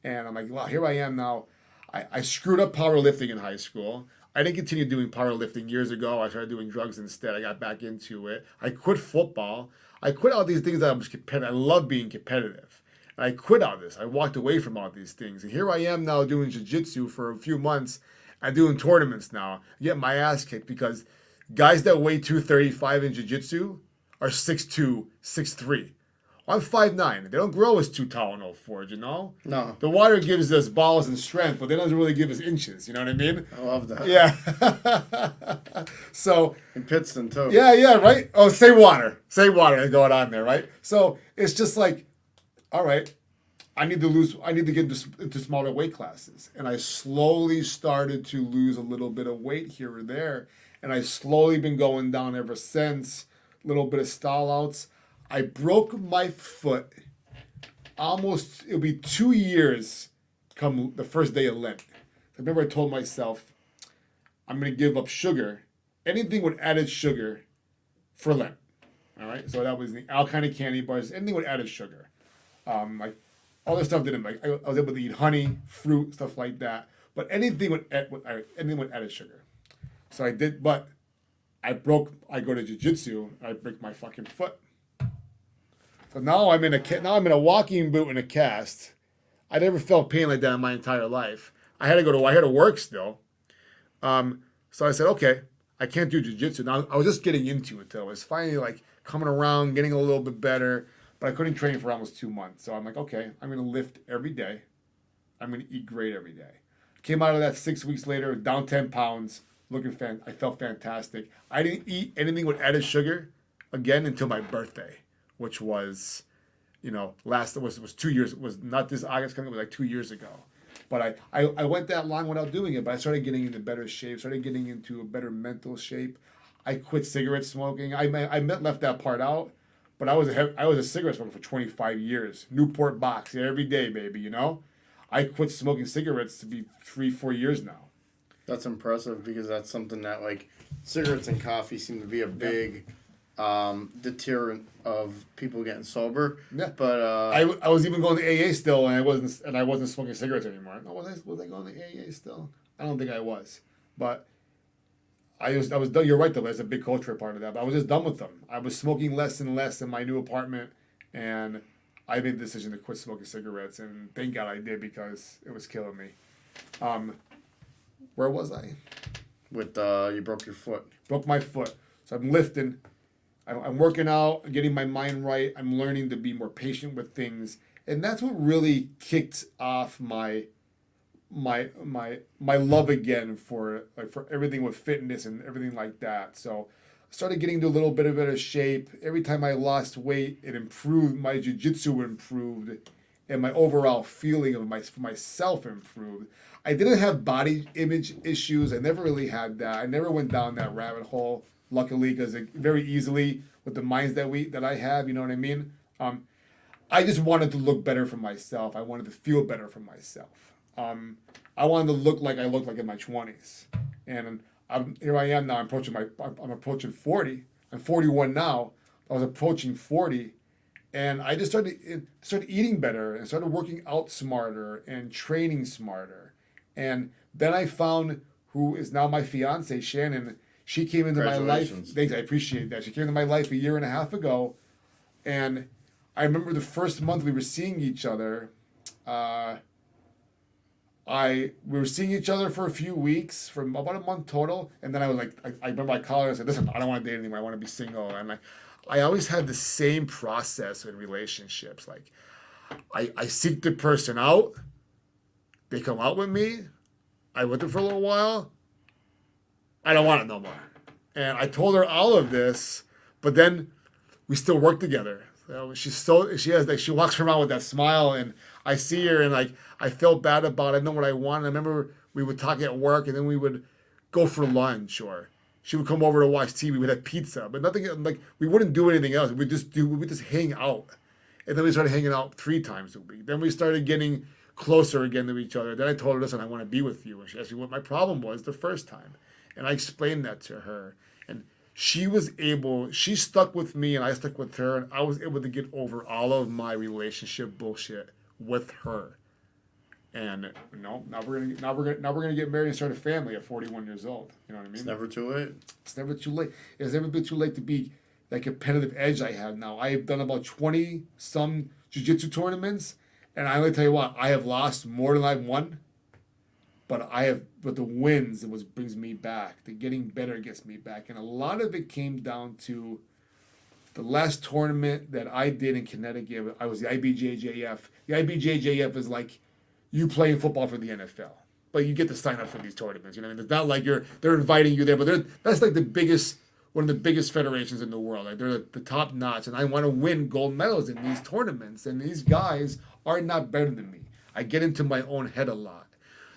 and I'm like, wow, here I am now. I screwed up powerlifting in high school. I didn't continue doing powerlifting years ago. I started doing drugs instead. I got back into it. I quit football. I quit all these things that I was competitive. I love being competitive. And I quit all this. I walked away from all these things. And here I am now doing jiu-jitsu for a few months and doing tournaments now. I get my ass kicked because guys that weigh 235 in jiu-jitsu are 6'2", 6'3". I'm 5'9". They don't grow us too tall in Old Forge, you know? No. The water gives us balls and strength, but it doesn't really give us inches, you know what I mean? I love that. Yeah. So. In Kingston, too. Yeah, right? Oh, say water is going on there, right? So it's just like, all right, I need to get into smaller weight classes. And I slowly started to lose a little bit of weight here or there. And I've slowly been going down ever since, a little bit of stall outs. I broke my foot it'll be 2 years come the first day of Lent. I remember I told myself, I'm going to give up sugar, anything with added sugar for Lent. All right, so that was the all kind of candy bars, anything with added sugar. Like all this stuff didn't like. I was able to eat honey, fruit, stuff like that. But anything with added sugar. So I did, but I go to jiu-jitsu, I break my fucking foot. So now I'm in a walking boot and a cast. I never felt pain like that in my entire life. I had to work still. So I said, okay, I can't do jiu-jitsu. Now I was just getting into it though. It was finally like coming around, getting a little bit better, but I couldn't train for almost 2 months. So I'm like, okay, I'm gonna lift every day. I'm gonna eat great every day. Came out of that 6 weeks later, down 10 pounds, I felt fantastic. I didn't eat anything with added sugar again until my birthday, which was, was 2 years. It was not this August coming, it was like 2 years ago. But I went that long without doing it, but I started getting into better shape, started getting into a better mental shape. I quit cigarette smoking. I left that part out, but I was a cigarette smoker for 25 years. Newport box every day, baby, I quit smoking cigarettes to be 3-4 years now. That's impressive because that's something that like cigarettes and coffee seem to be a big deterrent of people getting sober. Yeah, but I was even going to AA still, and I wasn't smoking cigarettes anymore. No, was I going to AA still? I don't think I was, but I was done. You're right though. There's a big cultural part of that. But I was just done with them. I was smoking less and less in my new apartment, and I made the decision to quit smoking cigarettes, and thank God I did because it was killing me. Where was I? With you broke your foot. Broke my foot. So I'm lifting. I'm working out, getting my mind right. I'm learning to be more patient with things, and that's what really kicked off my love again for everything with fitness and everything like that. So I started getting to a little bit of better shape. Every time I lost weight, it improved. My jiu-jitsu improved, and my overall feeling of myself improved. I didn't have body image issues. I never really had that. I never went down that rabbit hole, luckily, because very easily with the minds that I have, you know what I mean? I just wanted to look better for myself. I wanted to feel better for myself. I wanted to look like I looked like in my 20s. And here I am now. I'm approaching 40. I'm 41 now. I was approaching 40. And I just started eating better and started working out smarter and training smarter. And then I found who is now my fiance, Shannon. She came into my life. Thanks, I appreciate that. She came into my life 1.5 years ago. And I remember the first month we were seeing each other. We were seeing each other for a few weeks, for about a month total. And then I was like, I remember I called her and I said, listen, I don't want to date anymore. I want to be single. And I always had the same process in relationships. Like, I seek the person out. They come out with me. I with them for a little while. I don't want it no more. And I told her all of this, but then we still work together. So she walks around with that smile, and I see her, and I felt bad about it. I know what I want. I remember we would talk at work, and then we would go for lunch, or she would come over to watch TV. We would have pizza, but nothing like we wouldn't do anything else. We would just hang out, and then we started hanging out 3 times a week. Then we started getting closer again to each other. Then I told her, listen, I want to be with you. And she asked me what my problem was the first time. And I explained that to her. And she stuck with me and I stuck with her. And I was able to get over all of my relationship bullshit with her. And now we're gonna get married and start a family at 41 years old. You know what I mean? It's never too late. It's never too late. It's never been too late to be that competitive edge I have now. I have done about 20 some jiu-jitsu tournaments. And I only tell you what, I have lost more than I've won, but the wins is what brings me back. The getting better gets me back. And a lot of it came down to the last tournament that I did in Connecticut. I was the IBJJF. The IBJJF is like you playing football for the NFL, but you get to sign up for these tournaments. You know, it's not like they're inviting you there, but that's like one of the biggest federations in the world. Like they're the top notch, and I want to win gold medals in these tournaments. And these guys are not better than me. I get into my own head a lot.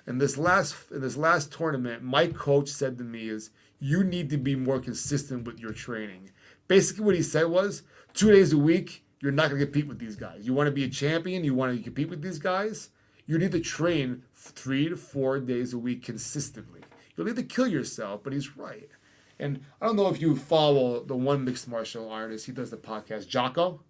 In this last tournament, my coach said to me is, you need to be more consistent with your training. Basically what he said was, 2 days a week, you're not going to compete with these guys. You want to be a champion, you want to compete with these guys, you need to train 3 to 4 days a week consistently. You'll need to kill yourself, but he's right. And I don't know if you follow the one mixed martial artist. He does the podcast, Jocko.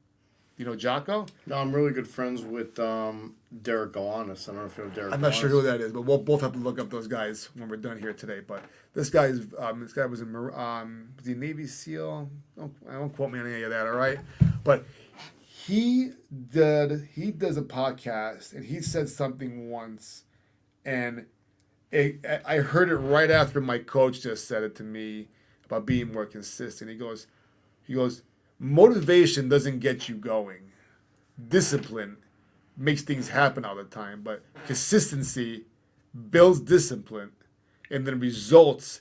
You know Jocko? No, I'm really good friends with Derek Galanis. I don't know if you know Derek. I'm not sure who that is, but we'll both have to look up those guys when we're done here today. But this guy was in was he Navy SEAL? Don't quote me on any of that, all right? But he does a podcast, and he said something once, and I heard it right after my coach just said it to me about being more consistent. He goes, motivation doesn't get you going. Discipline makes things happen all the time, but consistency builds discipline, and then results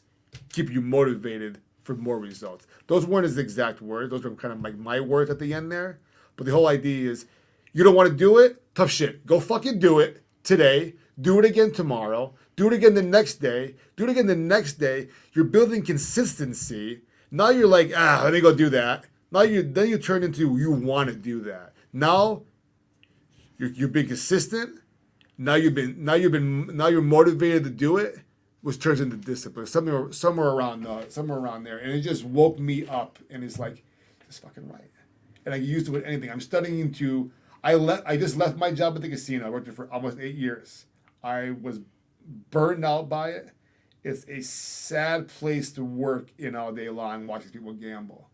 keep you motivated for more results. Those weren't his exact words. Those were kind of like my words at the end there. But the whole idea is, you don't want to do it? Tough shit. Go fucking do it today. Do it again tomorrow. Do it again the next day. Do it again the next day. You're building consistency. Now you're like, let me go do that. Then you turn into you want to do that. Now you're being consistent. Now you're motivated to do it, which turns into discipline. Somewhere around there, and it just woke me up. And it's like, it's fucking right. And I used it with anything. I'm studying to. I just left my job at the casino. I worked there for almost 8 years. I was burned out by it. It's a sad place to work in all day long, watching people gamble.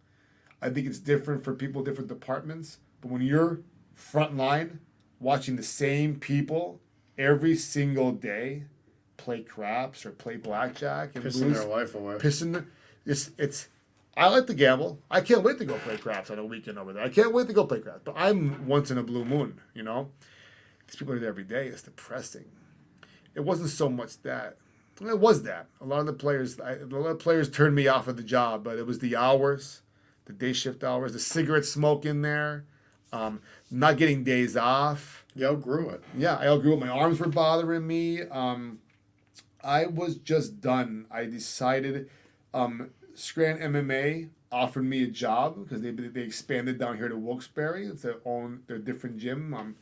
I think it's different for people, different departments. But when you're front line, watching the same people every single day play craps or play blackjack and pissing their life away. It's. I like to gamble. I can't wait to go play craps on a weekend over there. I can't wait to go play craps. But I'm once in a blue moon, you know. These people are there every day. It's depressing. It wasn't so much that. It was that. A lot of players turned me off of the job, but it was the hours, the day shift hours, the cigarette smoke in there, not getting days off. You outgrew it. Yeah, I outgrew it. My arms were bothering me. I was just done. I decided Scranton MMA offered me a job because they expanded down here to Wilkes-Barre. It's their different gym.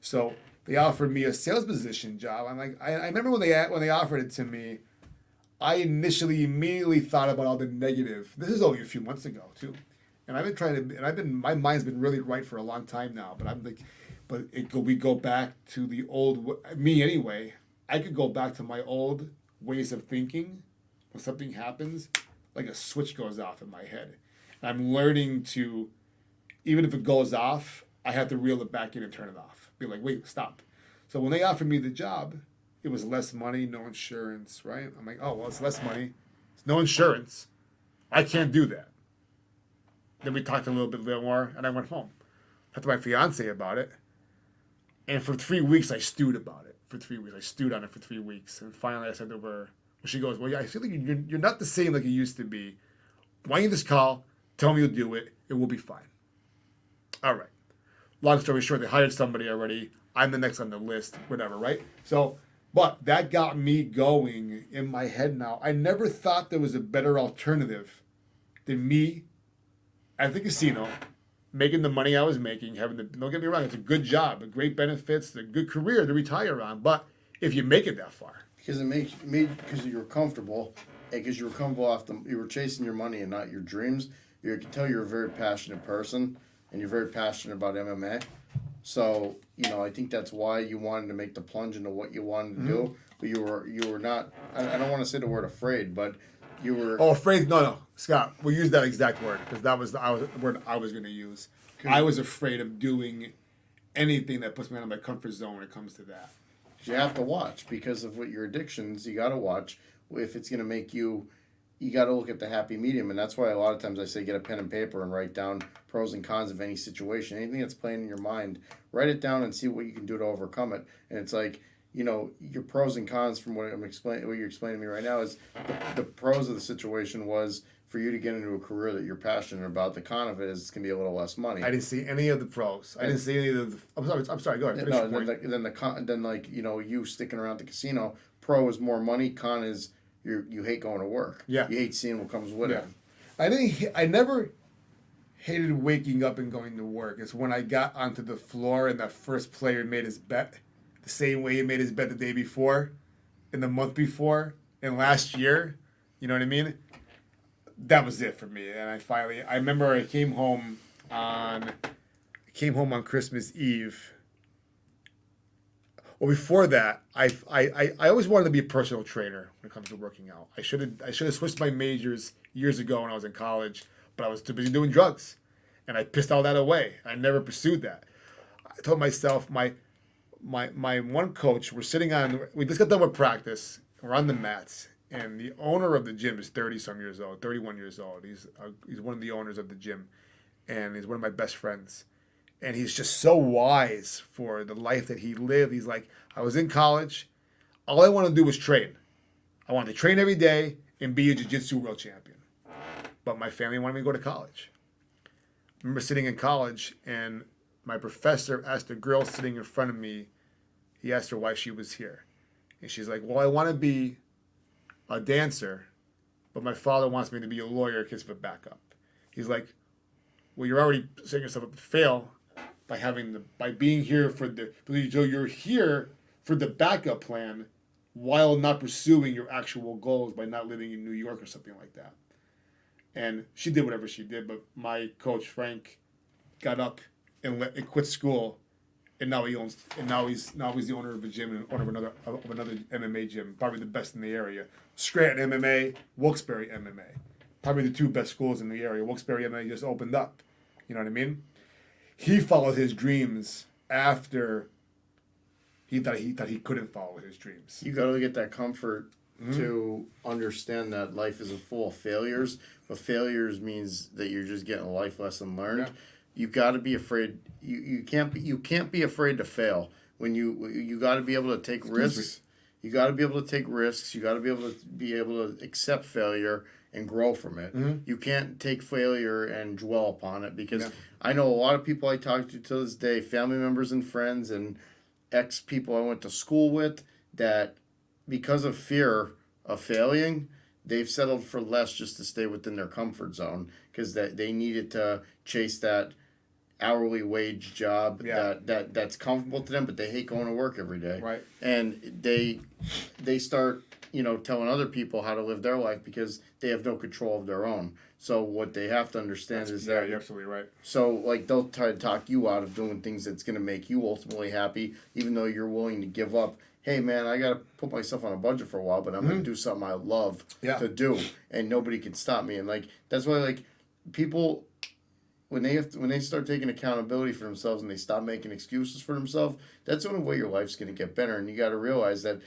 So they offered me a sales position job. I'm like, I remember when they offered it to me, I immediately thought about all the negative. This is only a few months ago too, and I've been trying to, and my mind's been really right for a long time now. But I'm like, we go back to the old me anyway. I could go back to my old ways of thinking when something happens. Like a switch goes off in my head. And I'm learning to, even if it goes off, I have to reel it back in and turn it off. Be like, wait, stop. So when they offered me the job, it was less money, no insurance, right? I'm like, oh, well, it's less money. It's no insurance. I can't do that. Then we talked a little bit more, and I went home. Talked to my fiance about it. And for 3 weeks, I stewed about it. I stewed on it for 3 weeks. And finally, I said to her, she goes, well, yeah, I feel like you're not the same like you used to be. Why don't you just call, tell me you'll do it, and we'll be fine. All right. Long story short, they hired somebody already. I'm the next on the list, whatever, right? So, but that got me going in my head now. I never thought there was a better alternative than me at the casino, making the money I was making, don't get me wrong, it's a good job, a great benefits, a good career to retire on, but if you make it that far. Because because you were comfortable, and because you were comfortable you were chasing your money and not your dreams. You can tell you're a very passionate person, and you're very passionate about MMA. So I think that's why you wanted to make the plunge into what you wanted to do. But you were not. I don't want to say the word afraid, but you were. Oh, afraid? No, Scott. We'll use that exact word because that was the word I was going to use. I was afraid of doing anything that puts me out of my comfort zone when it comes to that. You have to watch because of what your addictions. You got to watch if it's going to make you. You got to look at the happy medium, and that's why a lot of times I say get a pen and paper and write down pros and cons of any situation, anything that's playing in your mind. Write it down and see what you can do to overcome it. And it's like your pros and cons from what you're explaining to me right now is the pros of the situation was for you to get into a career that you're passionate about. The con of it is it's going to be a little less money. I didn't see any of the pros. I didn't see any of the. I'm sorry. Go ahead. Finish Then you sticking around the casino. Pro is more money. Con is you hate going to work. Yeah. You hate seeing what comes with it. I never hated waking up and going to work. It's when I got onto the floor and that first player made his bet the same way he made his bet the day before, and the month before, and last year. You know what I mean? That was it for me. And I remember I came home on came home on Christmas Eve. Well, before that, I always wanted to be a personal trainer when it comes to working out. I should have switched my majors years ago when I was in college, but I was too busy doing drugs, and I pissed all that away. I never pursued that. I told myself, my one coach, we just got done with practice. We're on the mats, and the owner of the gym is 30-some years old, 31 years old. He's one of the owners of the gym, and he's one of my best friends. And he's just so wise for the life that he lived. He's like, I was in college. All I wanted to do was train. I wanted to train every day and be a jiu-jitsu world champion. But my family wanted me to go to college. I remember sitting in college, and my professor asked a girl sitting in front of me, he asked her why she was here. And she's like, well, I want to be a dancer, but my father wants me to be a lawyer because of a backup. He's like, well, you're already setting yourself up to fail by being here so you're here for the backup plan while not pursuing your actual goals by not living in New York or something like that. And she did whatever she did, but my coach Frank got up and quit school, and now he's the owner of a gym and owner of another MMA gym, probably the best in the area. Scranton MMA, Wilkes-Barre MMA, probably the two best schools in the area. Wilkes-Barre MMA just opened up. You know what I mean? He followed his dreams after he thought he couldn't follow his dreams. You got to get that comfort to understand that life is full of failures, but failures means that you're just getting a life lesson learned. Yeah. You got to be afraid. You can't be afraid to fail. When you got to be able to take risks. You got to be able to take risks. You got to be able to accept failure and grow from it. Mm-hmm. You can't take failure and dwell upon it, because I know a lot of people I talk to this day, family members and friends and ex-people I went to school with, that because of fear of failing, they've settled for less just to stay within their comfort zone, because they needed to chase that hourly wage job that's comfortable to them, but they hate going to work every day. Right. And they start telling other people how to live their life because they have no control of their own. So what they have to understand is that... you're absolutely right. So, they'll try to talk you out of doing things that's going to make you ultimately happy, even though you're willing to give up. Hey, man, I got to put myself on a budget for a while, but I'm going to do something I love to do, and nobody can stop me. And, that's why, people... When they start taking accountability for themselves and they stop making excuses for themselves, that's the only way your life's going to get better. And you got to realize that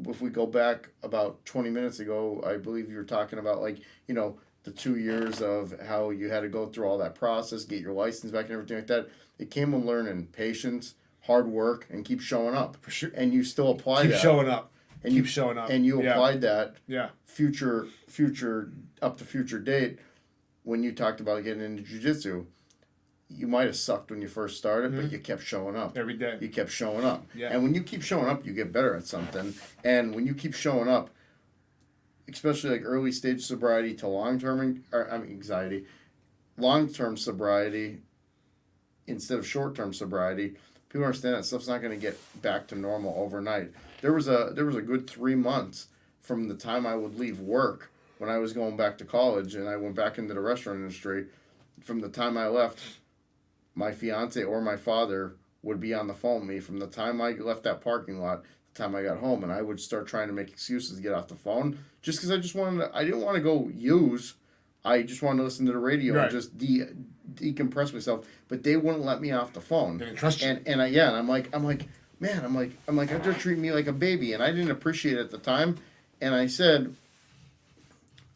if we go back about 20 minutes ago, I believe you were talking about the 2 years of how you had to go through all that process, get your license back and everything like that. It came with learning patience, hard work, and keep showing up. For sure. And you still apply that. Keep showing up. And keep showing up. And you applied that future up to future date. When you talked about getting into jiu-jitsu, you might have sucked when you first started, but you kept showing up. Every day. You kept showing up. Yeah. And when you keep showing up, you get better at something. And when you keep showing up, especially early stage sobriety to long-term anxiety, long-term sobriety instead of short-term sobriety, people understand that stuff's not going to get back to normal overnight. There was a good 3 months from the time I would leave work when I was going back to college and I went back into the restaurant industry. From the time I left, my fiance or my father would be on the phone with me from the time I left that parking lot, the time I got home, and I would start trying to make excuses to get off the phone just because I didn't want to go use. I just wanted to listen to the radio and just decompress myself. But they wouldn't let me off the phone. They didn't trust you. And I'm like, they're treating me like a baby, and I didn't appreciate it at the time. And I said,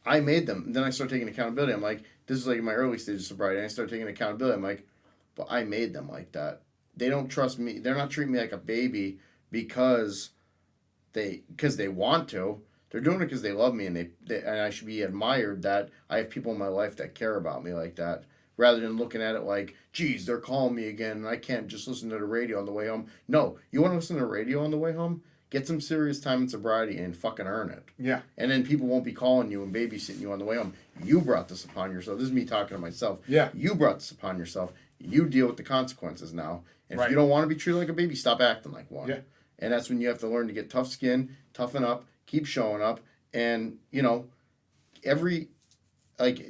I made them. Then I started taking accountability. I'm like, this is in my early stage of sobriety. And I started taking accountability. I'm like, but I made them like that. They don't trust me. They're not treating me like a baby because they want to. They're doing it because they love me, and and I should be admired that I have people in my life that care about me like that, rather than looking at it like, geez, they're calling me again, and I can't just listen to the radio on the way home. No, you want to listen to the radio on the way home? Get some serious time in sobriety and fucking earn it. Yeah. And then people won't be calling you and babysitting you on the way home. You brought this upon yourself. This is me talking to myself. Yeah. You brought this upon yourself. You deal with the consequences now. And if you don't want to be treated like a baby, stop acting like one. Yeah. And that's when you have to learn to get tough skin, toughen up, keep showing up. And,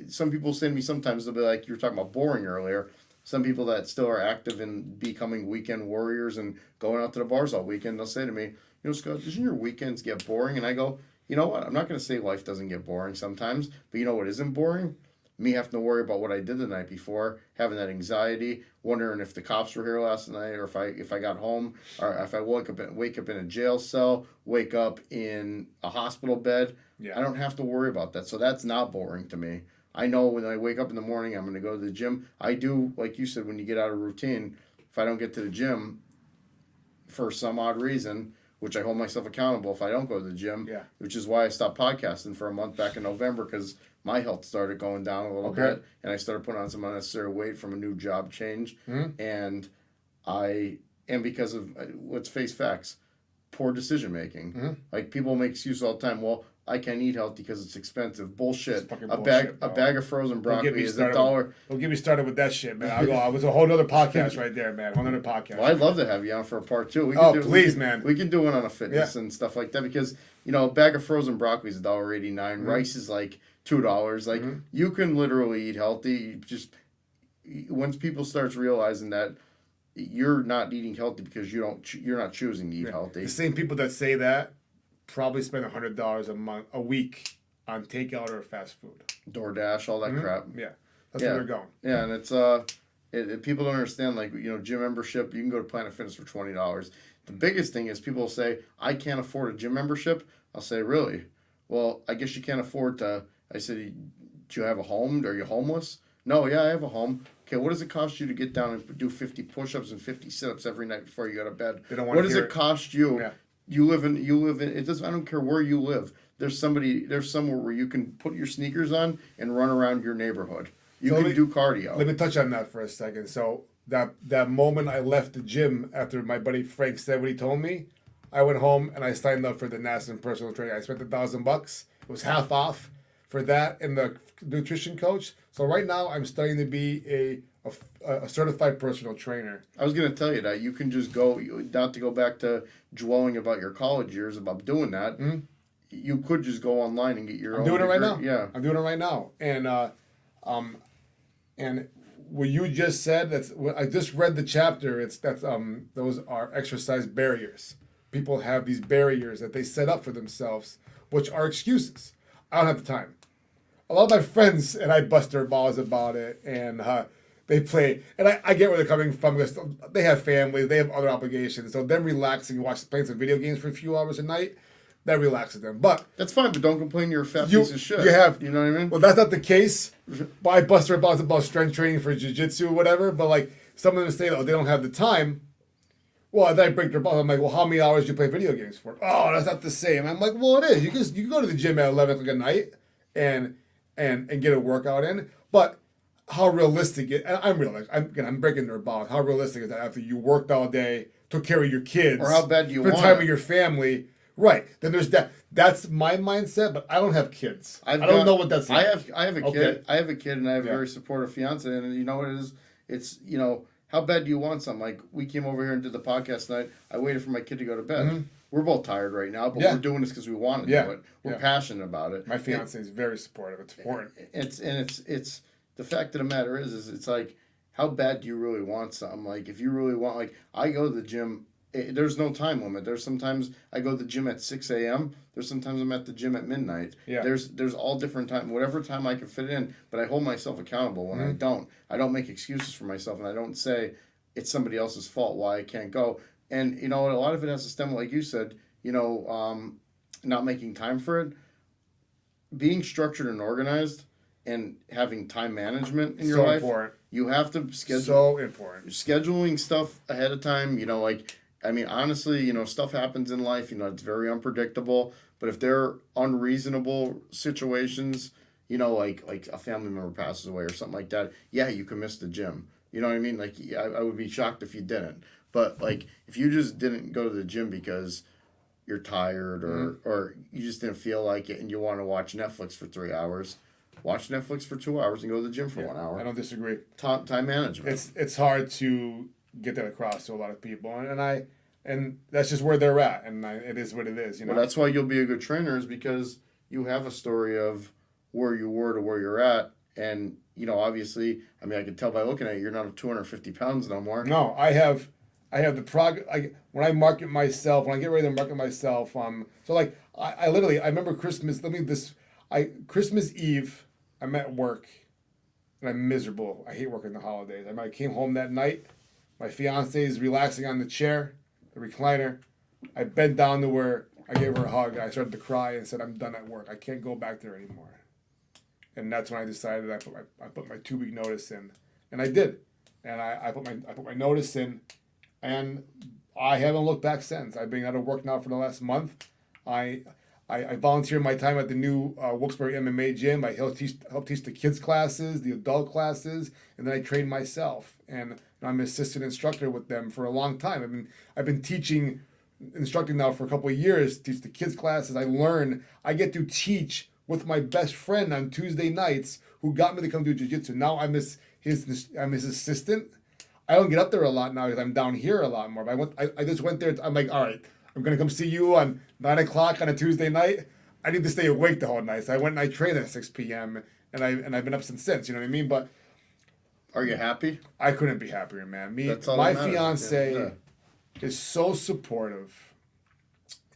some people say to me sometimes, they'll be like, you were talking about boring earlier. some people that still are active in becoming weekend warriors and going out to the bars all weekend, they'll say to me, you know, Scott, doesn't your weekends get boring? And I go, you know what? I'm not going to say life doesn't get boring sometimes, but you know what isn't boring? Me having to worry about what I did the night before, having that anxiety, wondering if the cops were here last night, or if I got home, or if I wake up in a jail cell, wake up in a hospital bed. Yeah. I don't have to worry about that, so that's not boring to me. I know when I wake up in the morning, I'm going to go to the gym. I do, like you said, when you get out of routine. If I don't get to the gym for some odd reason, which I hold myself accountable if I don't go to the gym, which is why I stopped podcasting for a month back in November, because my health started going down a little bit, and I started putting on some unnecessary weight from a new job change, and because of, let's face facts, poor decision making. Like, people make excuses all the time. Well, I can't eat healthy because it's expensive. Bullshit. A bag of frozen broccoli is $1. Don't get me started with that shit, man. I was a whole other podcast right there, man. Whole other podcast. Well, I'd love to have you on for a part 2. Please, man. We can do one on a fitness and stuff like that, because, you know, a bag of frozen broccoli is $1.89. Rice is like $2. Like, you can literally eat healthy. Just once people starts realizing that you're not eating healthy because you're not choosing to eat healthy. The same people that say that probably spend $100 a week on takeout or fast food, DoorDash, all that crap. Yeah, that's where they're going. Yeah, and it's people don't understand, like, you know, gym membership. You can go to Planet Fitness for $20. The biggest thing is people say, I can't afford a gym membership. I'll say, really? Well, I guess you can't afford to. I said, do you have a home? Are you homeless? No, yeah, I have a home. Okay, what does it cost you to get down and do 50 push-ups and 50 sit-ups every night before you go to bed? What does it cost you? Yeah. You live in it doesn't, I don't care where you live. There's somewhere where you can put your sneakers on and run around your neighborhood. You can do cardio. Let me touch on that for a second. So that moment I left the gym after my buddy Frank said what he told me, I went home and I signed up for the NASM personal training. I spent $1,000. It was half off for that and the nutrition coach. So right now I'm studying to be a certified personal trainer. I was going to tell you that you can just go, not to go back to dwelling about your college years, about doing that. You could just go online and get your own. I'm doing it right now. Yeah, I'm doing it right now. And what you just said, I just read the chapter. Those are exercise barriers. People have these barriers that they set up for themselves, which are excuses. I don't have the time. A lot of my friends and I bust their balls about it, and they play, and I get where they're coming from, because they have families, they have other obligations, so them relaxing, playing some video games for a few hours a night, that relaxes them. But that's fine, but don't complain you're a fat piece of shit. You know what I mean? Well, that's not the case. But I bust their balls about strength training for jiu-jitsu or whatever, but like, some of them say, oh, they don't have the time. Well, then I break their balls. I'm like, well, how many hours do you play video games for? Oh, that's not the same. I'm like, well, it is. You can go to the gym at 11 o'clock at night and get a workout in, but how realistic I'm breaking their balls. How realistic is that after you worked all day, took care of your kids, or how bad do you want time with your family? Right. Then there's that. That's my mindset, but I don't have kids. I don't know what that's like. I have a kid. I have a kid, and I have a very supportive fiance, and you know what it is? It's, you know, how bad do you want something? Like, we came over here and did the podcast tonight. I waited for my kid to go to bed. We're both tired right now, but we're doing this because we want to do it. We're passionate about it. My fiance is very supportive. It's important. It's the fact of the matter is it's like, how bad do you really want something? Like, if you really want, like, I go to the gym. There's no time limit. There's sometimes I go to the gym at 6 a.m. There's sometimes I'm at the gym at midnight. Yeah. There's all different time, whatever time I can fit in. But I hold myself accountable when I don't. I don't make excuses for myself, and I don't say it's somebody else's fault why I can't go. And, you know, a lot of it has to stem, like you said, you know, not making time for it. Being structured and organized and having time management in your life. Important. You have to schedule. So important. Scheduling stuff ahead of time, you know, like, I mean, honestly, you know, stuff happens in life, you know, it's very unpredictable. But if they're unreasonable situations, you know, like a family member passes away or something like that, yeah, you can miss the gym. You know what I mean? Like, I would be shocked if you didn't. But, like, if you just didn't go to the gym because you're tired or you just didn't feel like it and you want to watch Netflix for 3 hours, watch Netflix for 2 hours and go to the gym for 1 hour. I don't disagree. Time management. It's hard to get that across to a lot of people, and that's just where they're at, and it is what it is. You know. Well, that's why you'll be a good trainer, is because you have a story of where you were to where you're at, And, obviously, I mean, I can tell by looking at you, you're not 250 pounds no more. No, I have the when I market myself, when I get ready to market myself, so like I literally I remember Christmas. Christmas Eve, I'm at work, and I'm miserable. I hate working the holidays. I came home that night. My fiance is relaxing on the chair, the recliner. I bent down to her. I gave her a hug. I started to cry and said, "I'm done at work. I can't go back there anymore." And that's when I decided I put my 2 week notice in, and I did, and I put my notice in, and I haven't looked back since. I've been out of work now for the last month. I volunteer my time at the new Wilkes-Barre MMA gym. I help teach the kids classes, the adult classes, and then I train myself. And I'm an assistant instructor with them for a long time. I've been instructing now for a couple of years. Teach the kids classes. I get to teach with my best friend on Tuesday nights, who got me to come do jiu-jitsu. Now I'm his assistant. I don't get up there a lot now because I'm down here a lot more. But I just went there. I'm like, all right, I'm gonna come see you on 9 o'clock on a Tuesday night. I need to stay awake the whole night. So I went and I trained at 6 p.m. and I've been up since. You know what I mean? But are you happy? I couldn't be happier, man. My fiance is so supportive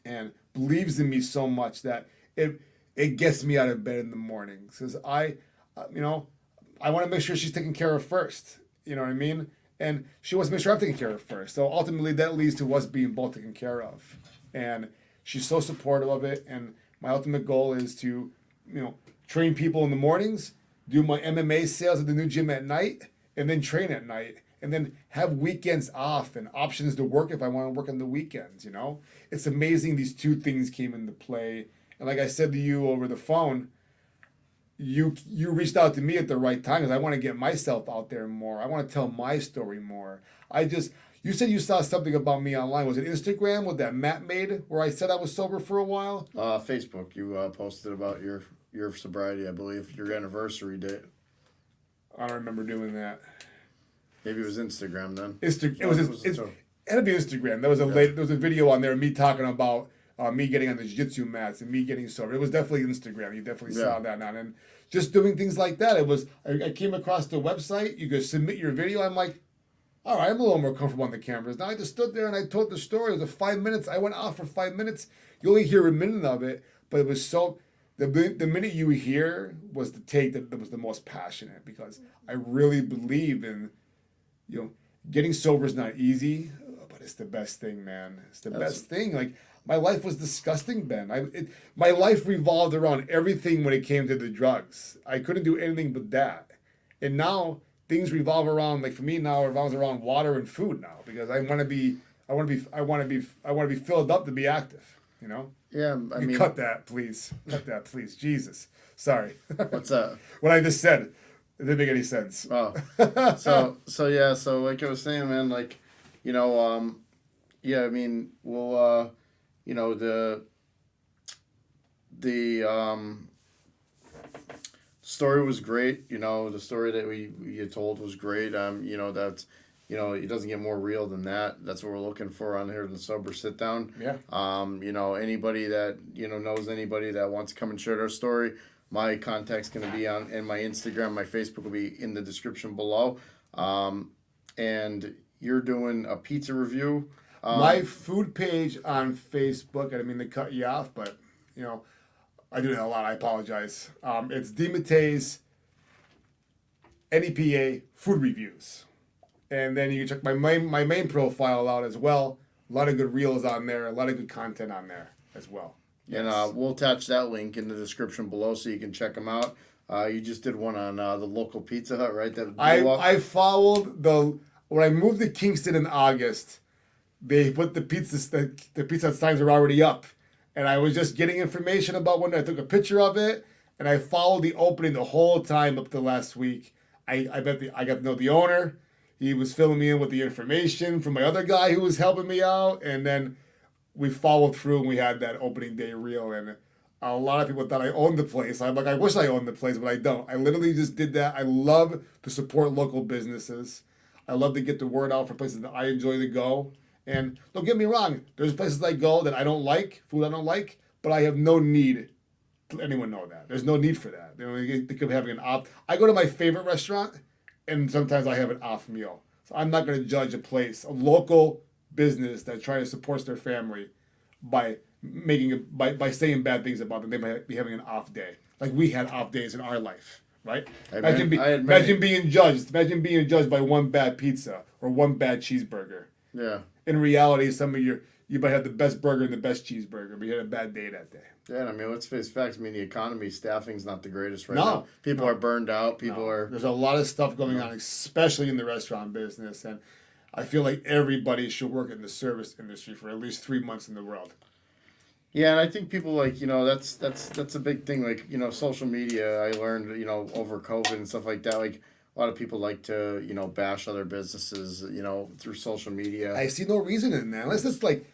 and believes in me so much that it gets me out of bed in the morning. Because I want to make sure she's taken care of first. You know what I mean? And she wants to make sure I'm taken care of first. So ultimately, that leads to us being both taken care of. And she's so supportive of it. And my ultimate goal is to, train people in the mornings, do my MMA sales at the new gym at night, and then train at night. And then have weekends off and options to work if I want to work on the weekends, It's amazing these two things came into play. And like I said to you over the phone, you reached out to me at the right time because I want to get myself out there more. I want to tell my story more. You said you saw something about me online. Was it Instagram with that Matt made where I said I was sober for a while? Facebook. You posted about your sobriety, I believe, your anniversary date. I don't remember doing that. Maybe it was Instagram then. It had to be Instagram. There was a video on there of me talking about me getting on the jiu-jitsu mats and me getting sober. It was definitely Instagram. You definitely saw that now. And just doing things like that. I came across the website. You could submit your video. I'm like, all right, I'm a little more comfortable on the cameras. Now I just stood there and I told the story. It was 5 minutes. I went off for 5 minutes. You only hear a minute of it, but it was so... The minute you hear was the take that was the most passionate, because I really believe in, getting sober is not easy, but it's the best thing, man. It's the best thing. Like, my life was disgusting, Ben. My life revolved around everything when it came to the drugs. I couldn't do anything but that. And now things revolve around, like for me now, it revolves around water and food now, because I want to be filled up to be active, Yeah, I mean... Cut that, please. Cut that, please. Jesus. Sorry. What's that? What I just said, it didn't make any sense. Oh. So like I was saying, man, like, I mean, we'll, the story was great. The story that we told was great. That's... it doesn't get more real than that. That's what we're looking for on here in the Sober Sit Down. Yeah. Anybody that, knows anybody that wants to come and share their story, my contact's going to be and my Instagram, my Facebook will be in the description below. And you're doing a pizza review. My food page on Facebook, I didn't mean to cut you off, but, I do that a lot. I apologize. It's DiMatteia's NEPA food reviews. And then you can check my main profile out as well. A lot of good reels on there. A lot of good content on there as well. Yes. And we'll attach that link in the description below so you can check them out. You just did one on the local Pizza Hut, right? I followed when I moved to Kingston in August, they put the Pizza Hut signs are already up. And I was just getting information about one. I took a picture of it, and I followed the opening the whole time up to last week. I got to know the owner. He was filling me in with the information from my other guy who was helping me out. And then we followed through and we had that opening day reel. And a lot of people thought I owned the place. I'm like, I wish I owned the place, but I don't. I literally just did that. I love to support local businesses. I love to get the word out for places that I enjoy to go. And don't get me wrong, there's places I go that I don't like, food I don't like, but I have no need let anyone know that. There's no need for that. They could be having an off. I go to my favorite restaurant, and sometimes I have an off meal. So I'm not going to judge a local business that tries to support their family by by saying bad things about them. They might be having an off day. Like we had off days in our life, right? Imagine being judged. Imagine being judged by one bad pizza or one bad cheeseburger. Yeah. In reality, you might have the best burger and the best cheeseburger, but you had a bad day that day. Yeah, I mean, let's face facts. I mean, the economy, staffing's not the greatest right now. People are burned out. There's a lot of stuff going on, especially in the restaurant business, and I feel like everybody should work in the service industry for at least 3 months in the world. Yeah, and I think people that's a big thing. Like, social media, I learned, over COVID and stuff like that. Like, a lot of people like to, bash other businesses, through social media. I see no reason in that. Unless it's like,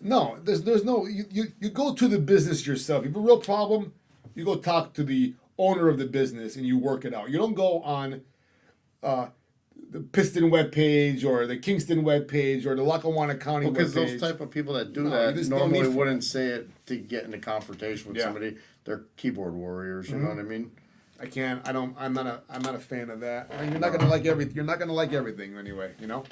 no, there's no, you go to the business yourself. If you have a real problem, you go talk to the owner of the business and you work it out. You don't go on the Piston webpage or the Kingston webpage or the Lackawanna County webpage. Because those type of people that do that normally wouldn't say it to get into confrontation with somebody. They're keyboard warriors, you know what I mean? I'm not a fan of that. I mean, you're not gonna like everything. You're not gonna like everything anyway, No.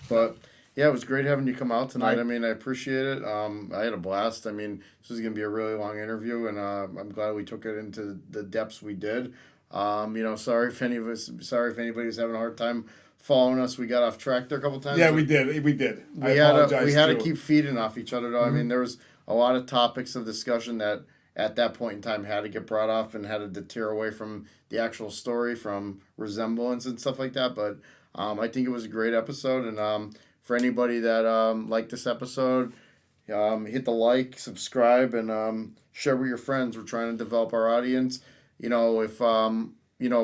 But yeah, it was great having you come out tonight. I mean, I appreciate it. I had a blast. I mean, this is gonna be a really long interview, and I'm glad we took it into the depths we did. Sorry if anybody's having a hard time following us. We got off track there a couple times. Yeah, we did. We did. We had to keep feeding off each other, though. I mean, there was a lot of topics of discussion that at that point in time had to get brought off and had to deter away from the actual story, from resemblance and stuff like that. But I think it was a great episode, and for anybody that liked this episode, hit the like, subscribe, and share with your friends. We're trying to develop our audience. If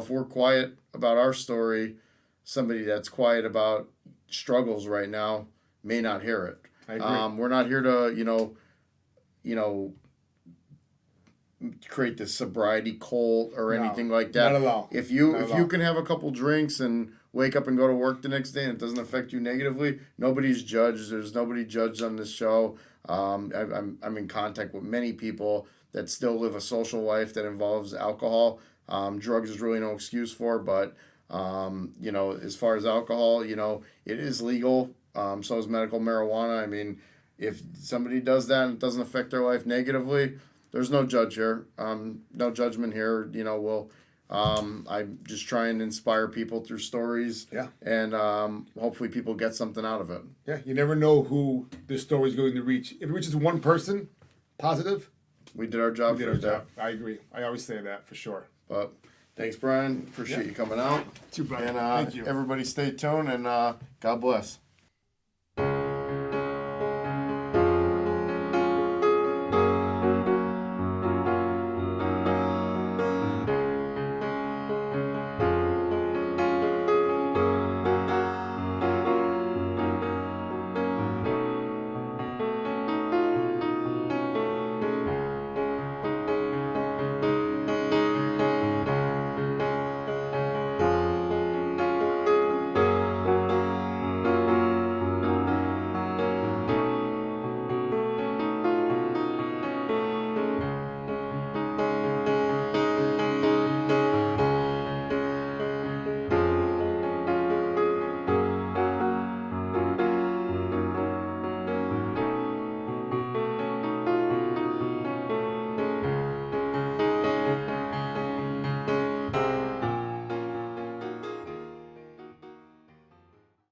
we're quiet about our story, somebody that's quiet about struggles right now may not hear it. I agree. We're not here to create this sobriety cult or anything like that. Not at all. If you can have a couple drinks and wake up and go to work the next day and it doesn't affect you negatively, nobody's judged. There's nobody judged on this show. I'm in contact with many people that still live a social life that involves alcohol. Drugs is really no excuse for, but as far as alcohol, it is legal. So is medical marijuana. I mean, if somebody does that and it doesn't affect their life negatively, there's no judge here. No judgment here. I'm just trying to inspire people through stories. Yeah. And hopefully people get something out of it. Yeah. You never know who this story is going to reach. If it reaches one person, positive, we did our job. I agree. I always say that for sure. But thanks, Brian. Appreciate you coming out. Too bad. And thank you. Everybody stay tuned, and God bless.